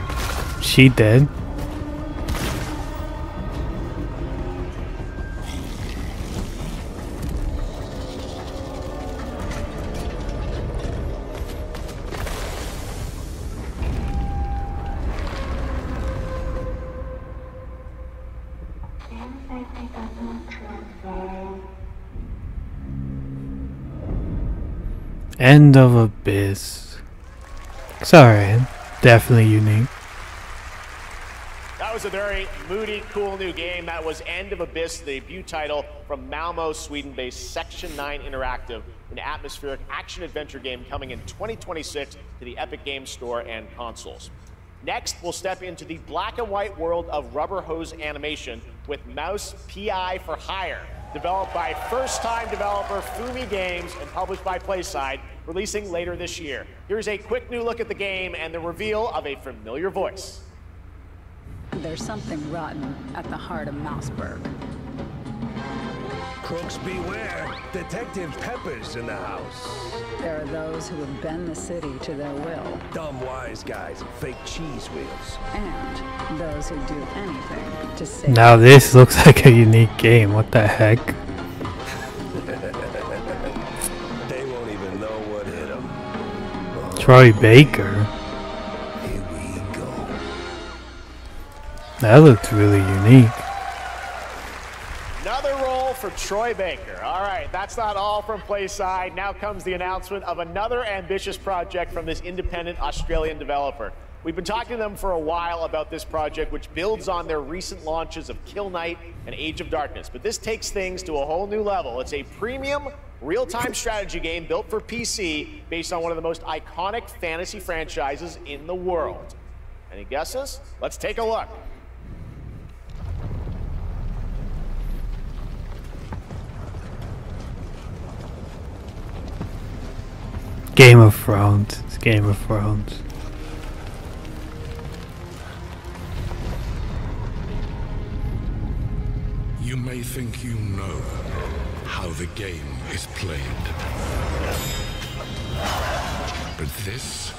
she dead. End of Abyss. It's alright. Definitely unique. That was a very moody, cool new game. That was End of Abyss, the debut title from Malmo, Sweden-based Section 9 Interactive, an atmospheric action-adventure game coming in 2026 to the Epic Games Store and consoles. Next, we'll step into the black and white world of rubber hose animation with Mouse PI for Hire, developed by first-time developer Fumi Games and published by PlaySide, releasing later this year. Here's a quick new look at the game and the reveal of a familiar voice. There's something rotten at the heart of Mouseburg. Crooks beware. Detective Pepper's in the house. There are those who would bend the city to their will. Dumb wise guys and fake cheese wheels. And those who do anything to save. Now this looks like a unique game. What the heck? They won't even know what hit them. Troy Baker. Here we go. That looks really unique. Another role for Troy Baker. All right, that's not all from Playside. Now comes the announcement of another ambitious project from this independent Australian developer. We've been talking to them for a while about this project, which builds on their recent launches of Kill Knight and Age of Darkness. But this takes things to a whole new level. It's a premium, real-time strategy game built for PC based on one of the most iconic fantasy franchises in the world. Any guesses? Let's take a look. Game of Thrones. It's Game of Thrones. You may think you know how the game is played. But this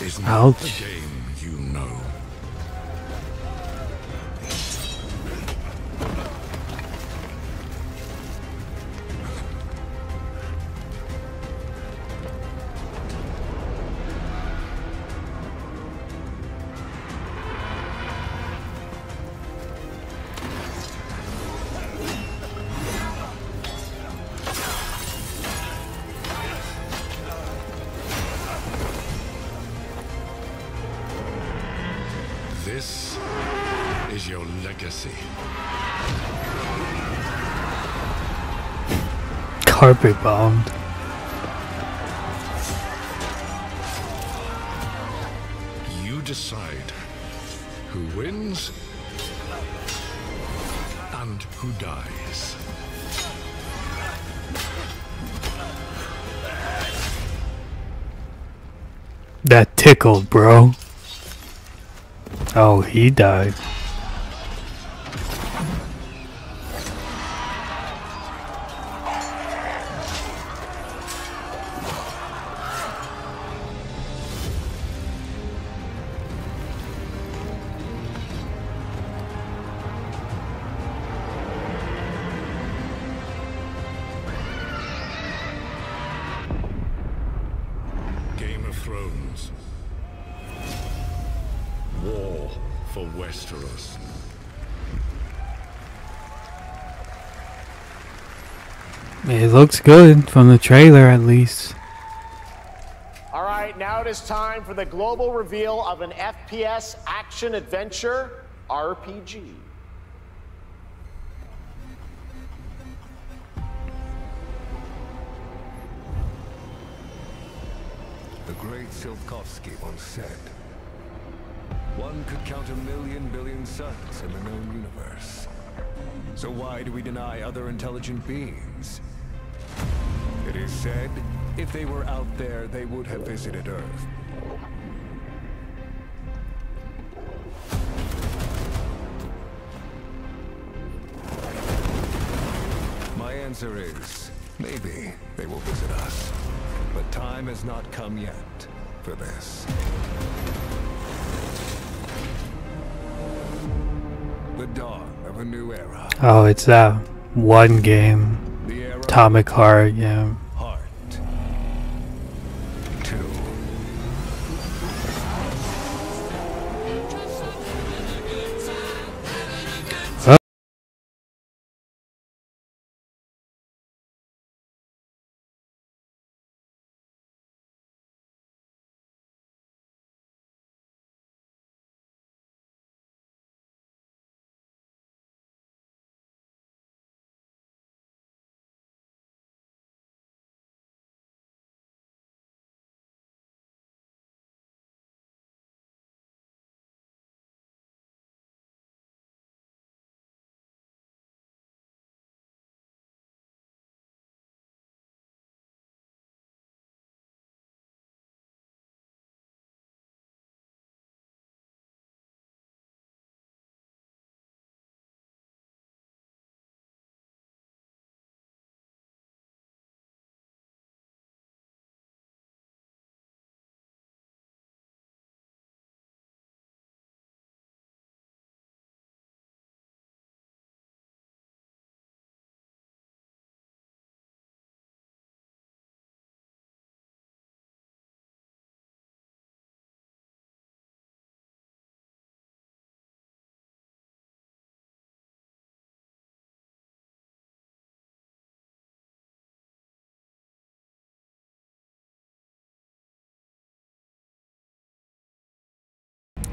is not the game you know. This is your legacy. Carpet bombed. You decide who wins and who dies. That tickled, bro. Oh, he died. Game of Thrones. War for Westeros. It looks good from the trailer, at least. All right, now it is time for the global reveal of an FPS action-adventure RPG. The great Silkovsky once said, one could count 1,000,000 billion suns in the known universe. So why do we deny other intelligent beings? It is said, if they were out there, they would have visited Earth. My answer is, maybe they will visit us. But time has not come yet for this. The dawn of a new era. Oh, it's that one game. Atomic Heart, yeah.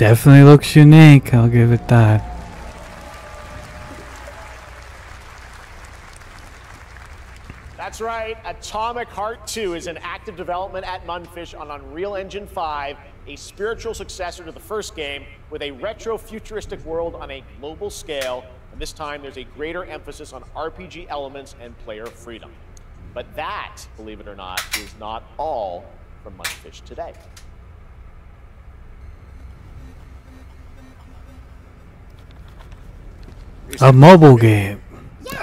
definitely looks unique, I'll give it that. That's right, Atomic Heart 2 is in active development at Munfish on Unreal Engine 5, a spiritual successor to the first game with a retro-futuristic world on a global scale, and this time there's a greater emphasis on RPG elements and player freedom. But that, believe it or not, is not all from Munfish today. A mobile game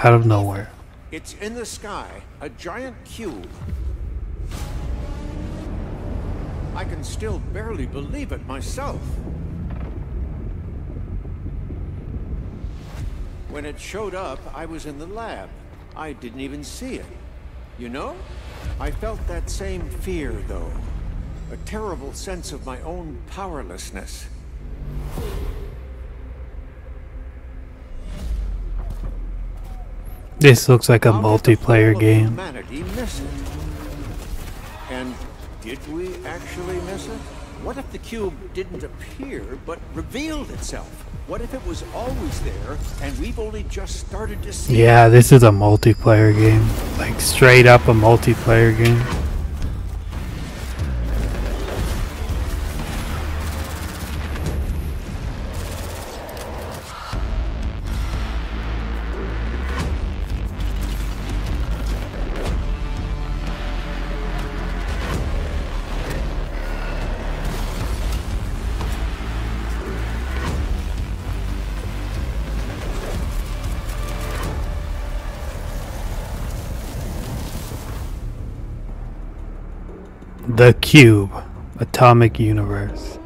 out of nowhere. It's in the sky, a giant cube. I can still barely believe it myself. When it showed up, I was in the lab. I didn't even see it. You know, I felt that same fear, though. A terrible sense of my own powerlessness. This looks like a multiplayer game. Humanity miss it? And did we actually miss it? What if the cube didn't appear, but revealed itself? What if it was always there, and we've only just started to see it? Yeah, this is a multiplayer game. Like, straight up a multiplayer game. The Cube, Atomic Universe.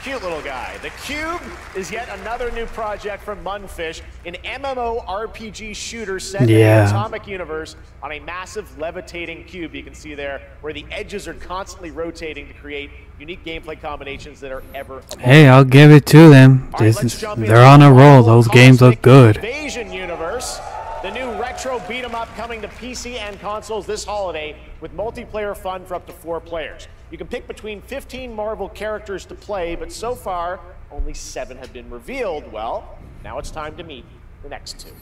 Cute little guy. The Cube is yet another new project from Munfish, an MMORPG shooter set in the Atomic Universe on a massive levitating cube you can see there, where the edges are constantly rotating to create unique gameplay combinations that are ever evolving. Hey, I'll give it to them. They're on a roll. Those games look good. Invasion Universe. The new retro beat-em-up coming to PC and consoles this holiday with multiplayer fun for up to 4 players. You can pick between 15 Marvel characters to play, but so far, only 7 have been revealed. Well, now it's time to meet the next 2.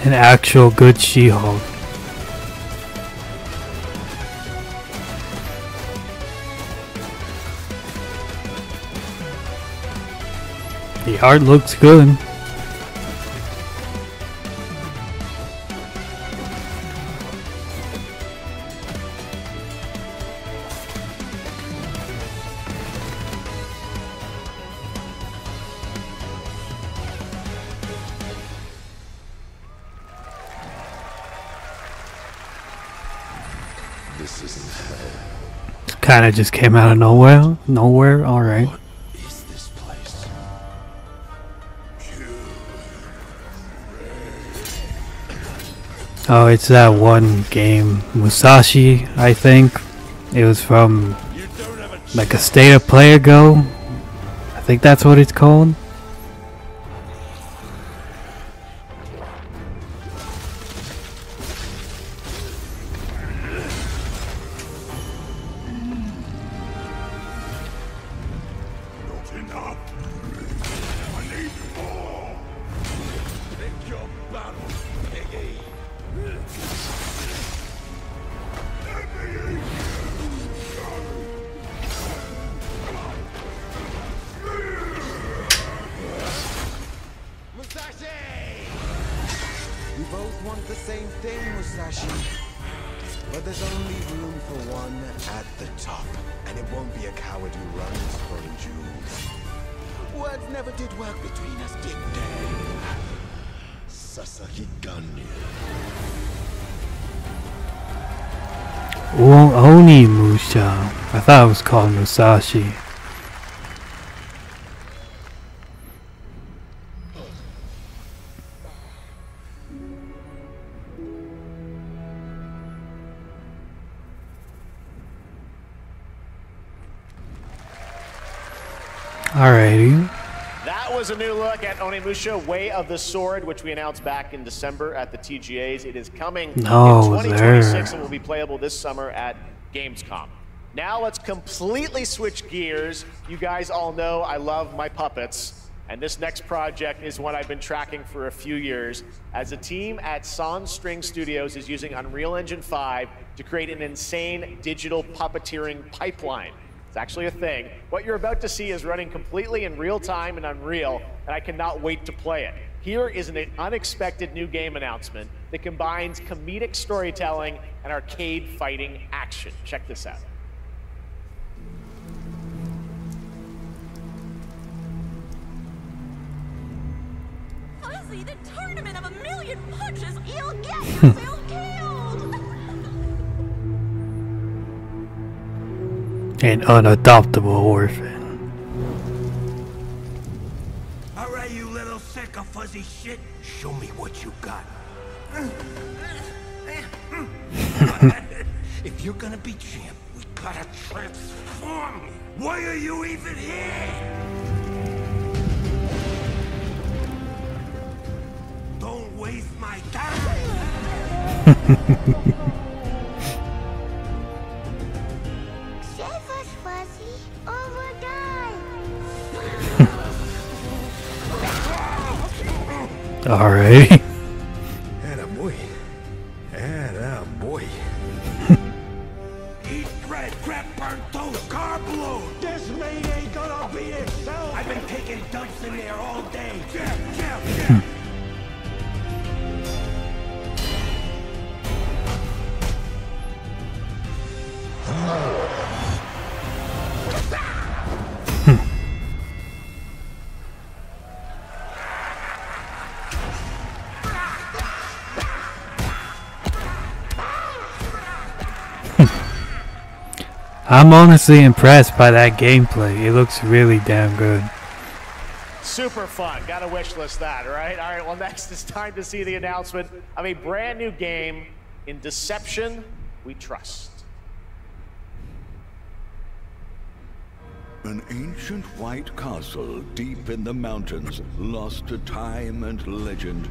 An actual good She-Hulk. The art looks good. This isn't hell. Kind of just came out of nowhere. Nowhere. All right. What is this place? Oh, it's that one game, Musashi, I think. It was from like a State of Play ago. I think that's what it's called. We both want the same thing, Musashi. But there's only room for one at the top. And it won't be a coward who runs for jewels. Words never did work between us, did they? Sasaki Ganyu. Oni Musha. I thought it was called Musashi. Alrighty. That was a new look at Onimusha Way of the Sword, which we announced back in December at the TGAs. It is coming in 2026 and will be playable this summer at Gamescom. Now let's completely switch gears. You guys all know I love my puppets, and this next project is one I've been tracking for a few years, as a team at Sans String Studios is using Unreal Engine 5 to create an insane digital puppeteering pipeline. It's actually a thing. What you're about to see is running completely in real time in Unreal, and I cannot wait to play it. Here is an unexpected new game announcement that combines comedic storytelling and arcade fighting action. Check this out. Fuzzy, the tournament of 1,000,000 punches, you'll get yourself killed! An unadoptable orphan. All right, you little sack of fuzzy shit. Show me what you got. If you're gonna be champ, we gotta transform. Why are you even here? Don't waste my time. Save us, Fuzzy, or we'll die. Alright. Attaboy. Attaboy. Eat bread, crap, burnt toast, carb load. This mate ain't gonna be itself. I've been taking dumps in there all day. Jeff. I'm honestly impressed by that gameplay. It looks really damn good. Super fun. Gotta wish list that, right? All right, well, next it's time to see the announcement of a brand new game. In deception, we trust. An ancient white castle deep in the mountains, lost to time and legend.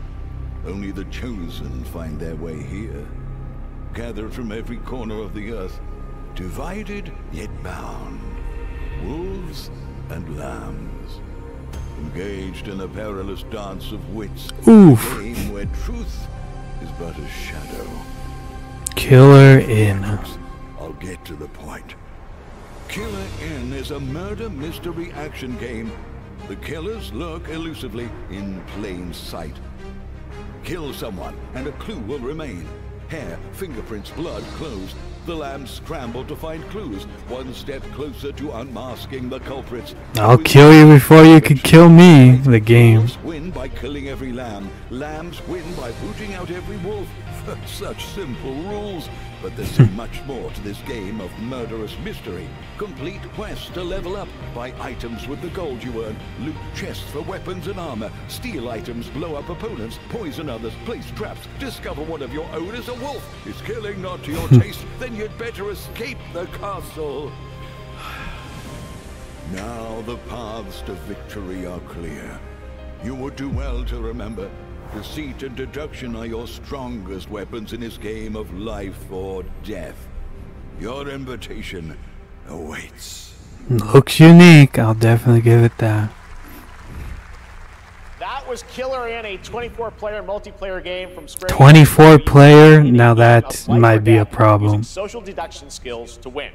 Only the chosen find their way here. Gathered from every corner of the earth, divided yet bound. Wolves and lambs, engaged in a perilous dance of wits. Oof. A game where truth is but a shadow. Killer Inn. I'll get to the point. Killer Inn is a murder mystery action game. The killers lurk elusively in plain sight. Kill someone and a clue will remain. Hair, fingerprints, blood, clothes. The lambs scramble to find clues, one step closer to unmasking the culprits. I'll kill you before you can kill me, the game. Wolves win by killing every lamb. Lambs win by booting out every wolf. Such simple rules. But there's so much more to this game of murderous mystery. Complete quests to level up. Buy items with the gold you earn. Loot chests for weapons and armor. Steal items, blow up opponents, poison others, place traps. Discover one of your own is a wolf. Is killing not to your taste? Then you'd better escape the castle. Now the paths to victory are clear. You would do well to remember, deceit and deduction are your strongest weapons in this game of life or death. Your invitation awaits. Looks unique. I'll definitely give it that. That was Killer Inn, a 24-player multiplayer game from Square. 24 player? Now that might be a problem. Social deduction skills to win.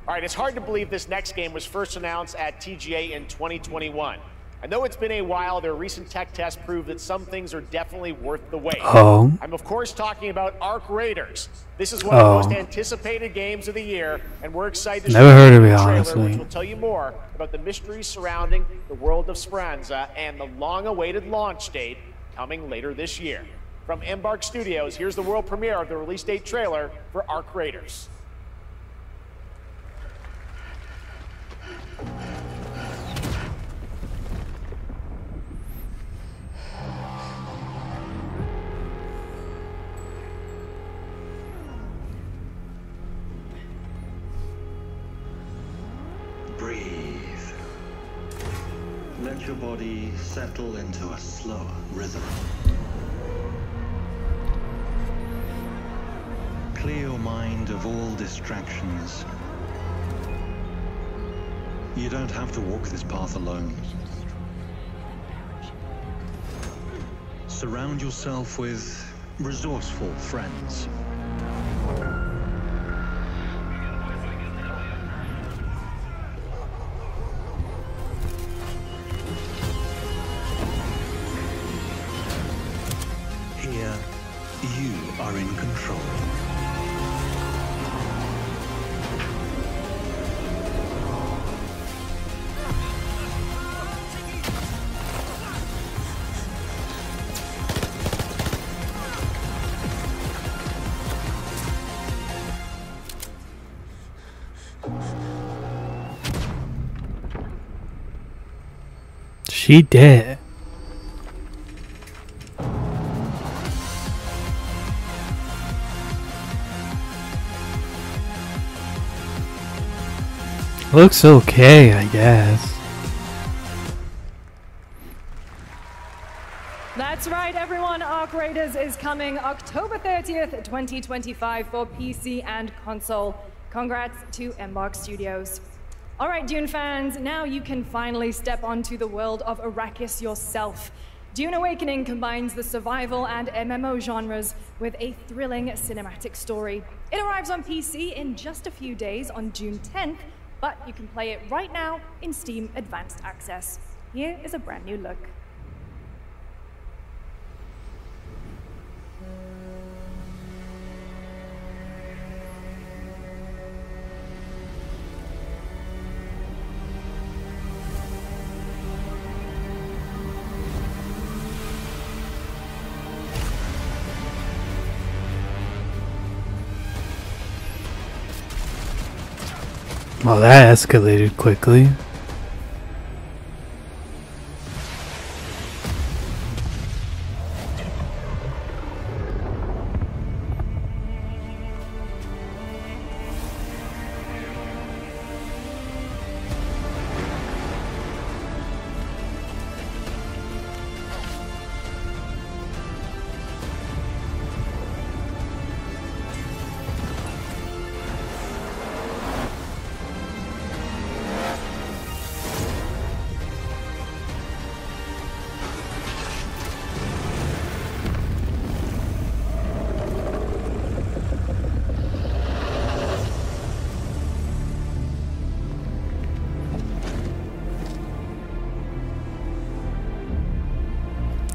All right, it's hard to believe this next game was first announced at TGA in 2021. I know it's been a while, their recent tech tests prove that some things are definitely worth the wait. Oh. I'm of course talking about Arc Raiders. This is one of the most anticipated games of the year, and we're excited to Never heard of it, the trailer, honestly. which will tell you more about the mysteries surrounding the world of Speranza and the long-awaited launch date coming later this year. From Embark Studios, here's the world premiere of the release date trailer for Arc Raiders. Breathe. Let your body settle into a slower rhythm. Clear your mind of all distractions. You don't have to walk this path alone. Surround yourself with resourceful friends. Here, you are in control. She dead. Looks okay, I guess. That's right, everyone. Arc Raiders is coming October 30th, 2025 for PC and console. Congrats to Embark Studios. All right, Dune fans, now you can finally step onto the world of Arrakis yourself. Dune Awakening combines the survival and MMO genres with a thrilling cinematic story. It arrives on PC in just a few days on June 10th, but you can play it right now in Steam Advanced Access. Here is a brand new look. Well, that escalated quickly.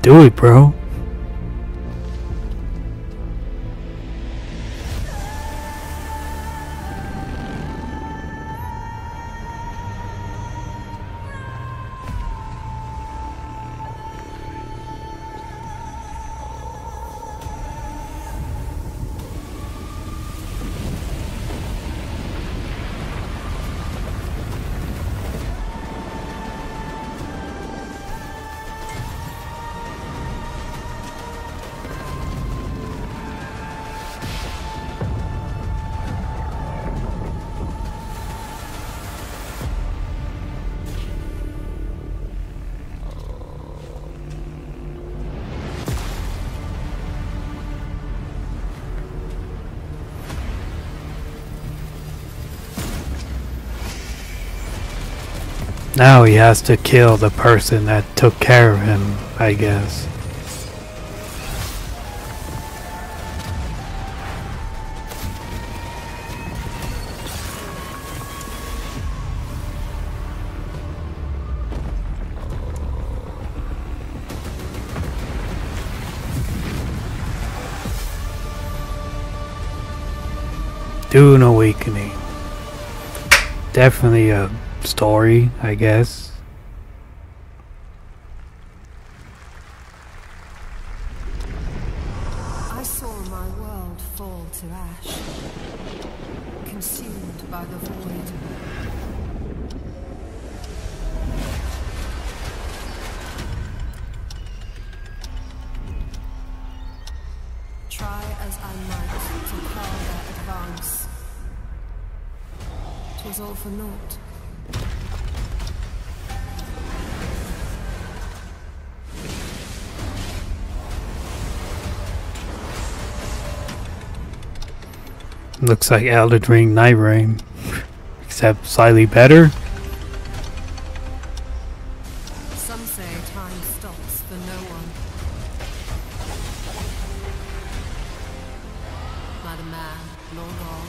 Do it, bro. Now he has to kill the person that took care of him, I guess. Dune Awakening. Definitely a story, I guess. I saw my world fall to ash, consumed by the void. Try as I might to quell their advance. 'Twas all for naught. Looks like Elden Ring Nightreign, except slightly better. Some say time stops for no one. Neither man nor God,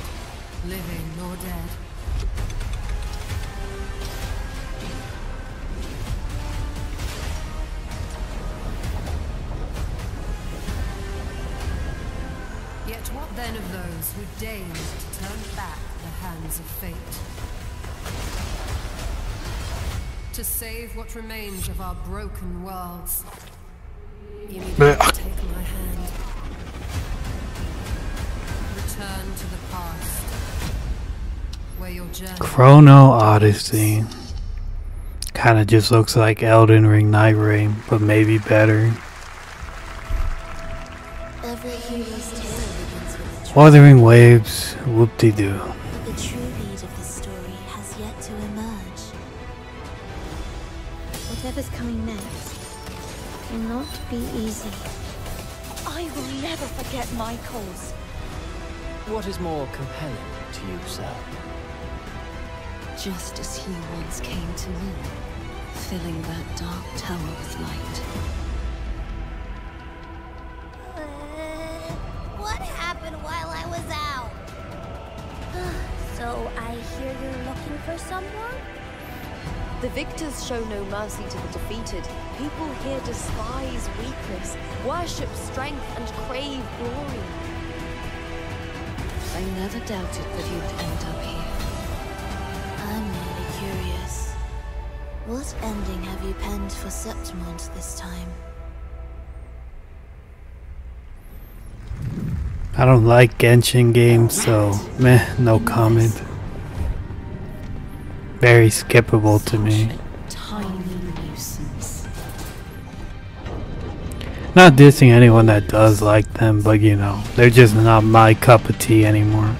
living nor dead. Yet what then of those who deigned to turn back the hands of fate? To save what remains of our broken worlds. You need to take my hand. Return to the past. Where your journey... Chrono Odyssey. Kinda just looks like Elden Ring Nightreign, but maybe better. Every hero's tale begins with a Wuthering Waves, whoop-de-doo. but the true lead of the story has yet to emerge. Whatever's coming next will not be easy. I will never forget my cause. What is more compelling to you, sir? Just as he once came to me, filling that dark tower with light. What happened while I was out? So I hear you're looking for someone? The victors show no mercy to the defeated. People here despise weakness, worship strength, and crave glory. I never doubted that you'd end up here. I'm really curious. What ending have you penned for Septimont this time? I don't like Genshin games, so meh, no comment. Very skippable to me. Tiny nuisance. Not dissing anyone that does like them, but you know, they're just not my cup of tea anymore.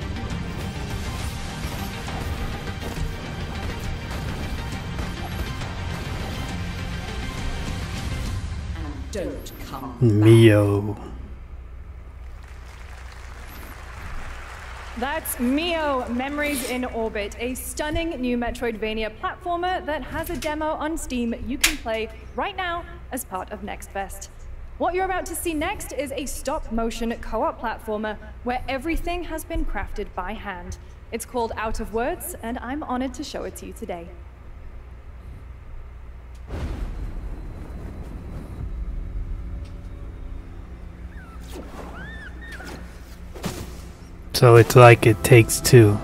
Don't come. Mio. That's Mio, Memories in Orbit, a stunning new Metroidvania platformer that has a demo on Steam you can play right now as part of Next Fest. What you're about to see next is a stop-motion co-op platformer where everything has been crafted by hand. It's called Out of Words, and I'm honored to show it to you today. So it's like It Takes Two.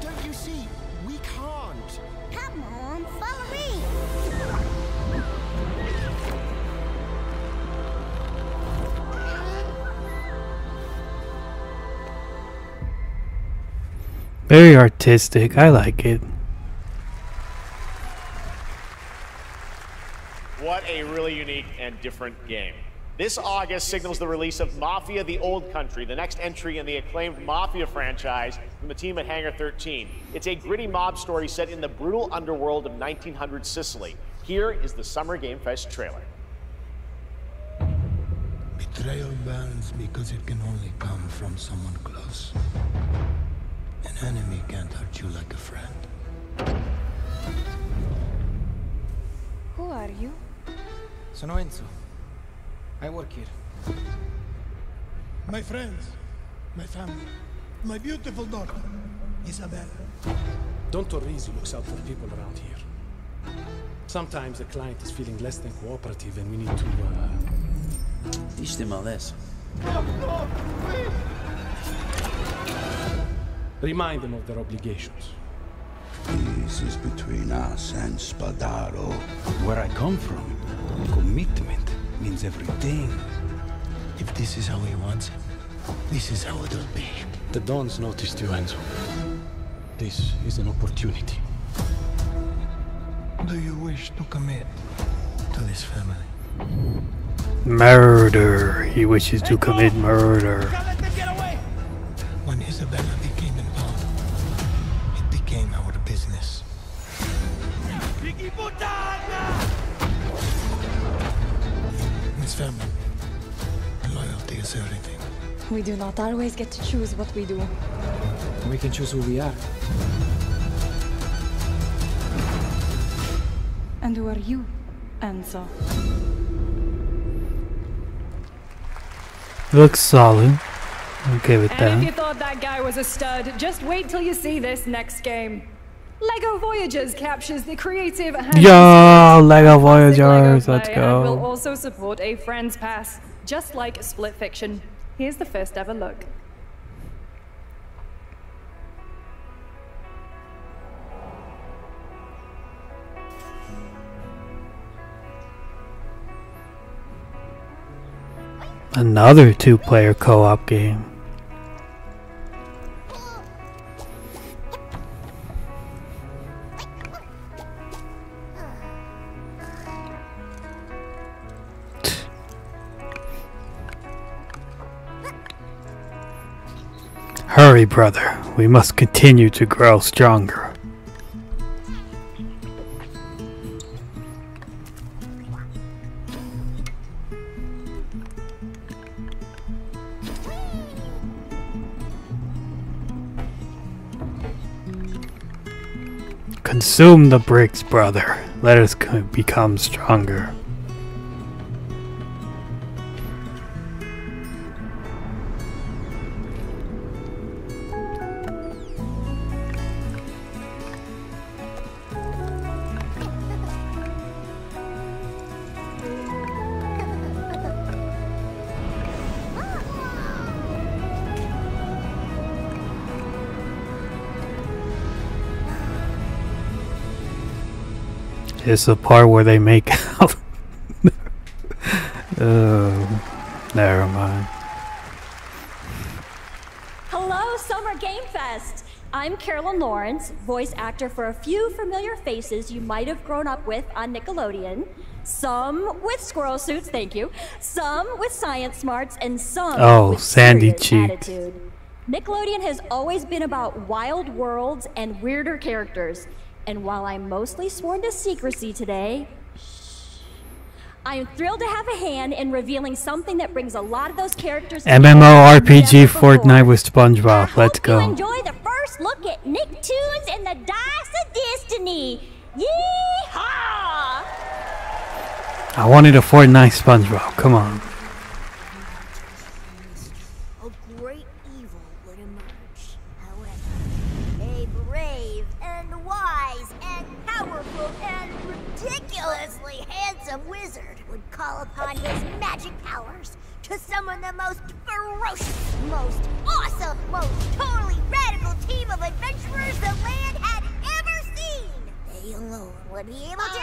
Don't you see? We can't. Come on, follow me! Very artistic, I like it. What a really unique and different game. This August signals the release of Mafia: The Old Country, the next entry in the acclaimed Mafia franchise from the team at Hangar 13. It's a gritty mob story set in the brutal underworld of 1900 Sicily. Here is the Summer Game Fest trailer. Betrayal burns because it can only come from someone close. An enemy can't hurt you like a friend. Who are you? Sono Enzo. I work here. My friends, my family, my beautiful daughter, Isabel. Don Torrisi looks out for people around here. Sometimes the client is feeling less than cooperative and we need to, Teach them a lesson. remind them of their obligations. This is between us and Spadaro. Where I come from, commitment means everything. If this is how he wants it, this is how it'll be. The Dons noticed you, Enzo. This is an opportunity. Do you wish to commit? to this family. Murder. He wishes to commit murder. When Isabella became involved, it became our business. This family, loyalty is everything. We do not always get to choose what we do. We can choose who we are. And who are you, Enzo? Looks solid. Okay with And if you that. thought that guy was a stud, just wait till you see this next game. LEGO Voyagers captures the creative and Yo, Lego classic Voyagers, LEGO let's play and will go. also support a Friends Pass, just like Split Fiction. Here's the first ever look. Another two-player co-op game. Hurry, brother. We must continue to grow stronger. Consume the bricks, brother. Let us become stronger. It's the part where they make out. Oh, never mind. Hello, Summer Game Fest! I'm Carolyn Lawrence, voice actor for a few familiar faces you might have grown up with on Nickelodeon. Some with squirrel suits, thank you. Some with science smarts, and some with Sandy serious cheeks. attitude. Nickelodeon has always been about wild worlds and weirder characters. And while I'm mostly sworn to secrecy today, I am thrilled to have a hand in revealing something that brings a lot of those characters MMORPG Fortnite with SpongeBob. Let's You go. enjoy the first look at Nicktoons and the Dice of Destiny. Yee-haw! I wanted a Fortnite SpongeBob. Come on. A great evil would emerge. However, a brave and wise and powerful and ridiculously handsome wizard would call upon his magic powers to summon the most ferocious, most awesome, most totally radical team of adventurers the land had ever seen. They alone would be able to...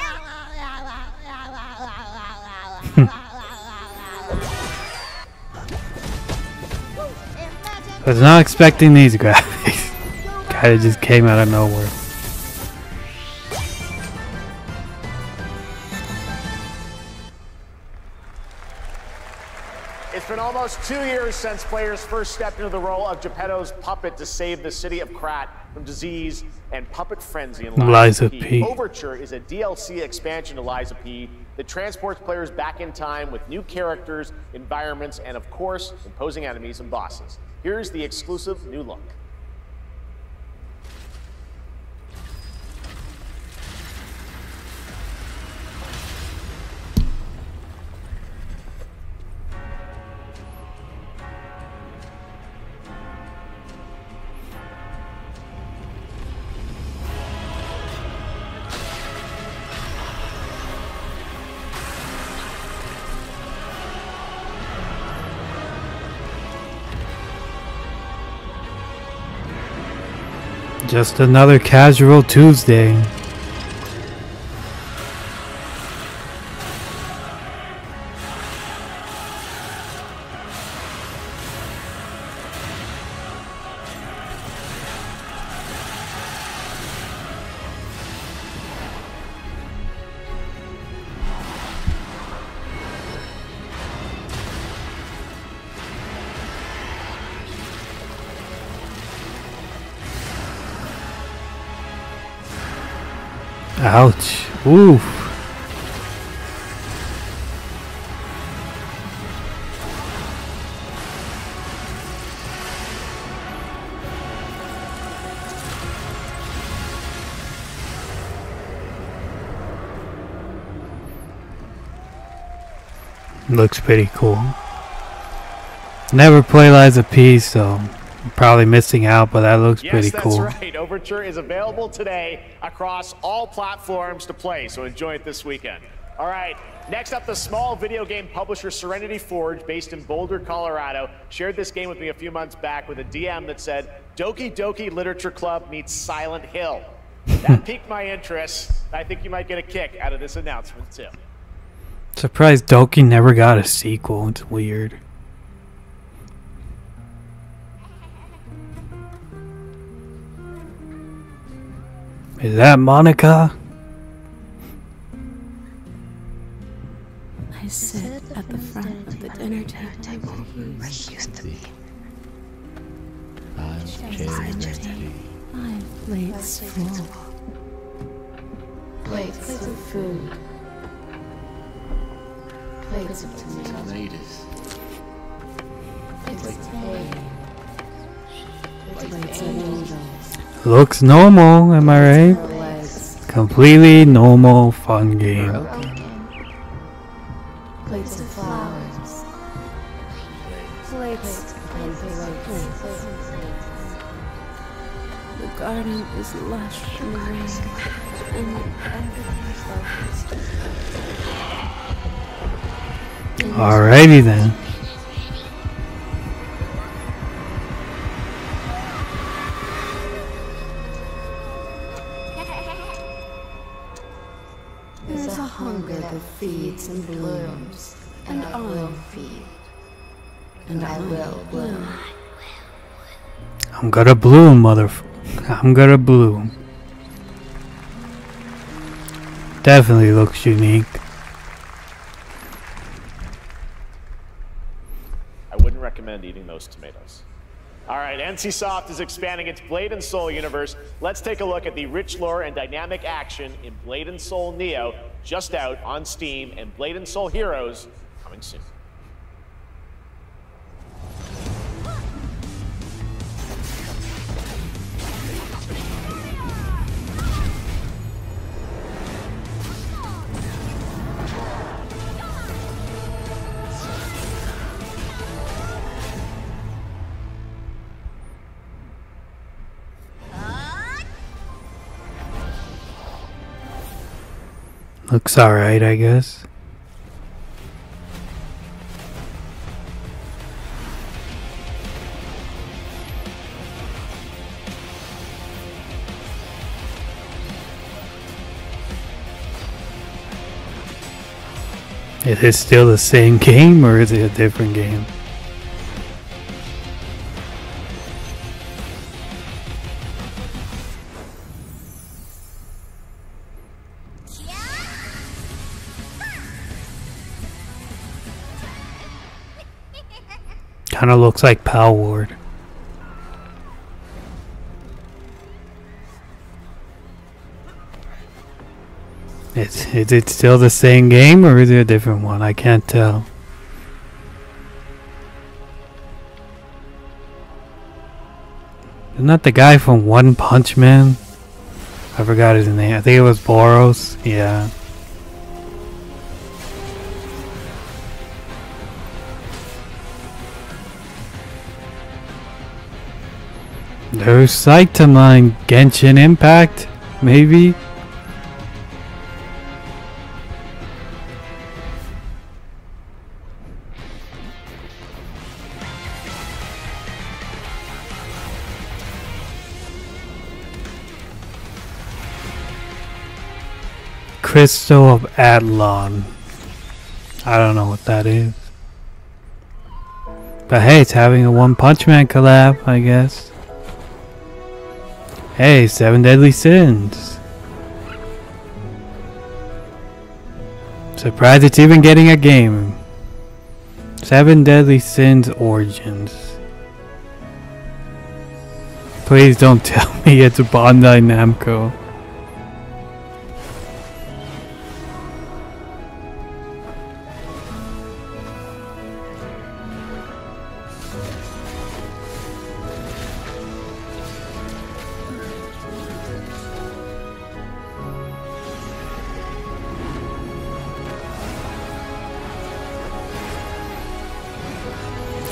I was not expecting these graphics. Kinda just came out of nowhere. It's been almost 2 years since players first stepped into the role of Geppetto's puppet to save the city of Krat from disease and puppet frenzy in Liza P. Overture is a DLC expansion to Liza P that transports players back in time with new characters, environments, and of course, imposing enemies and bosses. Here's the exclusive new look. Just another casual Tuesday. Ouch. Oof. Looks pretty cool. Never play Lies of P, so I'm probably missing out, but that looks pretty cool. Yes, that's right. Overture is available today across all platforms to play, so enjoy it this weekend. All right, next up, the small video game publisher Serenity Forge, based in Boulder, Colorado, shared this game with me a few months back with a DM that said, Doki Doki Literature Club meets Silent Hill. That piqued my interest. I think you might get a kick out of this announcement, too. Surprised Doki never got a sequel. It's weird. Is that Monica? I sit at the front of the dinner table where I used to be. My plate's full. Plates of food. Plates of tomatoes. Plates of hay. Plates of angels. Looks normal, am I right? Completely normal, fun game. Plates of flowers. Plates. The garden is lush and green, and everything's focused. Alrighty then. There's a hunger that feeds and blooms, and I will feed, and I will bloom. I'm gonna bloom, I'm gonna bloom. Definitely looks unique. I wouldn't recommend eating those tomatoes. All right, NCSoft is expanding its Blade and Soul universe. Let's take a look at the rich lore and dynamic action in Blade and Soul Neo, just out on Steam, and Blade and Soul Heroes coming soon. Looks alright, I guess. Is it still the same game or is it a different game? Kinda looks like Power Ward. Is it still the same game or is it a different one? I can't tell. Isn't that the guy from One Punch Man? I forgot his name. I think it was Boros. Yeah. There's sight to mine. Genshin Impact, maybe. Crystal of Adlon. I don't know what that is. But hey, it's having a One Punch Man collab, I guess. Hey, 7 Deadly Sins. Surprised it's even getting a game. 7 Deadly Sins Origins. Please don't tell me it's Bandai Namco.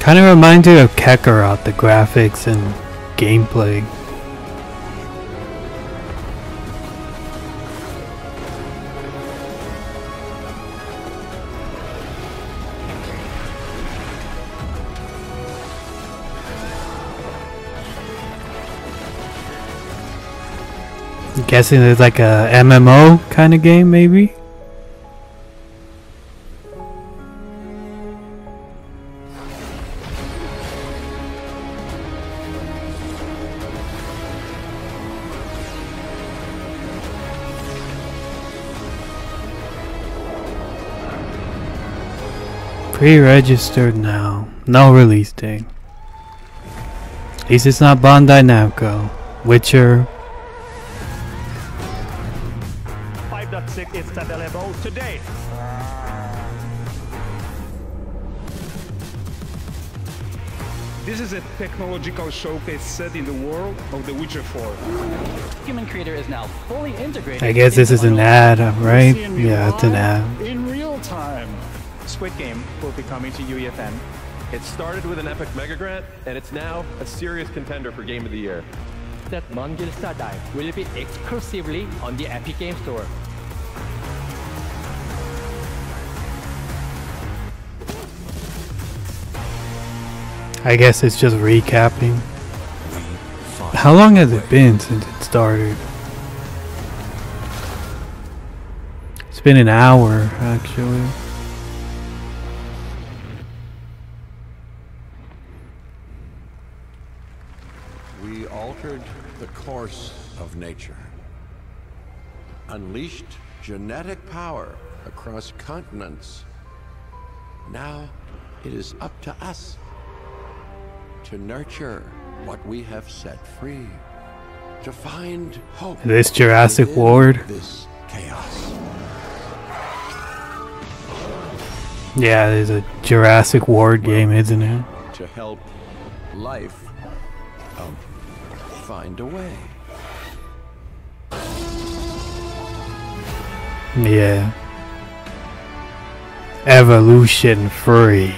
Kind of reminds you of Kakarot, the graphics and gameplay. I'm guessing it's like a MMO kind of game, maybe? Pre-registered now. No release date. At least it's not Bandai Namco. Witcher. 5.6 is available today. This is a technological showcase set in the world of The Witcher 4. Human Creator is now fully integrated. I guess this is an ad, right? Yeah, it's an ad. In real time. Squid Game will be coming to UEFN. It started with an epic mega grant, and it's now a serious contender for Game of the Year. That Non-Guild Star Dive will be exclusively on the Epic Game Store. I guess it's just recapping. How long has it been since it started? It's been an hour, actually. We altered the course of nature, unleashed genetic power across continents. Now it is up to us to nurture what we have set free, to find hope. This Jurassic Ward. This chaos. Yeah, there's a Jurassic Ward game, isn't it? To help life find a way. Yeah. Evolution free.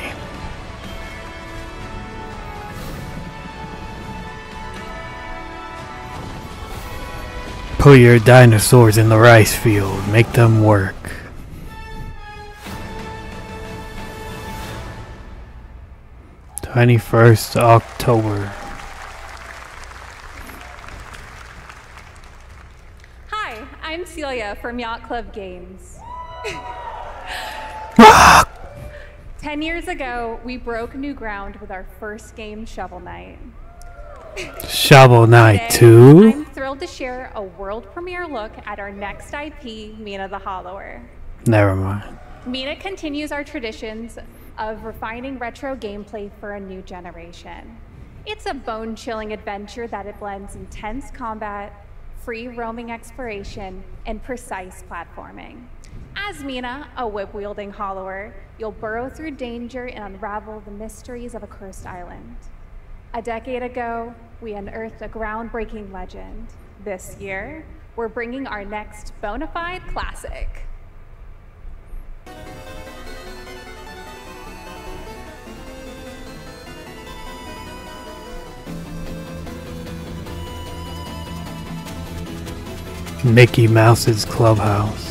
Put your dinosaurs in the rice field. Make them work. (21st October). Hi, I'm Celia from Yacht Club Games. 10 years ago, we broke new ground with our first game, Shovel Knight. Shovel Knight Today, 2? I'm thrilled to share a world premiere look at our next IP, Mina the Hollower. Never mind. Mina continues our traditions of refining retro gameplay for a new generation. It's a bone-chilling adventure that it blends intense combat, free roaming exploration, and precise platforming. As Mina, a whip-wielding hollower, you'll burrow through danger and unravel the mysteries of a cursed island. A decade ago, we unearthed a groundbreaking legend. This year, we're bringing our next bona fide classic. Mickey Mouse's Clubhouse.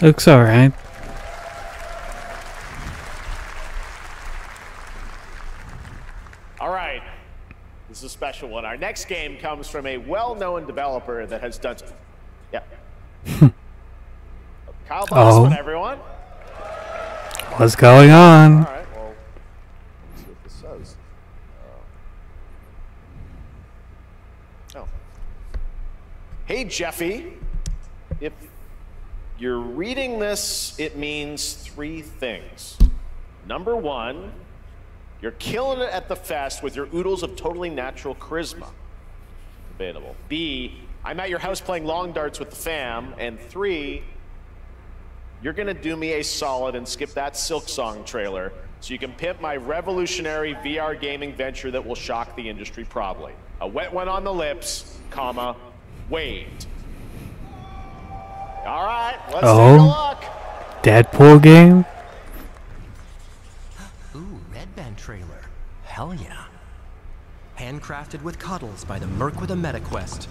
Looks alright. All right, this is a special one. Our next game comes from a well-known developer that has done. Yeah. Kyle Bossman, everyone. What's going on? All right, well, let's see what this says. Oh. Hey, Jeffy. If you're reading this, it means three things. Number one, You're killing it at the fest with your oodles of totally natural charisma. Debatable. B, I'm at your house playing long darts with the fam. And 3, you're gonna do me a solid and skip that Silk Song trailer so you can pimp my revolutionary VR gaming venture that will shock the industry probably. A wet one on the lips, comma, wait. All right, let's take a look. Deadpool game? Ooh, Red Band trailer. Hell yeah. Handcrafted with cuddles by the Merc with a MetaQuest.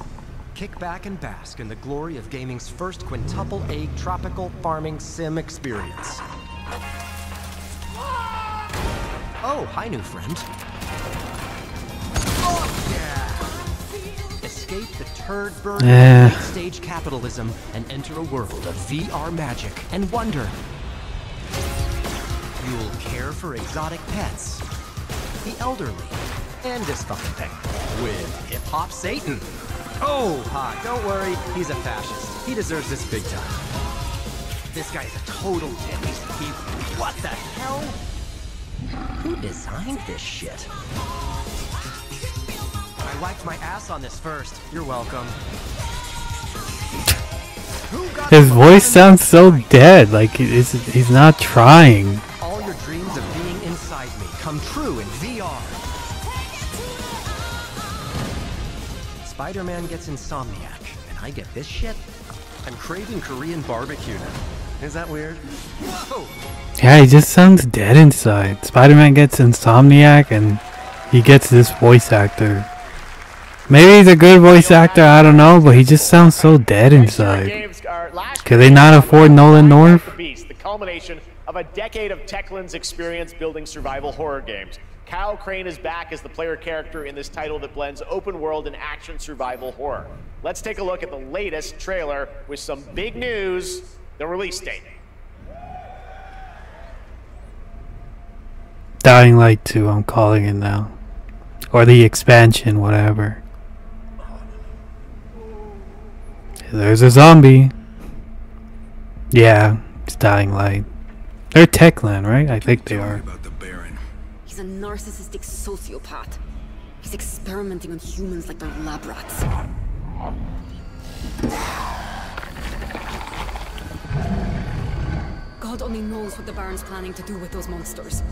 Kick back and bask in the glory of gaming's first quintuple egg tropical farming sim experience. Oh, hi, new friend. Oh, yeah! Escape the turd burden of late-stage capitalism and enter a world of VR magic and wonder. You'll care for exotic pets, the elderly, and dysfuncting with hip-hop Satan. Oh, hi, don't worry, he's a fascist. He deserves this big time. This guy's a total dick. What the hell? Who designed this shit? I wiped my ass on this first. You're welcome. His voice sounds so dead, like he's not trying. All your dreams of being inside me come true in VR. Spider-Man gets Insomniac, and I get this shit? I'm craving Korean barbecue now. Is that weird? Whoa! Yeah, he just sounds dead inside. Spider-Man gets Insomniac and he gets this voice actor. Maybe he's a good voice actor, I don't know, but he just sounds so dead inside. Could they not afford Nolan North? The culmination of a decade of Techland's experience building survival horror games. Kyle Crane is back as the player character in this title that blends open world and action survival horror. Let's take a look at the latest trailer with some big news, the release date. Dying Light 2, I'm calling it now. Or the expansion, whatever. There's a zombie. Yeah, it's Dying Light. They're Techland, right? I think they are. He's a narcissistic sociopath. He's experimenting on humans like they're lab rats. God only knows what the Baron's planning to do with those monsters.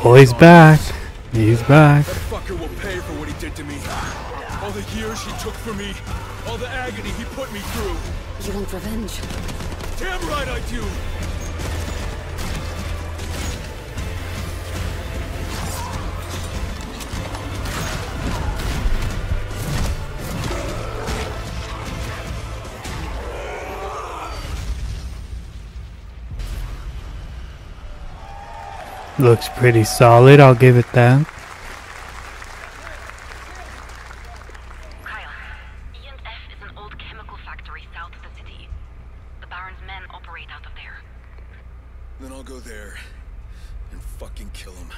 Oh, he's back. He's back. That fucker will pay for what he did to me. All the years he took from me. All the agony he put me through. You want revenge? Damn right I do! Looks pretty solid, I'll give it that. Kyle, E&F is an old chemical factory south of the city. The Baron's men operate out of there. Then I'll go there and fucking kill him.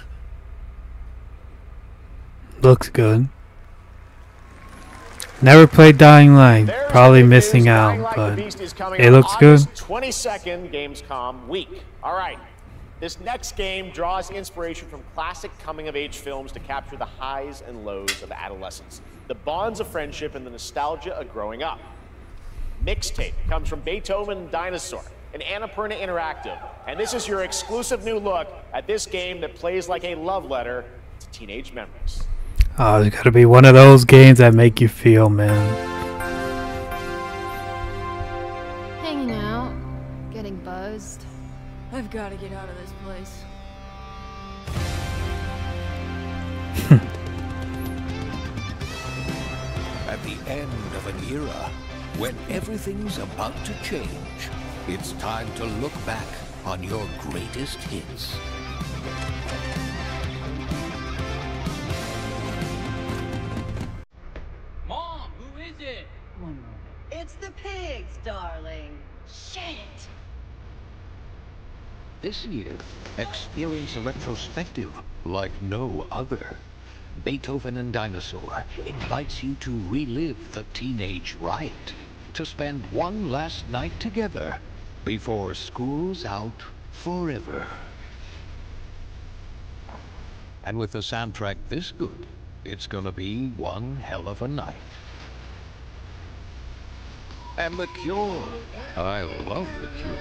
Looks good. Never played Dying Light. Probably missing out, but it looks good. 22nd Gamescom week. All right. This next game draws inspiration from classic coming-of-age films to capture the highs and lows of adolescence, the bonds of friendship, and the nostalgia of growing up. Mixtape comes from Beethoven and Dinosaur, an Annapurna Interactive, and this is your exclusive new look at this game that plays like a love letter to teenage memories. Oh, it's gotta be one of those games that make you feel, man. Hanging out, getting buzzed. I've got to get out of this place. At the end of an era, When everything's about to change, it's time to look back on your greatest hits. Mom, who is it? It's the pigs, darling. Shit! This year, experience a retrospective like no other. Beethoven and Dinosaur invites you to relive the teenage riot, to spend one last night together before school's out forever. And with a soundtrack this good, it's gonna be one hell of a night. And The Cure. I love The Cure.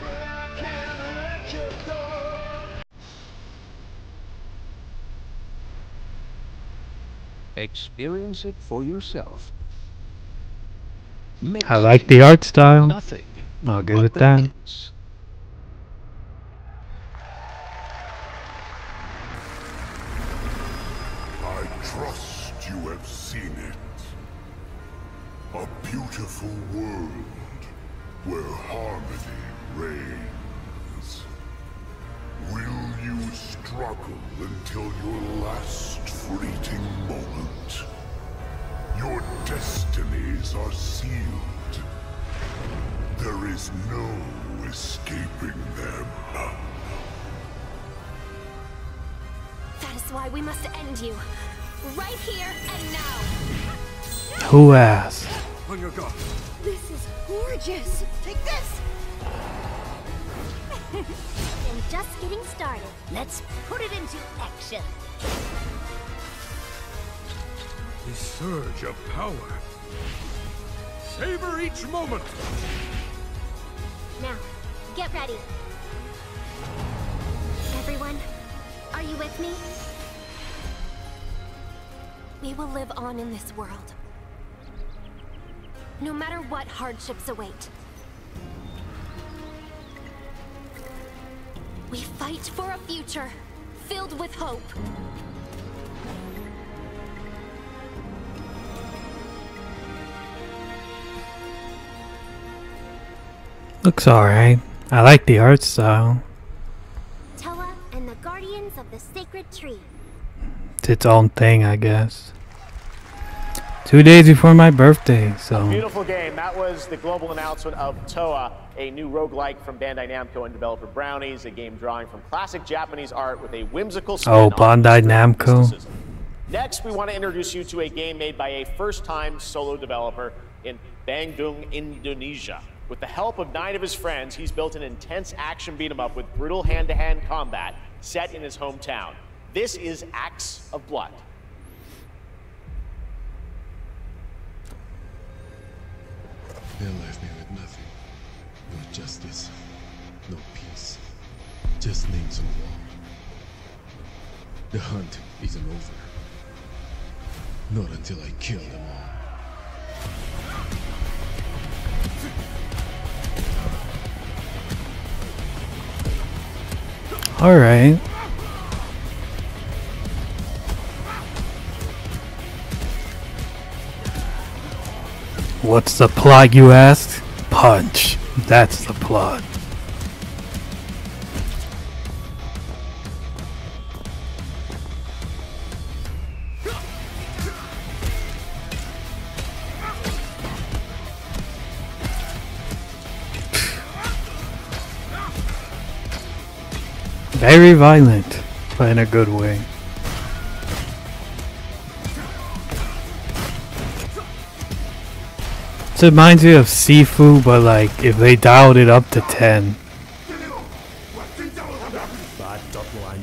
Experience it for yourself. I like the art style. Nothing. I'll give it that. I trust you have seen it. A beautiful world where harmony reigns. Will you struggle until your last fleeting moment? Your destinies are sealed. There is no escaping them. That is why we must end you. Right here and now. Who asked? On your guard. This is gorgeous. Take this. And just getting started. Let's put it into action. A surge of power. Savor each moment. Now, get ready. Everyone, are you with me? We will live on in this world. No matter what hardships await. We fight for a future filled with hope. Looks alright. I like the art style. Toa and the Guardians of the Sacred Tree. It's its own thing, I guess. 2 days before my birthday, so. Beautiful game. That was the global announcement of Toa, a new roguelike from Bandai Namco and developer Brownies, a game drawing from classic Japanese art with a whimsical spin Oh, on Bandai Namco. mysticism. Next, we want to introduce you to a game made by a first-time solo developer in Bandung, Indonesia. With the help of 9 of his friends, he's built an intense action beat-em-up with brutal hand-to-hand combat set in his hometown. This is Acts of Blood. They left me with nothing. No justice, no peace. Just names on the wall. The hunt isn't over. Not until I kill them all. Alright. What's the plot, you asked? Punch. That's the plot. Very violent, but in a good way. It reminds me of Sifu, but like if they dialed it up to 10. Bad dot line.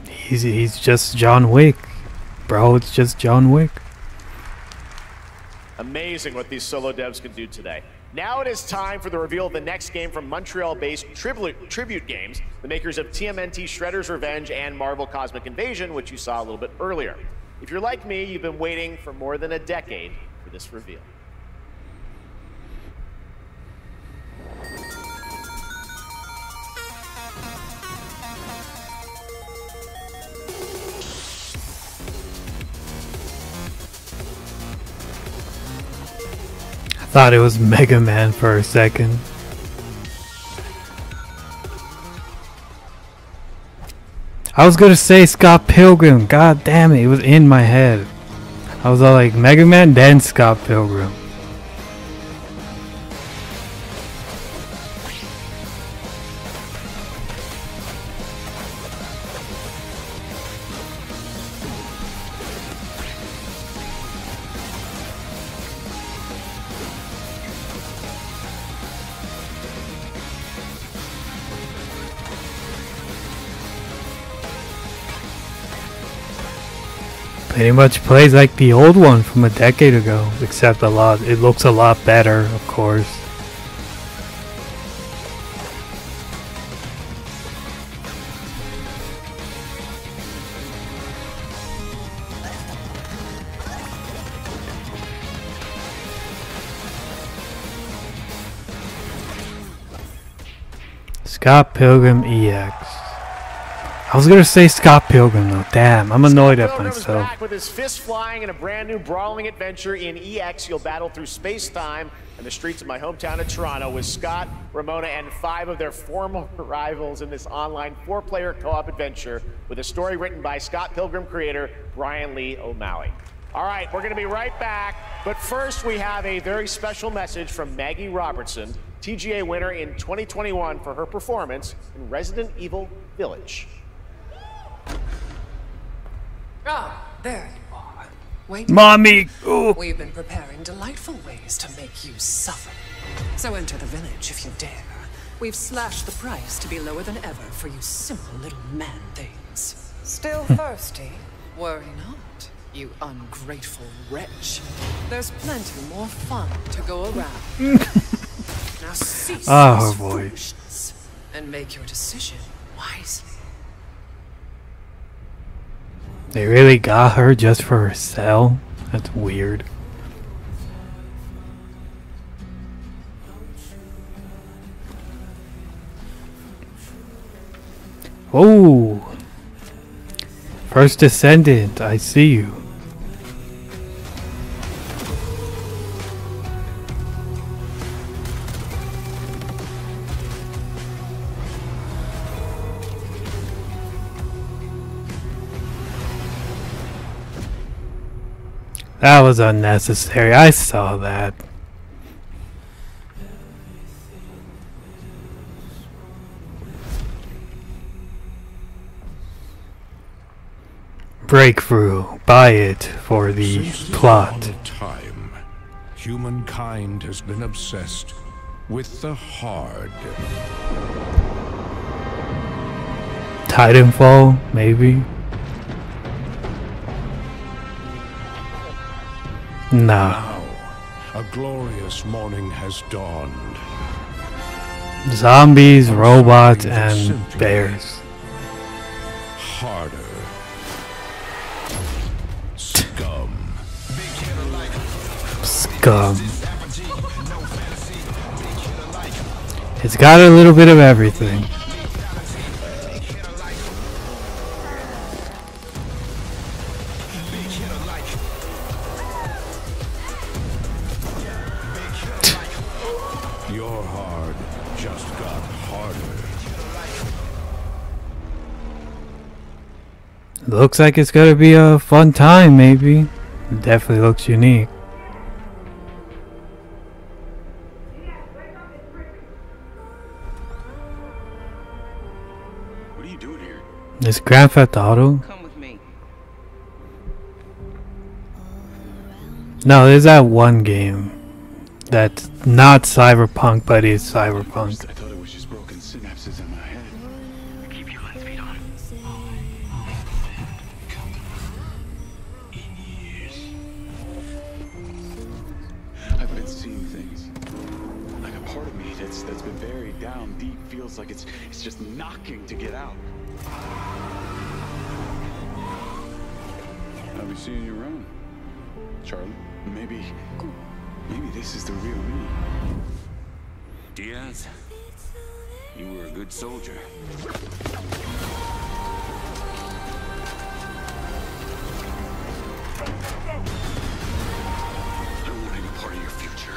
He's just John Wick, bro. It's just John Wick. Amazing what these solo devs can do today. Now it is time for the reveal of the next game from Montreal-based Tribute Games, the makers of TMNT Shredder's Revenge and Marvel Cosmic Invasion, which you saw a little bit earlier. If you're like me, you've been waiting for more than a decade for this reveal. Thought it was Mega Man for a second. I was gonna say Scott Pilgrim. God damn it, it was in my head. I was all like Mega Man, then Scott Pilgrim. Pretty much plays like the old one from a decade ago, except it looks a lot better, of course. Scott Pilgrim EX. I was gonna say Scott Pilgrim though. Damn, I'm annoyed at myself. Back with his fist flying in a brand new brawling adventure in EX. You'll battle through space-time and the streets of my hometown of Toronto with Scott, Ramona, and 5 of their former rivals in this online 4-player co-op adventure with a story written by Scott Pilgrim creator Brian Lee O'Malley. All right, we're gonna be right back, but first we have a very special message from Maggie Robertson, TGA winner in 2021 for her performance in Resident Evil Village. Ah, there you are. Wait, Mommy! Ooh. We've been preparing delightful ways to make you suffer. So enter the village if you dare. We've slashed the price to be lower than ever for you simple little man things. Still thirsty? Worry not, you ungrateful wretch. There's plenty more fun to go around. Now cease this foolishness and make your decision wisely. They really got her just for her cell? That's weird. Oh! First Descendant, I see you. That was unnecessary. I saw that. Breakthrough. Buy it for the plot. Since the dawn of time, humankind has been obsessed with the hard. Titanfall, maybe? Nah. Now, a glorious morning has dawned. Zombies, robots, and bears. Harder. Scum. Scum. It's got a little bit of everything. Your hard just got harder. Looks like it's gonna be a fun time, maybe. It definitely looks unique. What are you doing here? Is Grand Theft Auto? Come with me. No, there's that one game that's not cyberpunk, but is cyberpunk. I thought it was just broken synapses in my head. Keep your lens feet on. I've been seeing things. Like a part of me that's been buried down deep feels like it's just knocking to get out. I'll be seeing you around, Charlie. Maybe this is the real me. Diaz, you were a good soldier. I don't want any part of your future.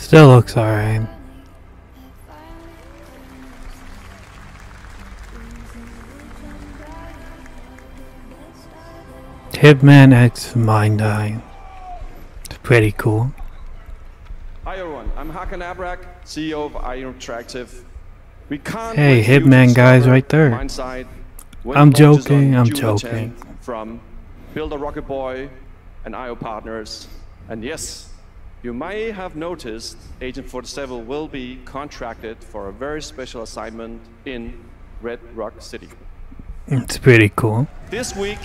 Still looks alright. Hitman X Mind Eye. It's pretty cool. Hi everyone, I'm Hakan Abrak, CEO of IO Interactive. We can't Hey, wait for you to Hitman guy's discover right there. Mindside when I'm it launches on joking, I'm June joking. 10th from Builder Rocket Boy and IO partners. And yes, you may have noticed Agent 47 will be contracted for a very special assignment in Red Rock City. It's pretty cool. This week,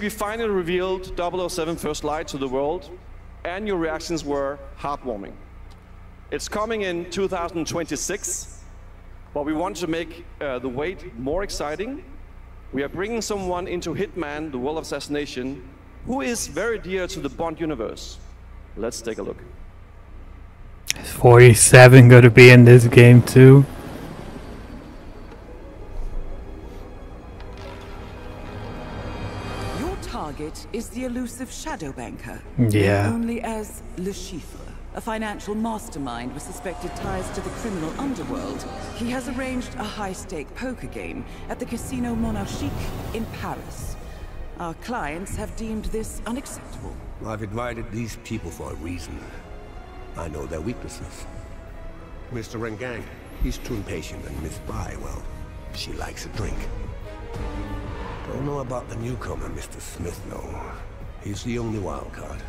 we finally revealed 007 First Light to the world, and your reactions were heartwarming. It's coming in 2026, but we want to make the wait more exciting. We are bringing someone into Hitman, the World of Assassination, who is very dear to the Bond universe. Let's take a look. Is 47 gonna be in this game too? Target is the elusive shadow banker, Yeah. known only as Le Chiffre, a financial mastermind with suspected ties to the criminal underworld. He has arranged a high-stake poker game at the Casino Monarchique in Paris. Our clients have deemed this unacceptable. I've invited these people for a reason. I know their weaknesses. Mr. Rengang, he's too impatient, and Miss Bai, well, she likes a drink. Don't know about the newcomer, Mr. Smith, no. He's the only wild card.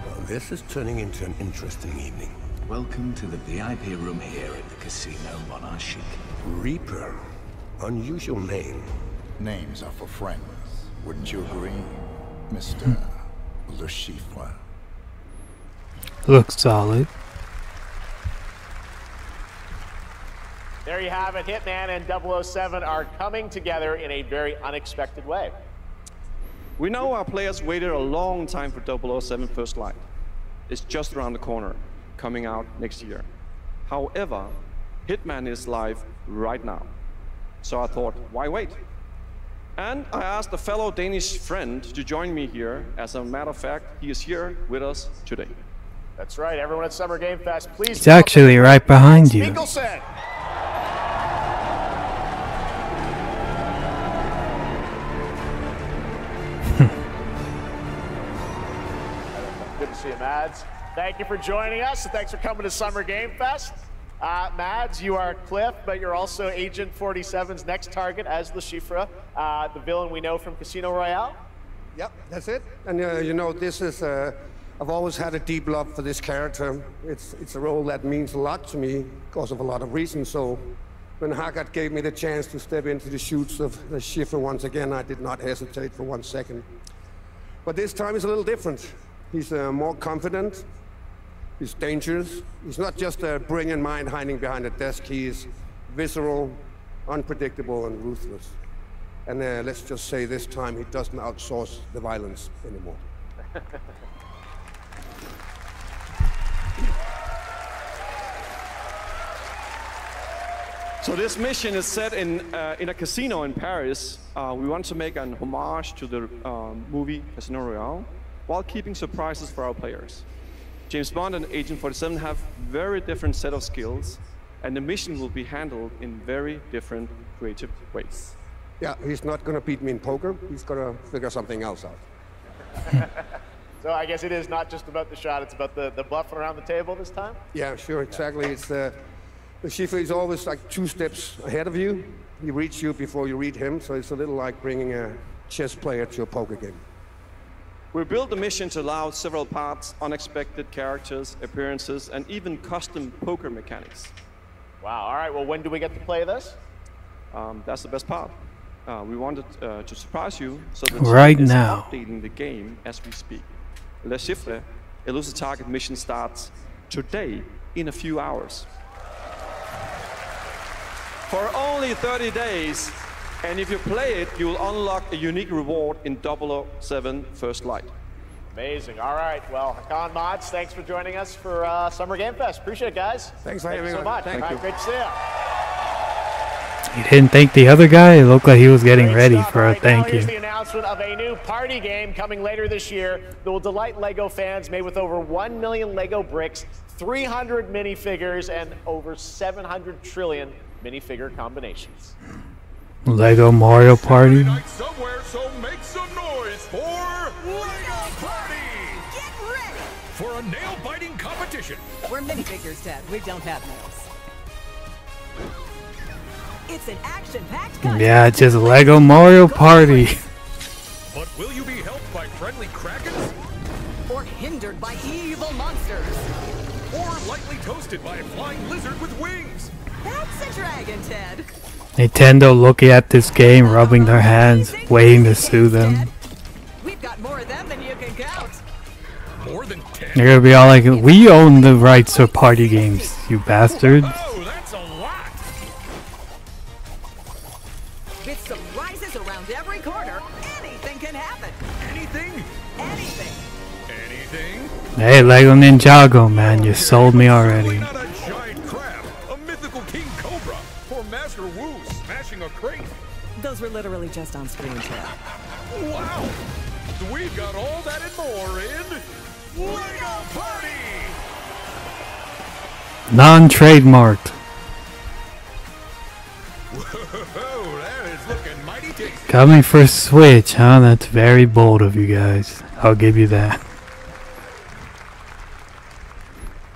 Well, this is turning into an interesting evening. Welcome to the VIP room here at the Casino Monarchique. Reaper. Unusual name. Names are for friends, wouldn't you agree, Mr. Le Chiffre? Looks solid. There you have it. Hitman and 007 are coming together in a very unexpected way. We know our players waited a long time for 007 First Light. It's just around the corner, coming out next year. However, Hitman is live right now. So I thought, why wait? And I asked a fellow Danish friend to join me here. As a matter of fact, he is here with us today. That's right. Everyone at Summer Game Fest, please. He's actually right behind you. Mikkelsen. Good to see you, Mads. Thank you for joining us, and thanks for coming to Summer Game Fest. Mads, you are Cliff, but you're also Agent 47's next target as Le Chiffre, the villain we know from Casino Royale. Yep, that's it. And you know, this is, I've always had a deep love for this character. It's a role that means a lot to me because of a lot of reasons. So when Haggard gave me the chance to step into the shoots of Le Chiffre once again, I did not hesitate for 1 second. But this time is a little different. He's more confident. He's dangerous. He's not just a brilliant mind hiding behind a desk. He is visceral, unpredictable, and ruthless. And let's just say this time he doesn't outsource the violence anymore. So this mission is set in a casino in Paris. We want to make an homage to the movie Casino Royale, while keeping surprises for our players. James Bond and Agent 47 have very different set of skills, and the mission will be handled in very different creative ways. Yeah, he's not gonna beat me in poker. He's gonna figure something else out. So I guess it is not just about the shot, it's about the bluffing around the table this time? Yeah, sure, exactly. It's the Chiffre is always like 2 steps ahead of you. He reads you before you read him, so it's a little like bringing a chess player to a poker game. We built the mission to allow several parts, unexpected characters, appearances, and even custom poker mechanics. Wow, all right, well, when do we get to play this? That's the best part. We wanted to surprise you, so the right team is now updating the game as we speak. Le Chiffre, Elusive Target mission starts today in a few hours. For only 30 days, and if you play it, you will unlock a unique reward in 007 First Light. Amazing. All right. Well, Hakan, Mads, thanks for joining us for Summer Game Fest. Appreciate it, guys. Thanks for having me. so much. Thank all you. Right, great to see you. He didn't thank the other guy? It looked like he was getting ready Stuff. for a Right, thank now, here's you. the announcement of a new party game coming later this year that will delight LEGO fans, made with over 1 million LEGO bricks, 300 minifigures, and over 700 trillion minifigure combinations. Lego Mario Party. Somewhere, so make some noise for LEGO Party! Get ready For a nail-biting competition. We're minifigures, Dad. We don't have nails. It's an action-packed contest. Yeah, just Lego Mario Party. But will you be helped by friendly krakens? Or hindered by evil monsters. Or lightly toasted by a flying lizard with wings? That's a dragon, Ted. Nintendo looking at this game, rubbing their hands, waiting to sue them. We've got more of them than you can count. More than 10? They're gonna be all like, we own the rights to party games, you bastards. Oh, that's a lot! With surprises around every corner, anything can happen. Anything? Anything. Anything? Hey, Lego Ninjago, man, you sold me already. Not a giant crab, a mythical king cobra, or Master Wu smashing a crate. Those were literally just on screen, Ted. Wow! We've got all that and more in LEGO Party! Non-trademarked. Whoa, that is looking mighty tasty. Coming for Switch, huh? That's very bold of you guys. I'll give you that.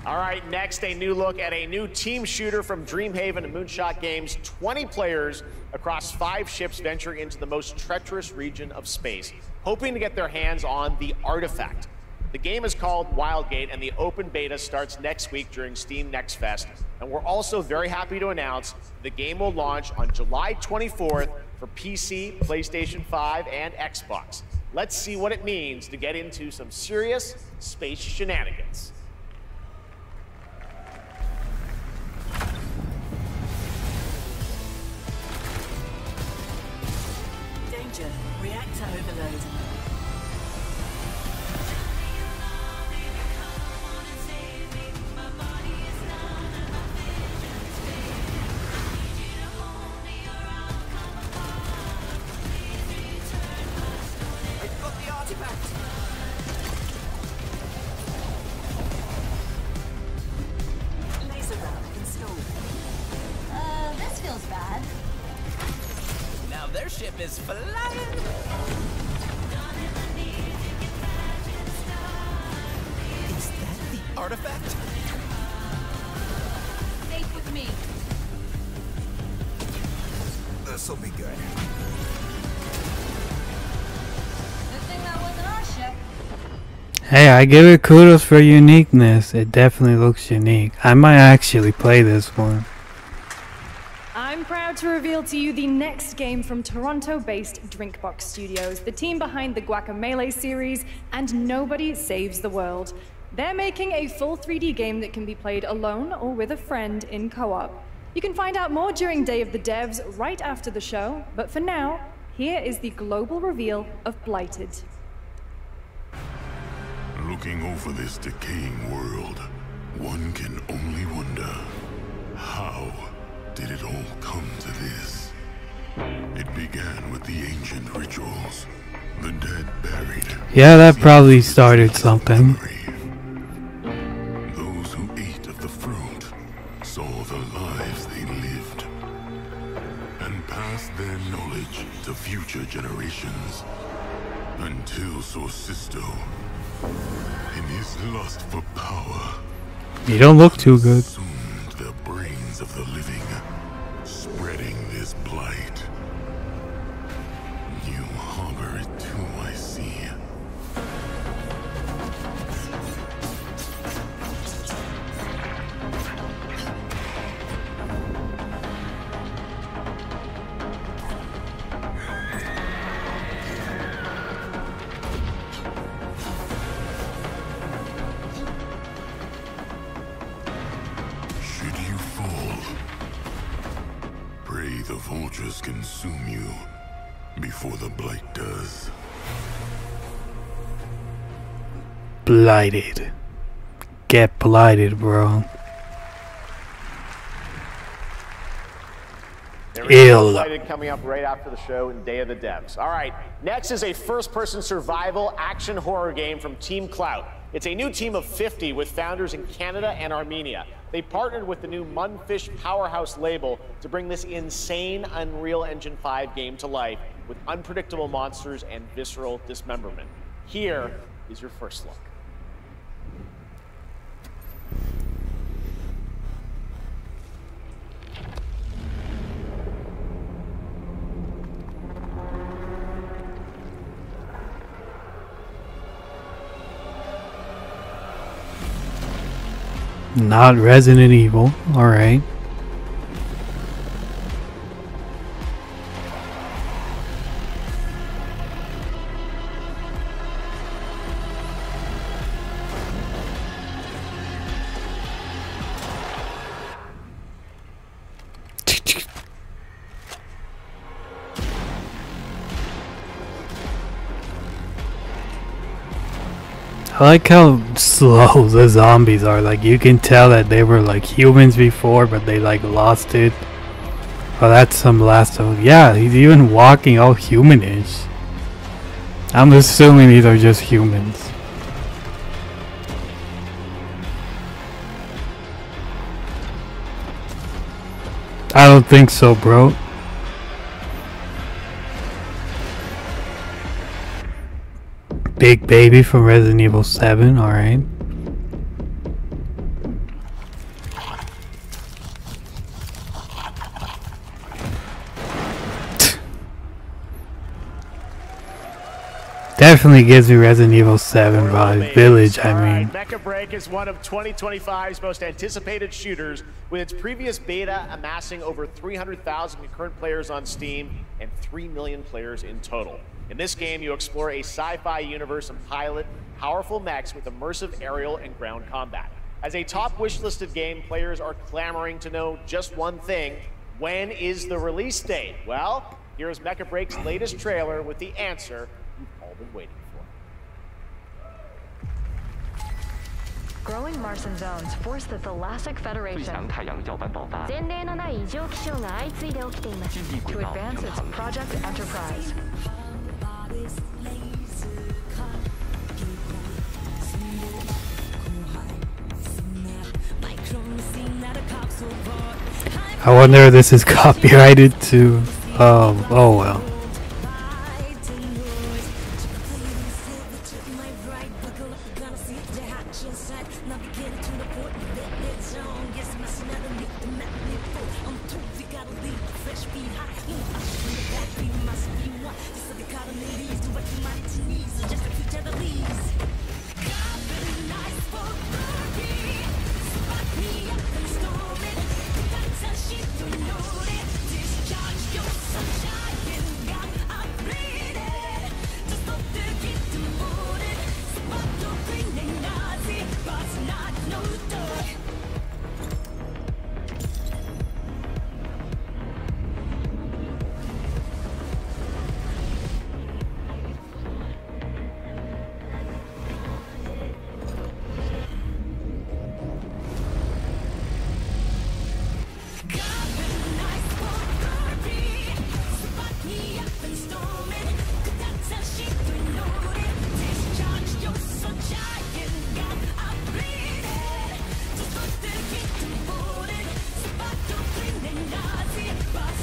All right, next, a new look at a new team shooter from Dreamhaven and Moonshot Games. 20 players across 5 ships venturing into the most treacherous region of space, hoping to get their hands on the artifact. The game is called Wildgate, and the open beta starts next week during Steam Next Fest. And we're also very happy to announce the game will launch on July 24th for PC, PlayStation 5, and Xbox. Let's see what it means to get into some serious space shenanigans. Danger. Reactor overload. This feels bad. Now their ship is flying. Is that the artifact? Safe with me. This'll be good. Good thing that wasn't our ship. Hey, I give it kudos for uniqueness. It definitely looks unique. I might actually play this one. I'm proud to reveal to you the next game from Toronto-based Drinkbox Studios, the team behind the Guacamelee series and Nobody Saves the World. They're making a full 3D game that can be played alone or with a friend in co-op. You can find out more during Day of the Devs right after the show, but for now, here is the global reveal of Blighted. Looking over this decaying world, one can only wonder, how did it all come to this? It began with the ancient rituals, the dead buried. Yeah, that probably started something. Those who ate of the fruit saw the lives they lived and passed their knowledge to future generations until Sorcisto, in his lust for power, You don't look too good. consumed the brains of the living, spreading this blight. You harbor it too, I see. Should you fall, pray the vultures consume you before the blight does. Blighted. Get blighted, bro. Ill. Excited coming up right after the show and Day of the Devs. All right, next is a first-person survival action horror game from Team Clout. It's a new team of 50 with founders in Canada and Armenia. They partnered with the new Munfish Powerhouse label to bring this insane Unreal Engine 5 game to life with unpredictable monsters and visceral dismemberment. Here is your first look. Not Resident Evil, alright. I like how slow the zombies are. Like, you can tell that they were like humans before, but they like lost it. Oh, that's some Last of... Yeah, he's even walking all humanish. I'm assuming these are just humans. I don't think so, bro. Big Baby from Resident Evil 7, alright. Definitely gives me Resident Evil 7 vibe. Village, I mean. Mecha Break is one of 2025's most anticipated shooters, with its previous beta amassing over 300,000 concurrent players on Steam and 3 million players in total. In this game, you explore a sci-fi universe and pilot powerful mechs with immersive aerial and ground combat. As a top wish-listed game, players are clamoring to know just one thing: when is the release date? Well, here's Mecha Break's latest trailer with the answer you've all been waiting for. Growing Martian zones force the Thalassic Federation to advance its Project Enterprise. I wonder if this is copyrighted to... oh well.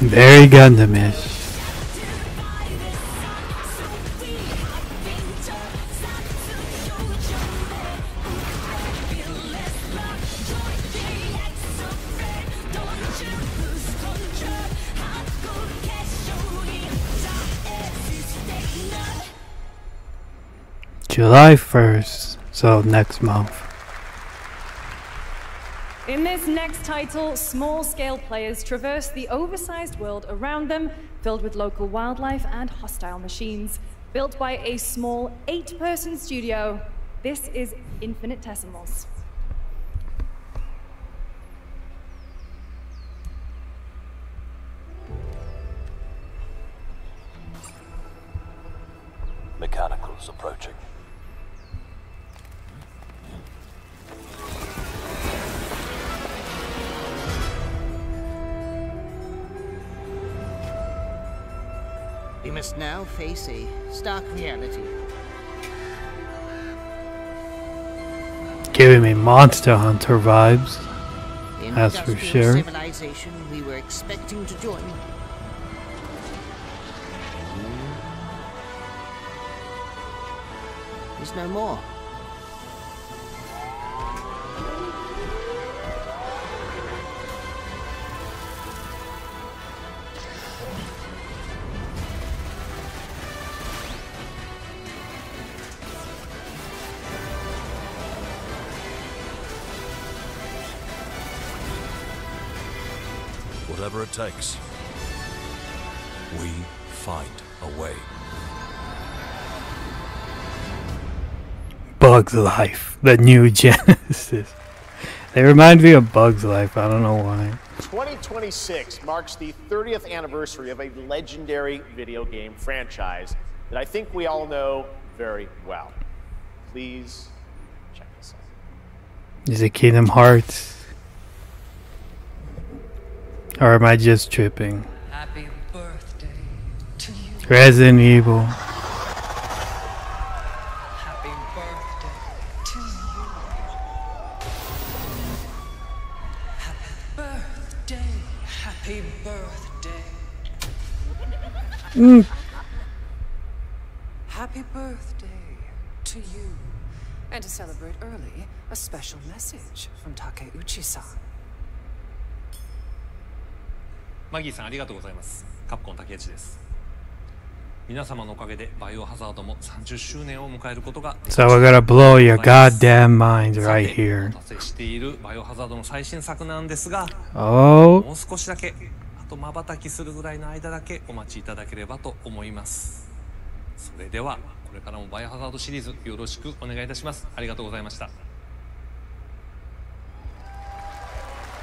Very Gundamish. July 1st, so next month. In this next title, small-scale players traverse the oversized world around them, filled with local wildlife and hostile machines. Built by a small 8-person studio, this is Infinitesimals. Mechanicals approaching. You must now face a stark reality. Giving me Monster Hunter vibes, The that's for industrial sure. civilization we were expecting to join is no more. Whatever it takes, we fight away. Bug's Life, the new Genesis. They remind me of Bug's Life, I don't know why. 2026 marks the 30th anniversary of a legendary video game franchise that I think we all know very well. Please check this out. Is it Kingdom Hearts? Or am I just tripping? Happy birthday to you. Resident Evil. Happy birthday to you. Happy birthday. Happy birthday. Happy birthday to you. And to celebrate early, a special message from Takeuchi-san. マギーさんありがとうございます。カプコン竹内です。皆様のおかげでバイオハザードも30周年を迎えることができました。 So we're gonna blow your goddamn minds right here. 達成しているバイオハザードの最新作なんですが、 Oh. もう少しだけ、あと瞬きするぐらいの間だけお待ちいただければと思います。それではこれからもバイオハザードシリーズよろしくお願いいたします。ありがとうございました。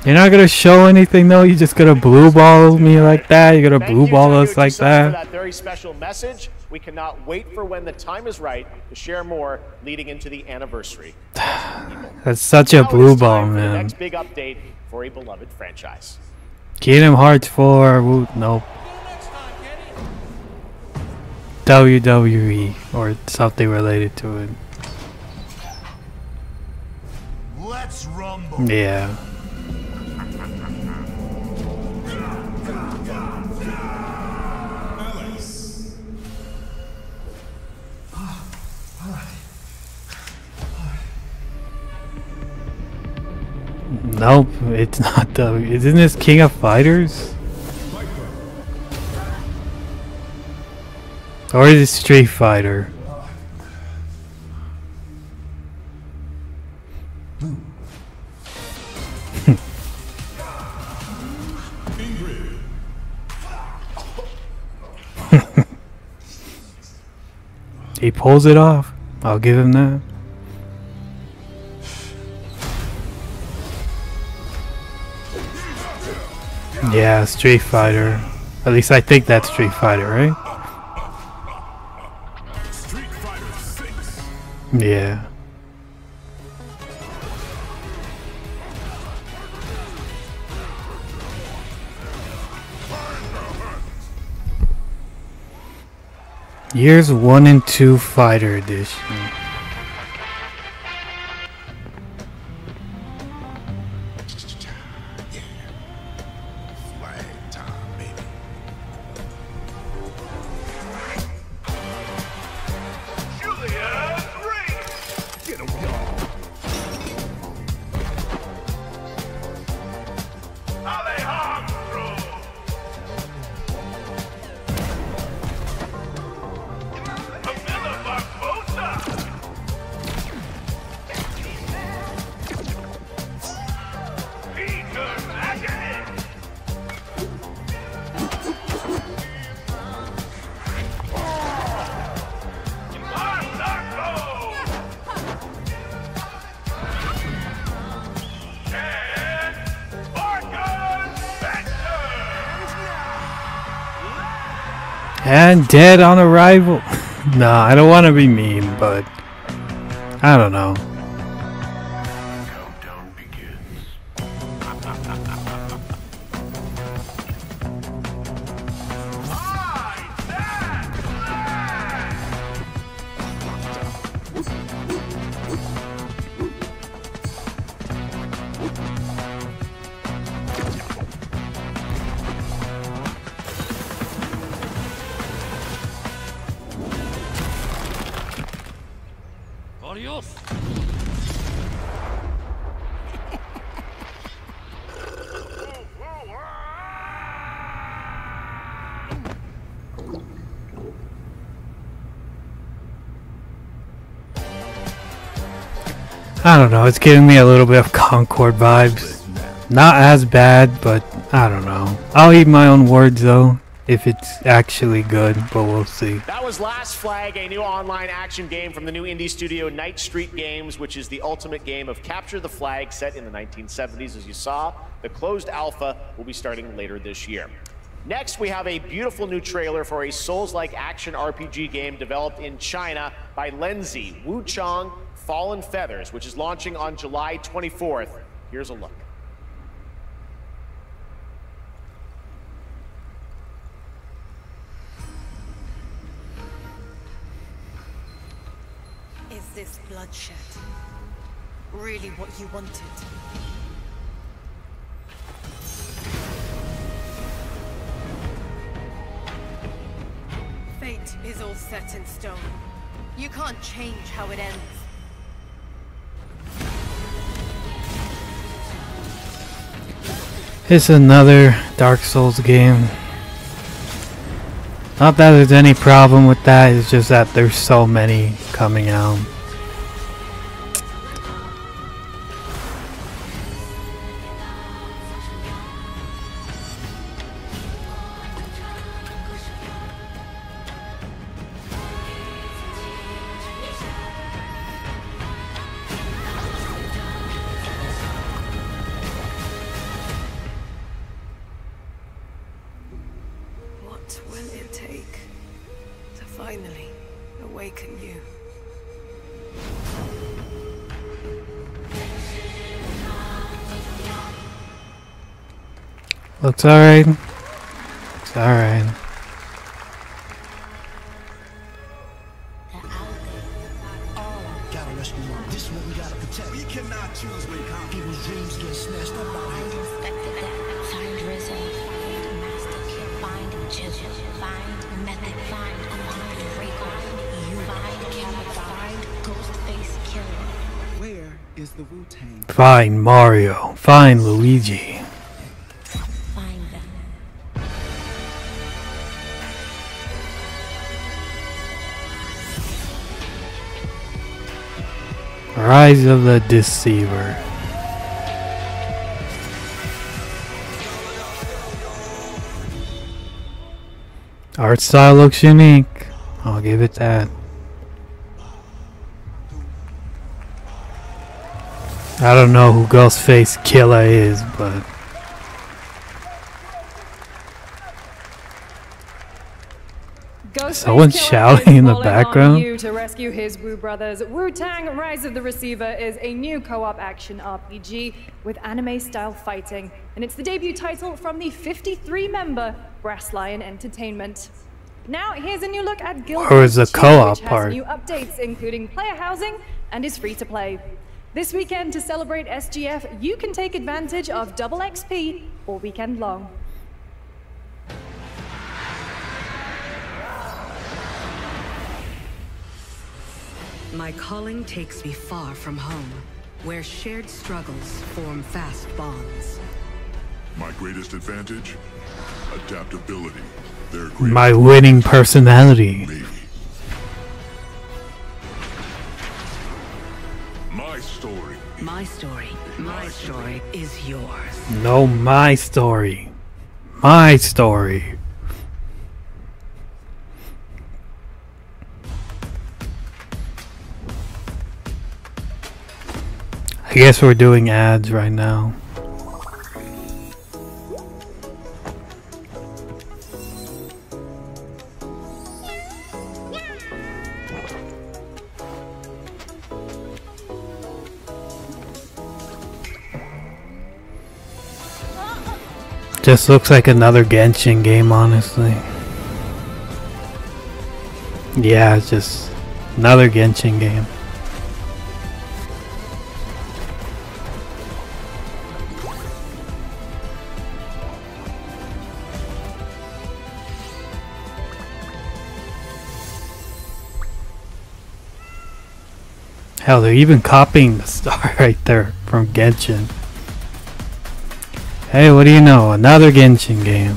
You're not gonna show anything though? You're just gonna blue ball me like that? You're gonna blue ball us like that? For that very special message. We cannot wait for when the time is right to share more leading into the anniversary. That's such a blue ball, man. Next big update for a beloved franchise. Kingdom Hearts 4, nope. WWE or something related to it. Let's rumble. Yeah. Nope, it's not W. Isn't this King of Fighters? Or is it Street Fighter? He pulls it off. I'll give him that. Yeah, Street Fighter. At least I think that's Street Fighter, right? Street Fighter 6. Yeah. Years 1 and 2 Fighter Edition. And dead on arrival. Nah, I don't want to be mean, but I don't know. Countdown begins. Adios. I don't know, it's giving me a little bit of Concord vibes. Not as bad, but I don't know. I'll eat my own words though, if it's actually good, but we'll see. That was Last Flag, a new online action game from the new indie studio Nightreign Games, which is the ultimate game of capture the flag set in the 1970s. As you saw, the closed alpha will be starting later this year. Next, we have a beautiful new trailer for a Souls-like action RPG game developed in China by Lenzi, Wuchang Fallen Feathers, which is launching on July 24th. Here's a look. Is this bloodshed really what you wanted? Fate is all set in stone. You can't change how it ends. It's another Dark Souls game. Not that there's any problem with that, it's just that there's so many coming out. What will it take to finally awaken you? Looks alright. Looks alright. Gotta rescue them. This is what we gotta protect. We cannot choose when people's dreams get snatched up out here. Find Rizzo, find Master Kid, find Chisel, find Method, find Amon, Rico, you find Cabot, find Ghostface Killer. Where is the Wu-Tang? Find Mario. Find Luigi. Find them. Rise of the Deceiver. Art style looks unique. I'll give it that. I don't know who Ghostface Killer is, but someone's shouting in the background. You to rescue his Wu brothers. Wu-Tang: Rise of the Receiver is a new co-op action RPG with anime-style fighting, and it's the debut title from the 53-member Brass Lion Entertainment. Now, here's a new look at Guild Where is the 2, co-op which has part? new updates, including player housing, and is free to play. This weekend, to celebrate SGF, you can take advantage of double XP all weekend long. My calling takes me far from home, where shared struggles form fast bonds. My greatest advantage? Adaptability. Their My winning personality. My story. My story. My story is yours. No, my story. My story. I guess we're doing ads right now. Just looks like another Genshin game, honestly. Yeah, it's just another Genshin game. Hell, they're even copying the star right there from Genshin. Hey, what do you know? Another Genshin game.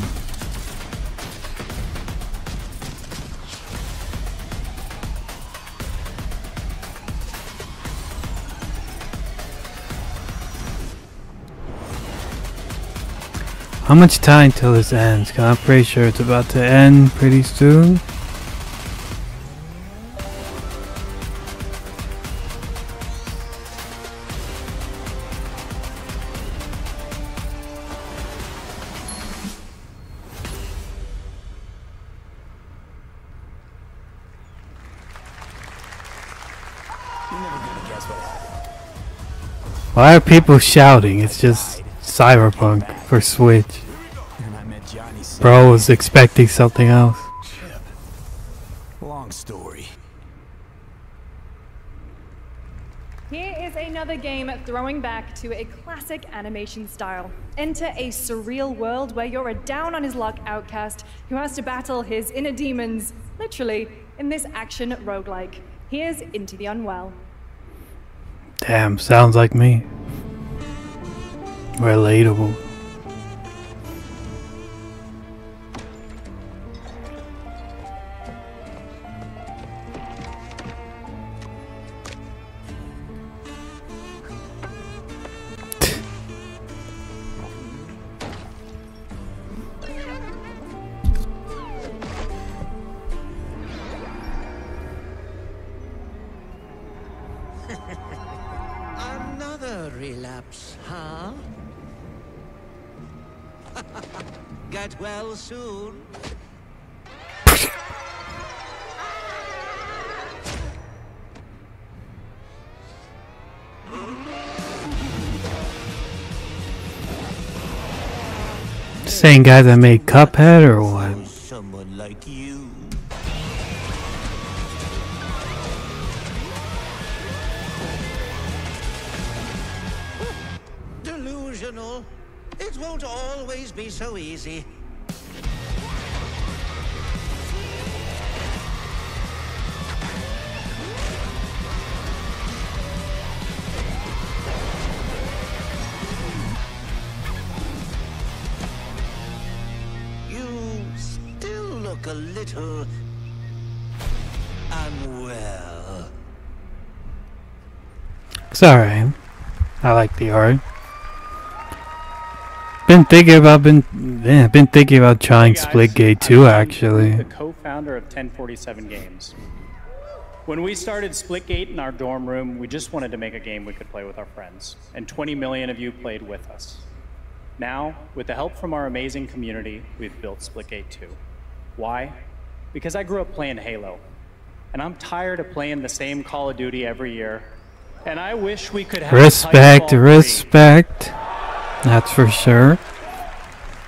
How much time till this ends? 'Cause I'm pretty sure it's about to end pretty soon. Why are people shouting? It's just Cyberpunk for Switch. Bro was expecting something else. Long story. Here is another game throwing back to a classic animation style. Enter a surreal world where you're a down-on-his-luck outcast who has to battle his inner demons, literally, in this action roguelike. Here's Into the Unwell. Damn, sounds like me. Relatable. Another relapse, huh? Get well soon. Same guy that made Cuphead or what? Someone like you. Delusional. It won't always be so easy. You still look a little unwell. It's alright. I like the art. Been thinking about trying Splitgate 2 actually. The co-founder of 1047 Games. When we started Splitgate in our dorm room, we just wanted to make a game we could play with our friends, and 20 million of you played with us. Now, with the help from our amazing community, we've built Splitgate 2. Why? Because I grew up playing Halo, and I'm tired of playing the same Call of Duty every year, and I wish we could have Respect. That's for sure.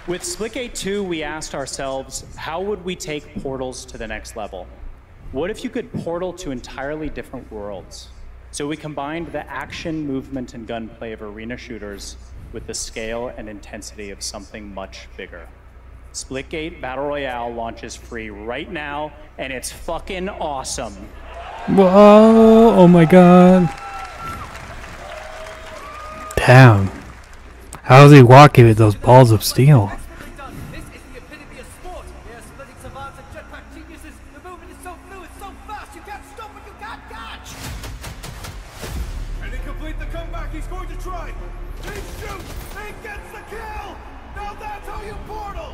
With Splitgate 2, we asked ourselves, how would we take portals to the next level? What if you could portal to entirely different worlds? So we combined the action, movement, and gunplay of arena shooters with the scale and intensity of something much bigger. Splitgate Battle Royale launches free right now, and it's fucking awesome. Whoa, oh my god. Damn. How is he walking with those balls of steel? And he complete the comeback he's going to try. He shoots, he gets the kill. Now that's how you portal.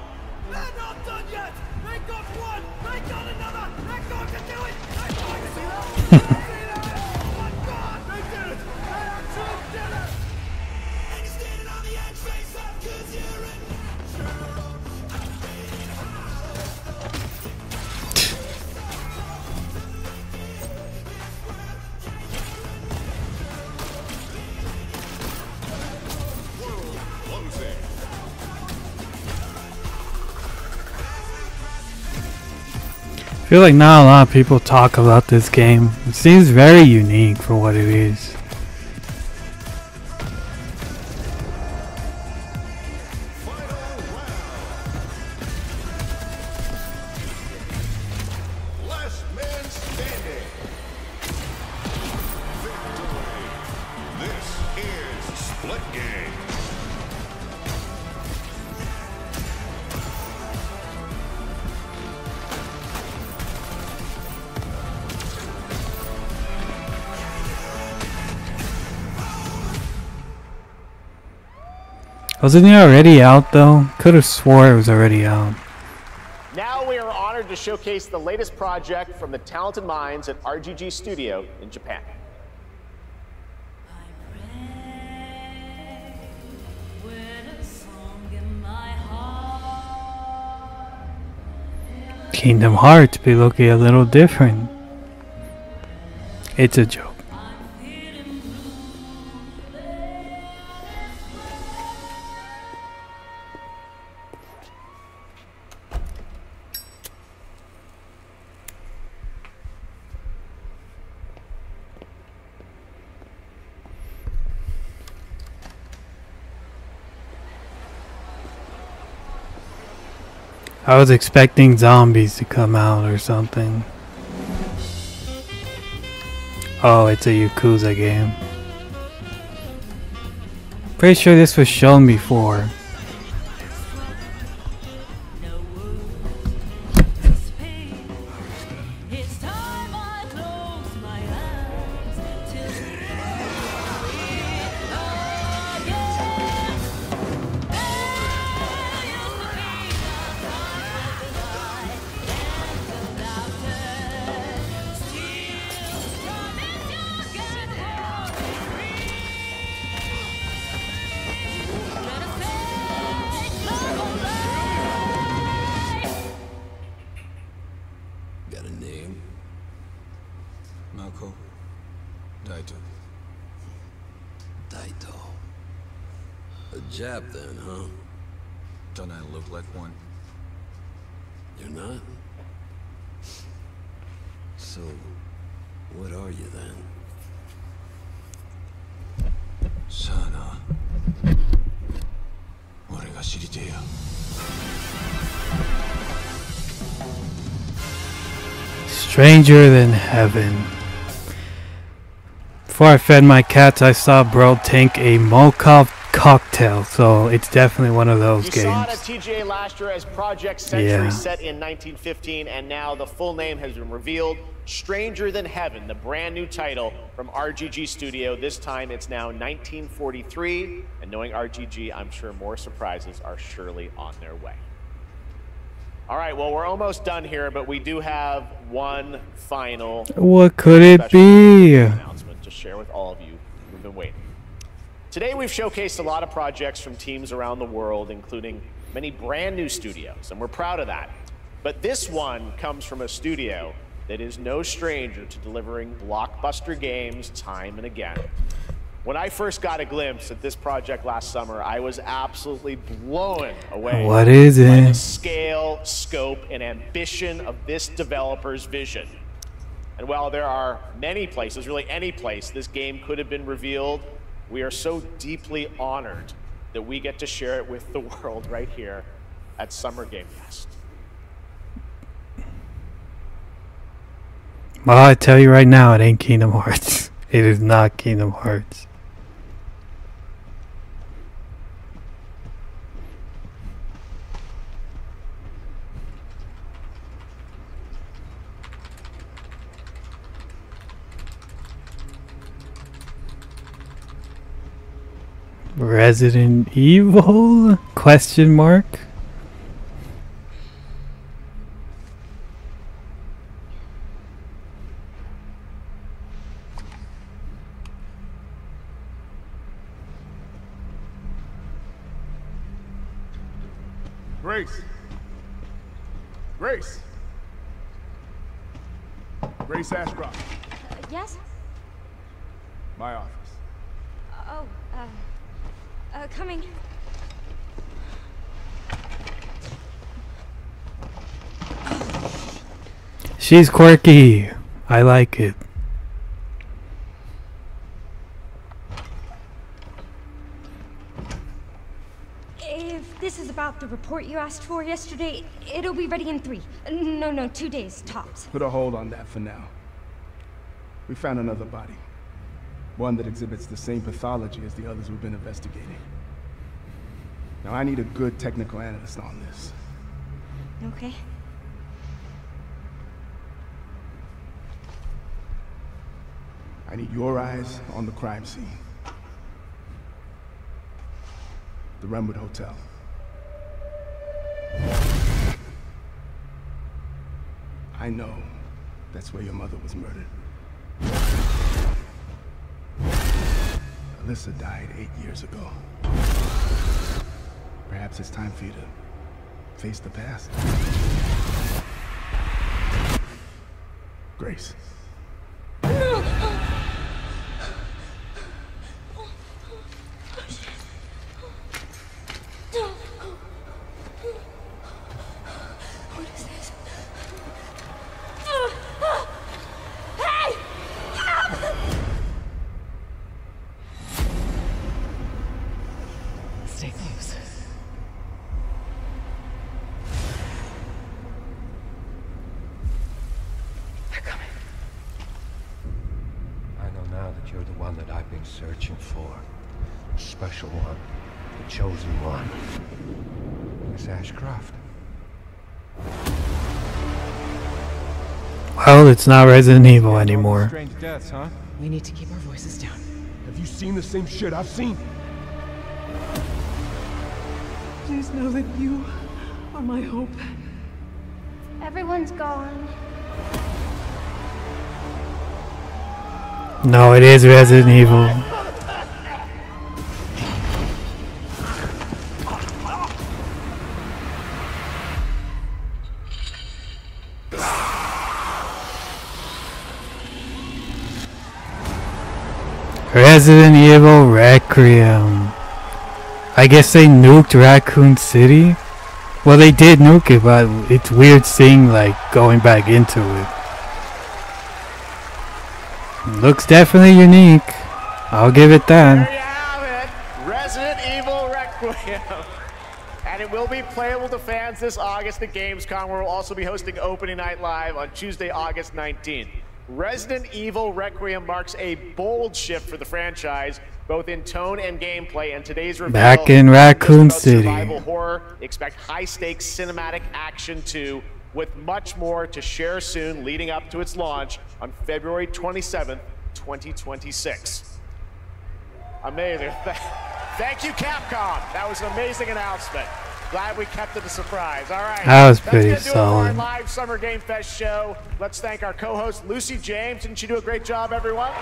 They're not done yet. They got one, they got another. They're going to do it. They're going to do it. Oh my god, they did it. They actually did it. And he's standing on the edge, face up, 'cause you're in natural. I feel like not a lot of people talk about this game. It seems very unique for what it is. Last man standing. Split game. Wasn't it already out though? Could have swore it was already out. Now we are honored to showcase the latest project from the talented minds at RGG Studio in Japan. Kingdom Hearts be looking a little different. It's a joke. I was expecting zombies to come out or something. Oh, it's a Yakuza game. Pretty sure this was shown before. Jap then, huh? Don't I look like one? You're not? So, what are you then? Sana. 俺が知りてえや。Stranger than heaven. Before I fed my cats, I saw bro tank a Molotov cocktail, so it's definitely one of those games. You saw it at TGA last year as Project Century set in 1915, and now the full name has been revealed. Stranger Than Heaven, the brand new title from RGG Studio. This time it's now 1943, and knowing RGG, I'm sure more surprises are surely on their way. All right, well, we're almost done here, but we do have one final. What could it be? Announcement to share with all of you who've been waiting. Today we've showcased a lot of projects from teams around the world, including many brand new studios, and we're proud of that. But this one comes from a studio that is no stranger to delivering blockbuster games time and again. When I first got a glimpse at this project last summer, I was absolutely blown away What is by the it? scale, scope, and ambition of this developer's vision. And while there are many places, really any place, this game could have been revealed, we are so deeply honored that we get to share it with the world right here at Summer Game Fest. Well, I tell you right now, it ain't Kingdom Hearts. It is not Kingdom Hearts. Resident Evil? Question mark? Grace. Grace. Grace Ashcroft. Yes? My office. Oh, coming. She's quirky. I like it. If this is about the report you asked for yesterday, it'll be ready in 3. No, 2 days, tops. Put a hold on that for now. We found another body. One that exhibits the same pathology as the others we've been investigating. Now I need a good technical analyst on this. Okay. I need your eyes on the crime scene. The Renwood Hotel. I know that's where your mother was murdered. Alyssa died 8 years ago. Perhaps it's time for you to face the past. Grace. Stay close. They're coming. I know now that you're the one that I've been searching for. The special one. The chosen one. Miss Ashcroft. Well, it's not Resident Evil anymore. Strange deaths, huh? We need to keep our voices down. Have you seen the same shit I've seen? Please know that you are my hope. Everyone's gone. No, it is Resident Evil. Resident Evil Requiem. I guess they nuked Raccoon City? Well, they did nuke it, but it's weird seeing, like, going back into it. Looks definitely unique. I'll give it that. There you have it, Resident Evil Requiem. And it will be playable to fans this August at Gamescom, where we'll also be hosting Opening Night Live on Tuesday, August 19th. Resident Evil Requiem marks a bold shift for the franchise, both in tone and gameplay, and today's reveal Back in Raccoon isn't just about City. survival horror. Expect high-stakes cinematic action too, with much more to share soon leading up to its launch on February 27th, 2026. Amazing. Thank you, Capcom. That was an amazing announcement. Glad we kept it a surprise. All right. That was pretty That's gonna do it for our solid. live Summer Game Fest show. Let's thank our co-host, Lucy James. Didn't you do a great job, everyone?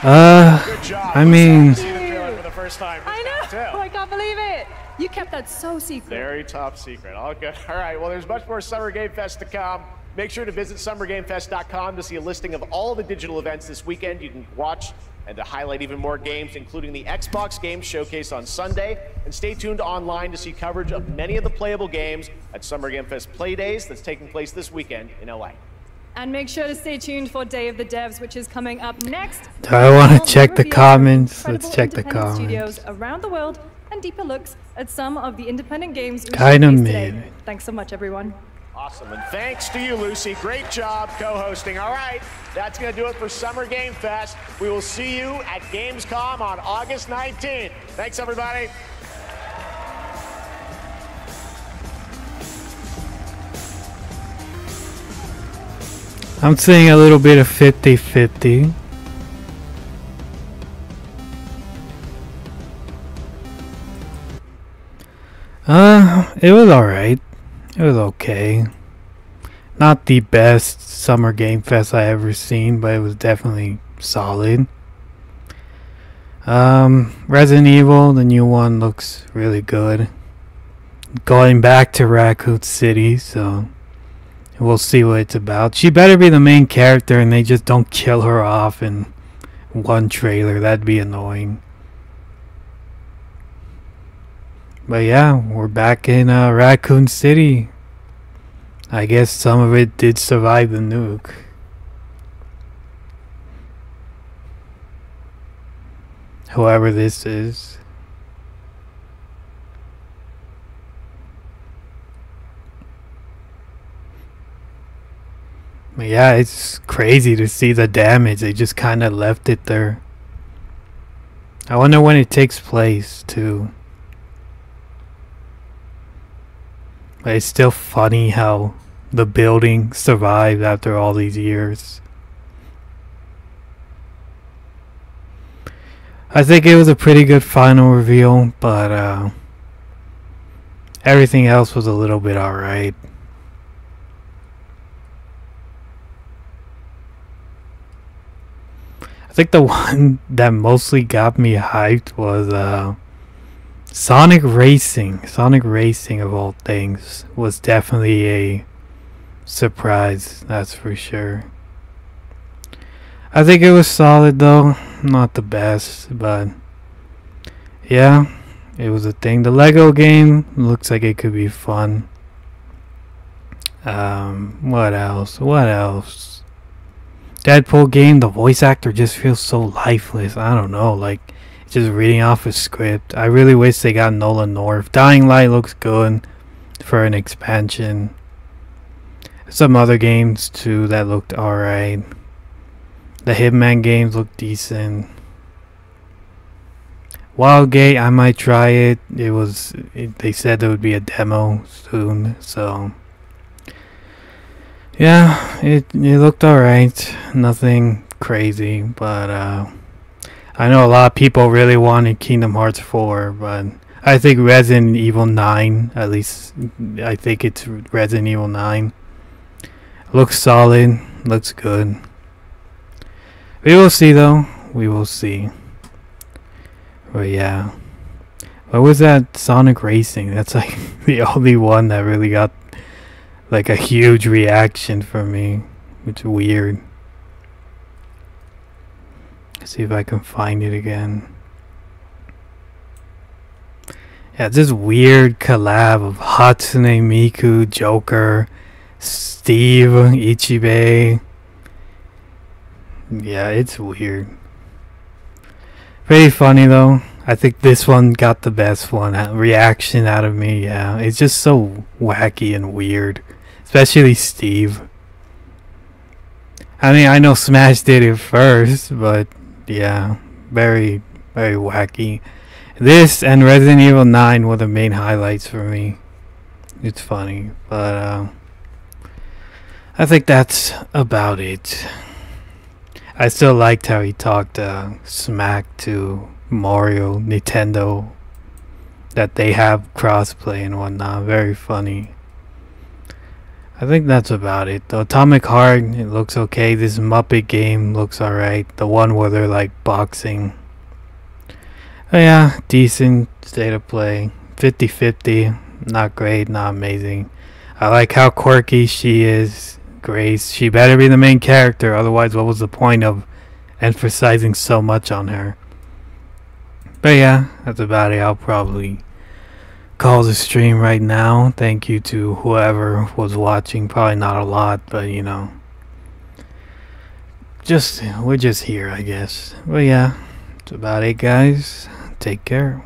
Good job. I mean, See the trailer for the first time. I know. I can't believe it. You kept that so secret. Very top secret. All good. All right. Well, there's much more Summer Game Fest to come. Make sure to visit summergamefest.com to see a listing of all the digital events this weekend you can watch and to highlight even more games, including the Xbox Games Showcase on Sunday. And stay tuned online to see coverage of many of the playable games at Summer Game Fest Play Days that's taking place this weekend in LA. And make sure to stay tuned for Day of the Devs, which is coming up next. do I want We'll to check the reveal comments? Let's incredible check the independent comments. Studios around the world and deeper looks at some of the independent games we Kinda showcased today. mid. Thanks so much, everyone. Awesome, and thanks to you, Lucy. Great job co-hosting. All right, that's going to do it for Summer Game Fest. We will see you at Gamescom on August 19th. Thanks, everybody. I'm seeing a little bit of 50-50. It was alright. It was okay. Not the best Summer Game Fest I ever seen, but it was definitely solid. Resident Evil, the new one, looks really good. Going back to Raccoon City, so we'll see what it's about. She better be the main character and they just don't kill her off in one trailer. That'd be annoying. But yeah, we're back in Raccoon City. I guess some of it did survive the nuke. Whoever this is. But yeah, it's crazy to see the damage. They just kind of left it there. I wonder when it takes place too. But it's still funny how the building survived after all these years. I think it was a pretty good final reveal, but everything else was a little bit alright. I think the one that mostly got me hyped was Sonic Racing. Sonic Racing, of all things, was definitely a surprise, that's for sure. I think it was solid though, not the best, but yeah, it was a thing. The Lego game looks like it could be fun. What else? What else? Deadpool game, the voice actor just feels so lifeless. I don't know, like just reading off a script. I really wish they got Nolan North. Dying Light looks good for an expansion. Some other games too that looked alright. The Hitman games look decent. Wildgate, I might try it. They said there would be a demo soon, so yeah, it looked alright. Nothing crazy, but I know a lot of people really wanted Kingdom Hearts 4, but I think Resident Evil 9, at least I think it's Resident Evil 9. Looks solid, looks good. We will see though, we will see. But yeah. What was that Sonic Racing? That's like the only one that really got like a huge reaction from me. It's weird. Let's see if I can find it again. Yeah, this weird collab of Hatsune Miku, Joker, Steve, Ichibei. Yeah, it's weird. Pretty funny though. I think this one got the best reaction out of me. Yeah, it's just so wacky and weird, especially Steve. I mean, I know Smash did it first, but yeah, very, very wacky. This and Resident Evil 9 were the main highlights for me. It's funny, but I think that's about it. I still liked how he talked smack to Mario, Nintendo, that they have crossplay and whatnot. Very funny. I think that's about it. The Atomic Heart, it looks okay. This Muppet game looks alright. The one where they're like boxing. Oh yeah, decent state of play. 50-50. Not great, not amazing. I like how quirky she is. Grace, she better be the main character, otherwise what was the point of emphasizing so much on her? But yeah, that's about it. I'll probably call the stream right now. Thank you to whoever was watching. Probably not a lot, but you know, we're just here, I guess. But yeah, that's about it, guys. Take care.